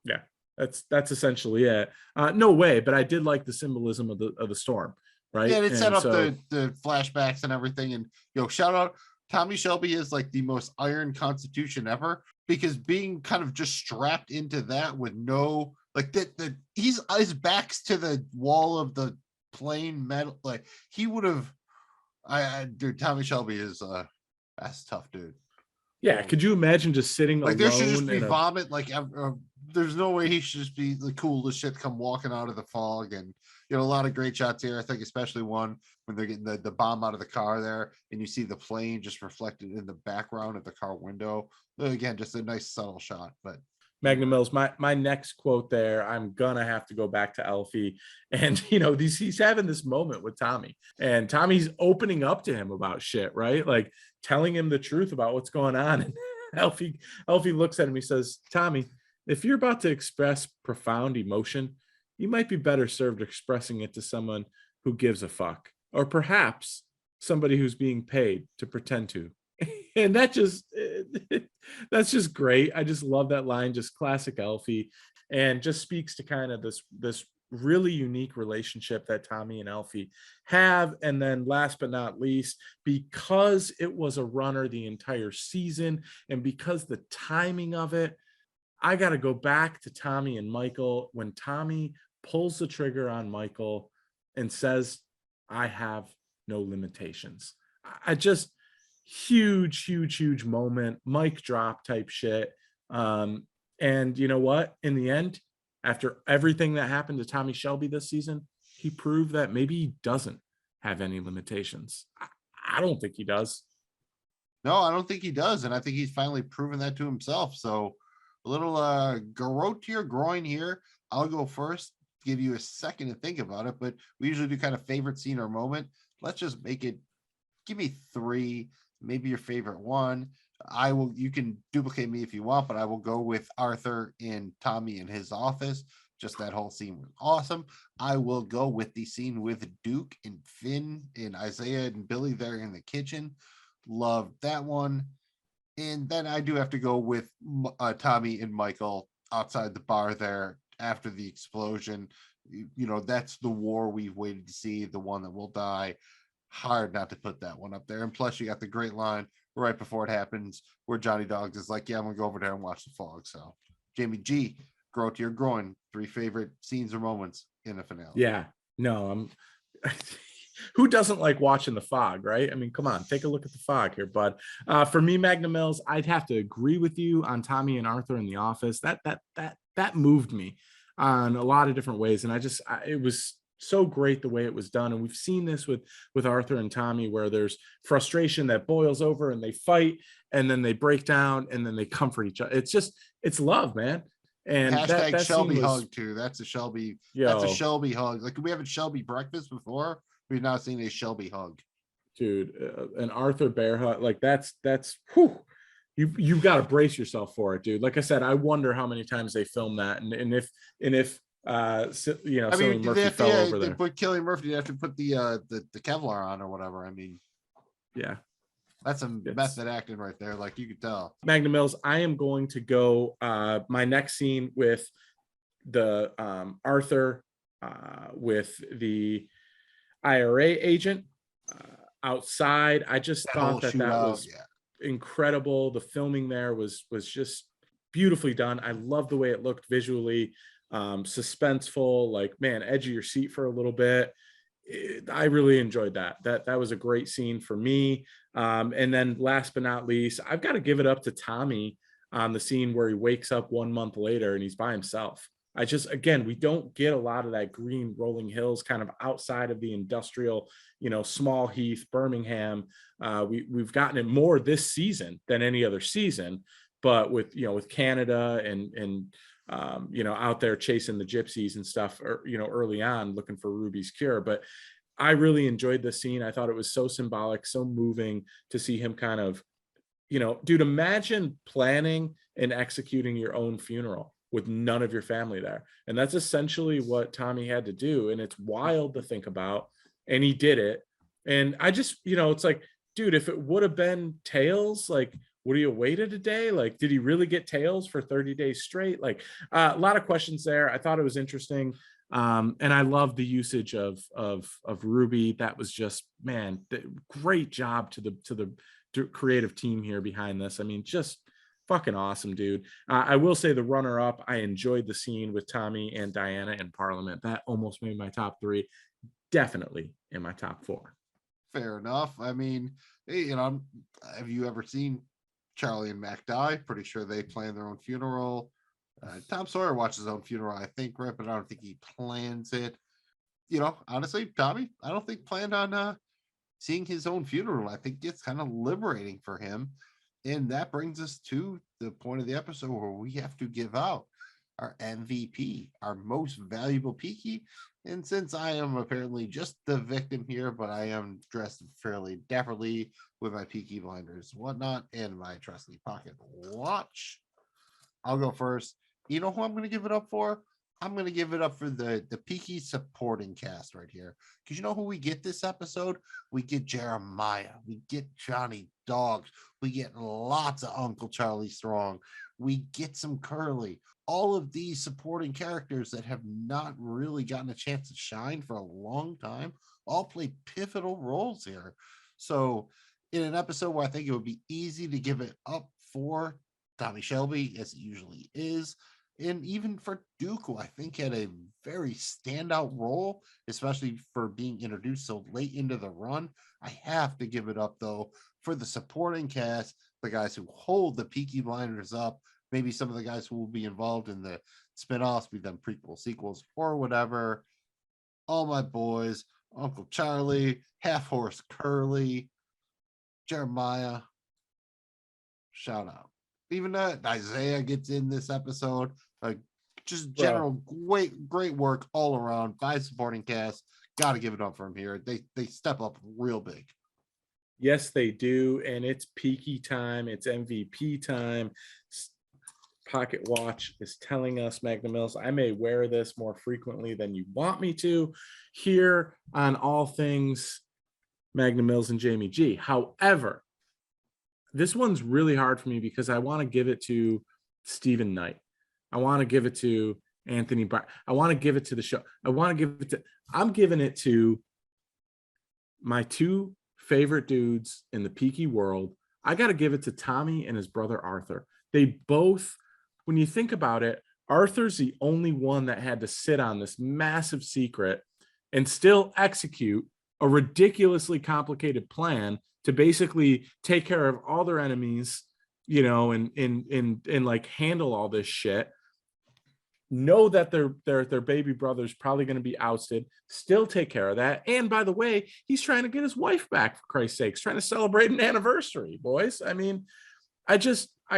Yeah, that's essentially it. No way. But I did like the symbolism of the storm. Right. Yeah, it set up the flashbacks and everything. And shout out. Tommy Shelby is like the most iron constitution ever, because being kind of just strapped into that with no his back's to the wall of the plane metal, like he would have Dude, Tommy Shelby is that's tough, dude. Yeah, could you imagine just sitting Like alone? there should just be in a- vomit. Like there's no way he should just be the coolest shit come walking out of the fog. And a lot of great shots here. I think especially one when they're getting the bomb out of the car there, and you see the plane just reflected in the background of the car window. Again, just a nice subtle shot. But Magnum Mills, my next quote there, I'm gonna have to go back to Elfie. And he's having this moment with Tommy, and Tommy's opening up to him about shit, right? Like telling him the truth about what's going on. And Elfie looks at him, he says, Tommy, if you're about to express profound emotion, you might be better served expressing it to someone who gives a fuck, or perhaps somebody who's being paid to pretend to. And that's just great. I just love that line, just classic Elfie, and just speaks to kind of this really unique relationship that Tommy and Elfie have. And then last but not least, because it was a runner the entire season, and because the timing of it, I got to go back to Tommy and Michael when Tommy pulls the trigger on Michael and says, I have no limitations. I just huge moment, mic drop type shit. And you know what? In the end, after everything that happened to Tommy Shelby this season, he proved that maybe he doesn't have any limitations. I don't think he does. No, I don't think he does. And I think he's finally proven that to himself. So a little garrote to your groin here. I'll go first, give you a second to think about it, but we usually do kind of favorite scene or moment. Let's just make it, give me 3, maybe your favorite one. You can duplicate me if you want, but I will go with Arthur and Tommy in his office. Just that whole scene was awesome. I will go with the scene with Duke and Finn and Isaiah and Billy there in the kitchen. Loved that one. And then I do have to go with Tommy and Michael outside the bar there after the explosion. That's the war we've waited to see, the one that will die. Hard not to put that one up there. And plus you got the great line right before it happens where Johnny Dogs is like, yeah, I'm gonna go over there and watch the fog. So Jamie G, grow to your groin, 3 favorite scenes or moments in the finale. Yeah, no, who doesn't like watching the fog, right? I mean, come on, take a look at the fog here, bud. For me, Magnum Mills, I'd have to agree with you on Tommy and Arthur in the office. That moved me on a lot of different ways. And it was so great the way it was done. And we've seen this with Arthur and Tommy, where there's frustration that boils over and they fight and then they break down and then they comfort each other. It's love, man. And hashtag Shelby hug too. That's a Shelby hug. Like, we haven't Shelby breakfast before. We've now seen a Shelby hug. Dude, an Arthur bear hug, like that's whew. You've got to brace yourself for it, dude. Like I said, I wonder how many times they filmed that, and if Cillian Murphy fell over there. But Cillian Murphy, you have to put the Kevlar on or whatever. I mean, yeah, that's some method acting right there. Like, you could tell. Magnum Mills, I am going to go my next scene with the Arthur with the IRA agent outside. I just thought that was incredible. The filming there was just beautifully done. I love the way it looked visually, suspenseful, like, man, edge of your seat for a little bit. I really enjoyed that. That was a great scene for me. And then last but not least, I've got to give it up to Tommy on the scene where he wakes up 1 month later and he's by himself. Again, we don't get a lot of that green rolling hills kind of outside of the industrial, small heath, Birmingham. We've gotten it more this season than any other season, but with Canada and out there chasing the gypsies and stuff, early on looking for Ruby's cure. But I really enjoyed the scene. I thought it was so symbolic, so moving to see him kind of, dude, imagine planning and executing your own funeral with none of your family there. And that's essentially what Tommy had to do. And it's wild to think about. And he did it. And I just, it's like, dude, if it would have been Tails, like, would he have waited a day? Like, did he really get Tails for 30 days straight? Like, a lot of questions there. I thought it was interesting. And I love the usage of Ruby. That was just, man, great job to the creative team here behind this. I mean, just fucking awesome, dude. I will say the runner-up, I enjoyed the scene with Tommy and Diana in Parliament. That almost made my top 3. Definitely in my top 4. Fair enough. I mean, you know, have you ever seen Charlie and Mac die? Pretty sure they plan their own funeral. Tom Sawyer watches his own funeral, I think, right? But I don't think he plans it. You know, honestly, Tommy, I don't think planned on seeing his own funeral. I think it's kind of liberating for him. And that brings us to the point of the episode where we have to give out our MVP, our most valuable Peaky. And since I am apparently just the victim here, but I am dressed fairly dapperly with my Peaky Blinders whatnot and my trusty pocket watch, I'll go first. You know who I'm going to give it up for? I'm going to give it up for the Peaky supporting cast right here. Because you know who we get this episode? We get Jeremiah. We get Johnny Dogs. We get lots of Uncle Charlie Strong. We get some Curly. All of these supporting characters that have not really gotten a chance to shine for a long time all play pivotal roles here. So in an episode where I think it would be easy to give it up for Tommy Shelby, as it usually is, and even for Duke, who I think had a very standout role, especially for being introduced so late into the run, I have to give it up, though, for the supporting cast, the guys who hold the Peaky Blinders up, maybe some of the guys who will be involved in the spin-offs, be them prequels, sequels, or whatever. All my boys, Uncle Charlie, Half Horse Curly, Jeremiah, shout out. Even Isaiah gets in this episode. Just general great work all around by supporting cast. Got to give it up for him here. They step up real big. Yes, they do, and it's Peaky time. It's MVP time. Pocket Watch is telling us, Magnum Mills, I may wear this more frequently than you want me to here on All Things Magnum Mills and Jamie G. However, this one's really hard for me because I want to give it to Stephen Knight. I want to give it to Anthony Brown. I want to give it to the show. I'm giving it to my two favorite dudes in the Peaky world. I got to give it to Tommy and his brother Arthur. They both, when you think about it, Arthur's the only one that had to sit on this massive secret and still execute a ridiculously complicated plan to basically take care of all their enemies, you know, and like handle all this shit. Know that their baby brother's probably going to be ousted, still take care of that. And by the way, he's trying to get his wife back, for Christ's sakes, trying to celebrate an anniversary, boys. I mean, I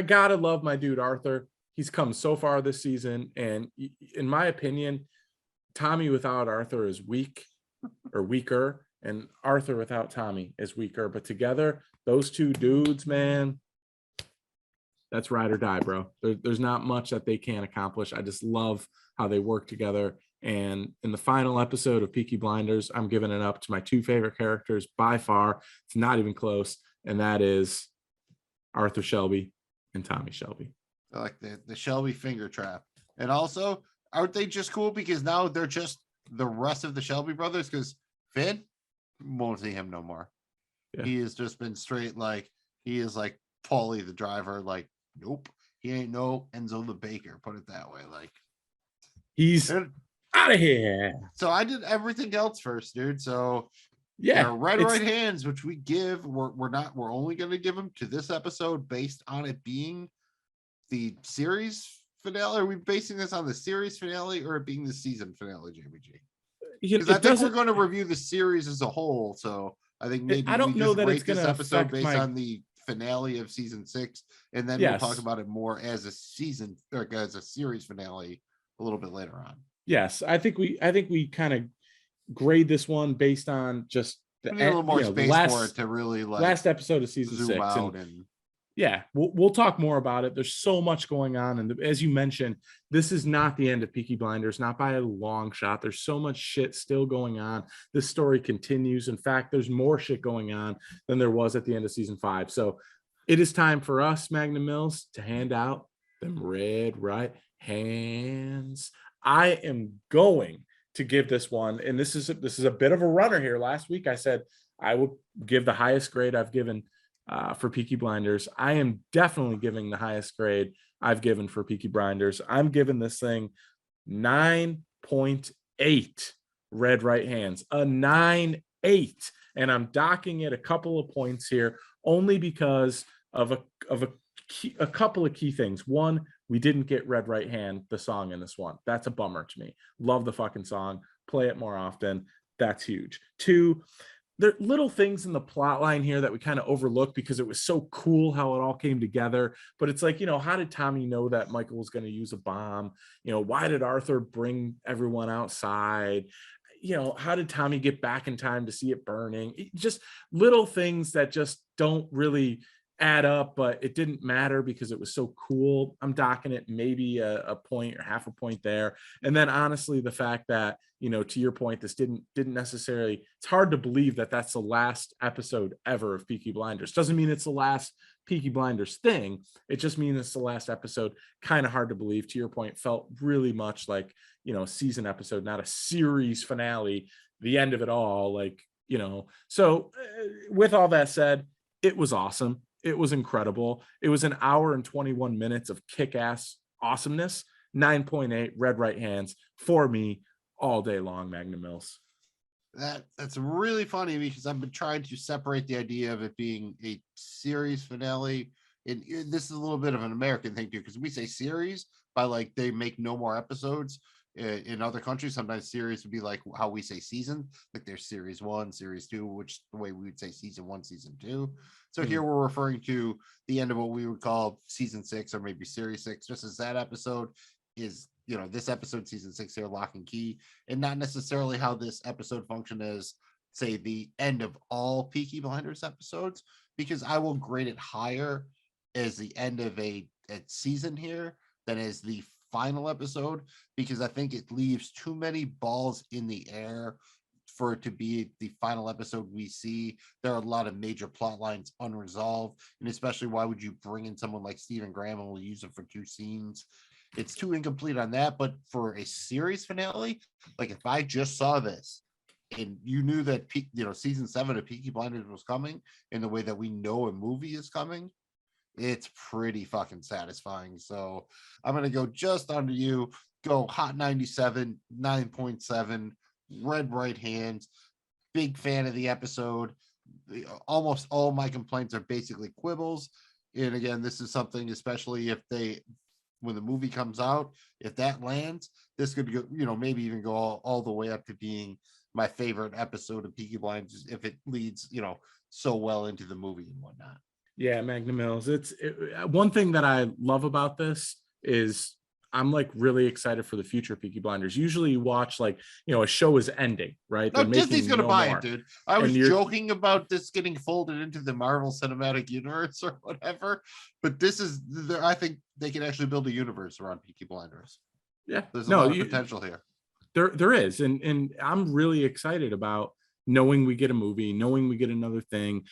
gotta love my dude Arthur. He's come so far this season, and in my opinion, Tommy without Arthur is weak or weaker, and Arthur without Tommy is weaker. But together, those two dudes, man, that's ride or die, bro. There's not much that they can't accomplish. I just love how they work together. And in the final episode of Peaky Blinders, I'm giving it up to my two favorite characters by far. It's not even close, and that is Arthur Shelby and Tommy Shelby. I like the Shelby finger trap. And also, aren't they just cool because now they're just the rest of the Shelby brothers? Because Finn won't see him no more. Yeah. He has just been straight like he is like Paulie the driver. Like, nope, he ain't no Enzo the baker. Put it that way. Like, he's out of here. So I did everything else first, dude. So yeah, right hands, which we give. We're only going to give them to this episode based on it being the series finale. Are we basing this on the series finale or it being the season finale, JBG? Because I think we're going to review the series as a whole. So I think maybe I don't know that it's going to episode based on the finale of season 6, and then we'll talk about it more as a season or as a series finale a little bit later on. Yes, I think we kind of grade this one based on just a little more space for it to really like last episode of season 6 and yeah, we'll talk more about it. There's so much going on, and as you mentioned, this is not the end of Peaky Blinders, not by a long shot. There's so much shit still going on. This story continues. In fact, there's more shit going on than there was at the end of season 5. So it is time for us, Magnum Mills, to hand out them red right hands. I am going to give this one, and this is a bit of a runner here. Last week I said I would give the highest grade I've given for Peaky Blinders. I am definitely giving the highest grade I've given for Peaky Blinders. I'm giving this thing 9.8 red right hands, a 9.8. and I'm docking it a couple of points here only because of a couple of key things. One, we didn't get Red Right Hand, the song in this one. That's a bummer to me. Love the fucking song. Play it more often. That's huge. Two, there are little things in the plot line here that we kind of overlooked because it was so cool how it all came together. But it's like, how did Tommy know that Michael was going to use a bomb? Why did Arthur bring everyone outside? How did Tommy get back in time to see it burning? Just little things that just don't really add up, but it didn't matter because it was so cool. I'm docking it maybe a point or half a point there. And then honestly, the fact that, to your point, this didn't necessarily, it's hard to believe that that's the last episode ever of Peaky Blinders. Doesn't mean it's the last Peaky Blinders thing. It just means it's the last episode. Kind of hard to believe. To your point, felt really much like, a season episode, not a series finale, the end of it all. So with all that said, it was awesome. It was incredible. It was an hour and 21 minutes of kick-ass awesomeness. 9.8 Red Right Hands for me all day long, Magnum Mills. That's really funny because I've been trying to separate the idea of it being a series finale. And this is a little bit of an American thing too, because we say series by they make no more episodes. In other countries, sometimes series would be like how we say season, like there's series 1, series 2, which is the way we would say season 1, season 2. So here we're referring to the end of what we would call season 6 or maybe series 6, just as that episode is, this episode, season 6 here, lock and key, and not necessarily how this episode function is, say, the end of all Peaky Blinders episodes, because I will grade it higher as the end of a season here than as the final episode, because I think it leaves too many balls in the air for it to be the final episode we see. There are a lot of major plot lines unresolved, and especially why would you bring in someone like Stephen Graham and we'll use it for 2 scenes? It's too incomplete on that. But for a series finale, if I just saw this and you knew that season 7 of Peaky Blinders was coming in the way that we know a movie is coming, it's pretty fucking satisfying. So I'm going to go just under you, go hot 97, 9.7, Red Right Hands. Big fan of the episode. Almost all my complaints are basically quibbles. And again, this is something, especially when the movie comes out, if that lands, this could go, maybe even go all the way up to being my favorite episode of Peaky Blinders if it leads, so well into the movie and whatnot. Yeah, Magnum Mills. One thing that I love about this is I'm really excited for the future of Peaky Blinders. Usually you watch a show is ending, right? No, Disney's going to buy more. it, dude. I was joking about this getting folded into the Marvel Cinematic Universe or whatever, but I think they can actually build a universe around Peaky Blinders. Yeah. There's a lot of potential here. There is. And I'm really excited about knowing we get a movie, knowing we get another thing.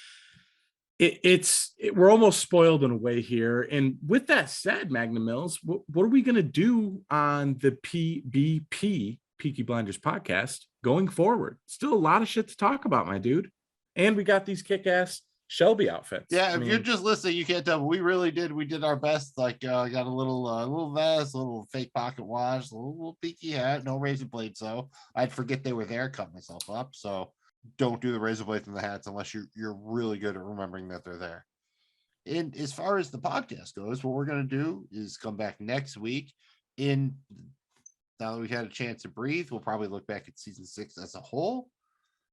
We're almost spoiled in a way here. And with that said, Magnum Mills, what are we going to do on the PBP, Peaky Blinders podcast, going forward? Still a lot of shit to talk about, my dude. And we got these kick-ass Shelby outfits. Yeah, if you're just listening, you can't tell, but we really did. We did our best. Got a little vest, a little fake pocket watch, a little peaky hat, no razor blades, though. I'd forget they were there, cut myself up. So don't do the razor blades in the hats unless you're really good at remembering that they're there. And as far as the podcast goes, what we're going to do is come back next week. Now that we've had a chance to breathe, we'll probably look back at season 6 as a whole.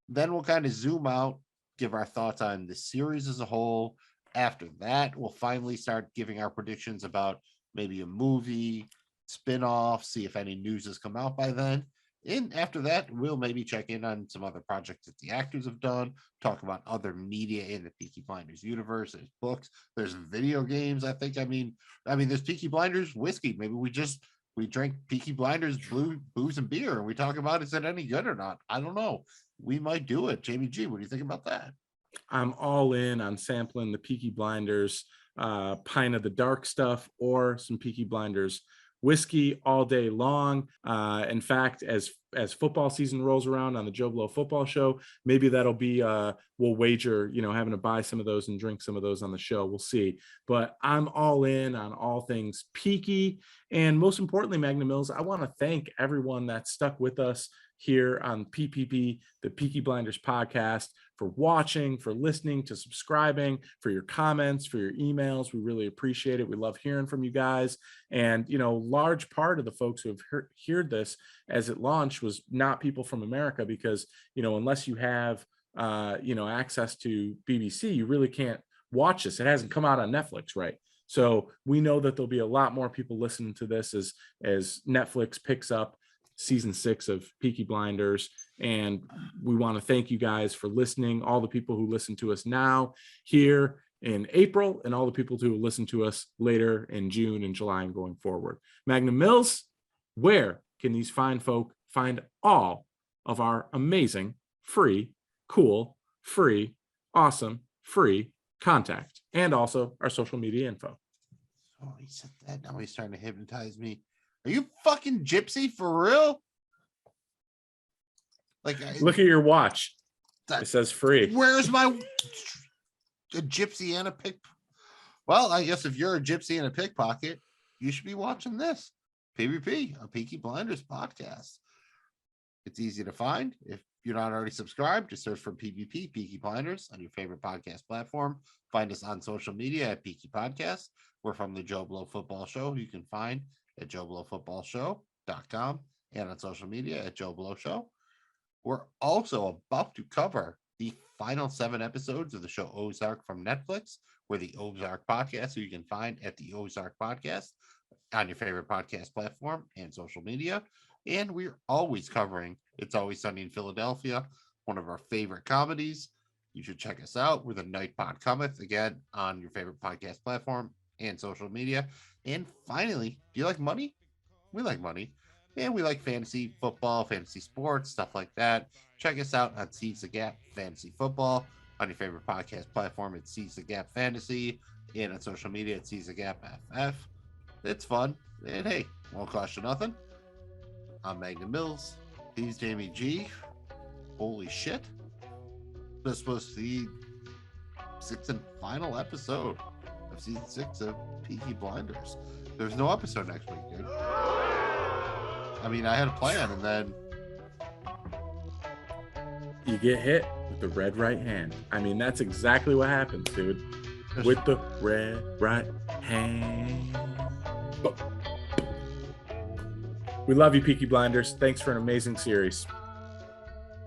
Then we'll kind of zoom out, give our thoughts on the series as a whole. After that, we'll finally start giving our predictions about maybe a movie, spin-off, see if any news has come out by then. And after that, we'll maybe check in on some other projects that the actors have done, talk about other media in the Peaky Blinders universe. There's books, there's video games. I mean, there's Peaky Blinders whiskey. Maybe we drink Peaky Blinders booze and beer, and we talk about is it any good or not? I don't know. We might do it. Jamie G, what do you think about that? I'm all in on sampling the Peaky Blinders pint of the dark stuff or some Peaky Blinders whiskey all day long. In fact, as football season rolls around on the Joe Blow football show, maybe that'll be we'll wager, having to buy some of those and drink some of those on the show. We'll see. But I'm all in on all things Peaky. And most importantly, Magnum Mills, I want to thank everyone that stuck with us here on PPP, the Peaky Blinders podcast, for watching, for listening, to subscribing, for your comments, for your emails. We really appreciate it. We love hearing from you guys. And, large part of the folks who have heard this as it launched was not people from America, because, unless you have, access to BBC, you really can't watch this. It hasn't come out on Netflix, right? So we know that there'll be a lot more people listening to this as Netflix picks up season 6 of Peaky Blinders. And we want to thank you guys for listening, all the people who listen to us now here in April, and all the people who listen to us later in June and July and going forward. Magnum Mills, where can these fine folk find all of our amazing, free, cool, free, awesome, free contact, and also our social media info? Oh, he said that. Now he's trying to hypnotize me. Are you fucking gypsy for real? Look at your watch. It says free. Where's a gypsy and a pick? Well, I guess if you're a gypsy and a pickpocket, you should be watching this. PBP, a Peaky Blinders podcast. It's easy to find. If you're not already subscribed, just search for PBP, Peaky Blinders, on your favorite podcast platform. Find us on social media at Peaky Podcast. We're from the Joe Blow Football Show, who you can find at joeblowfootballshow.com and on social media at Joe Blow Show. We're also about to cover the final 7 episodes of the show Ozark from Netflix. We're the Ozark Podcast, who you can find at the Ozark Podcast on your favorite podcast platform and social media. And we're always covering It's Always Sunny in Philadelphia, one of our favorite comedies. You should check us out. We're the Night Pod Cometh, again, on your favorite podcast platform and social media. And finally, do you like money? We like money. And we like fantasy football, fantasy sports, stuff like that. Check us out on Seeds the Gap Fantasy Football. On your favorite podcast platform, it's Seeds the Gap Fantasy. And on social media, it's Seeds the Gap FF. It's fun. And hey, won't cost you nothing. I'm Magnum Mills. He's Jamie G. Holy shit. This was the 6th and final episode of season 6 of Peaky Blinders. There's no episode next week, dude. I mean, I had a plan, and then you get hit with the red right hand. I mean, that's exactly what happens, dude. With the red right hand. We love you, Peaky Blinders. Thanks for an amazing series.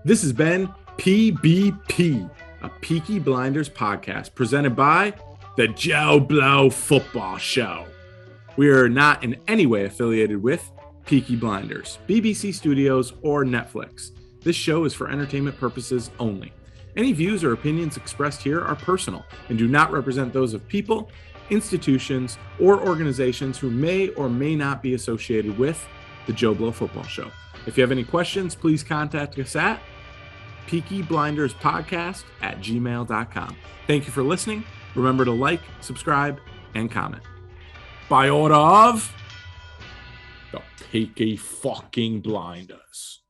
This has been PBP, a Peaky Blinders podcast presented by the Joe Blow Football Show. We are not in any way affiliated with Peaky Blinders, BBC Studios, or Netflix. This show is for entertainment purposes only. Any views or opinions expressed here are personal and do not represent those of people, institutions, or organizations who may or may not be associated with the Joe Blow Football Show. If you have any questions, please contact us at peakyblinderspodcast@gmail.com. Thank you for listening. Remember to like, subscribe, and comment. By order of the Peaky fucking Blinders.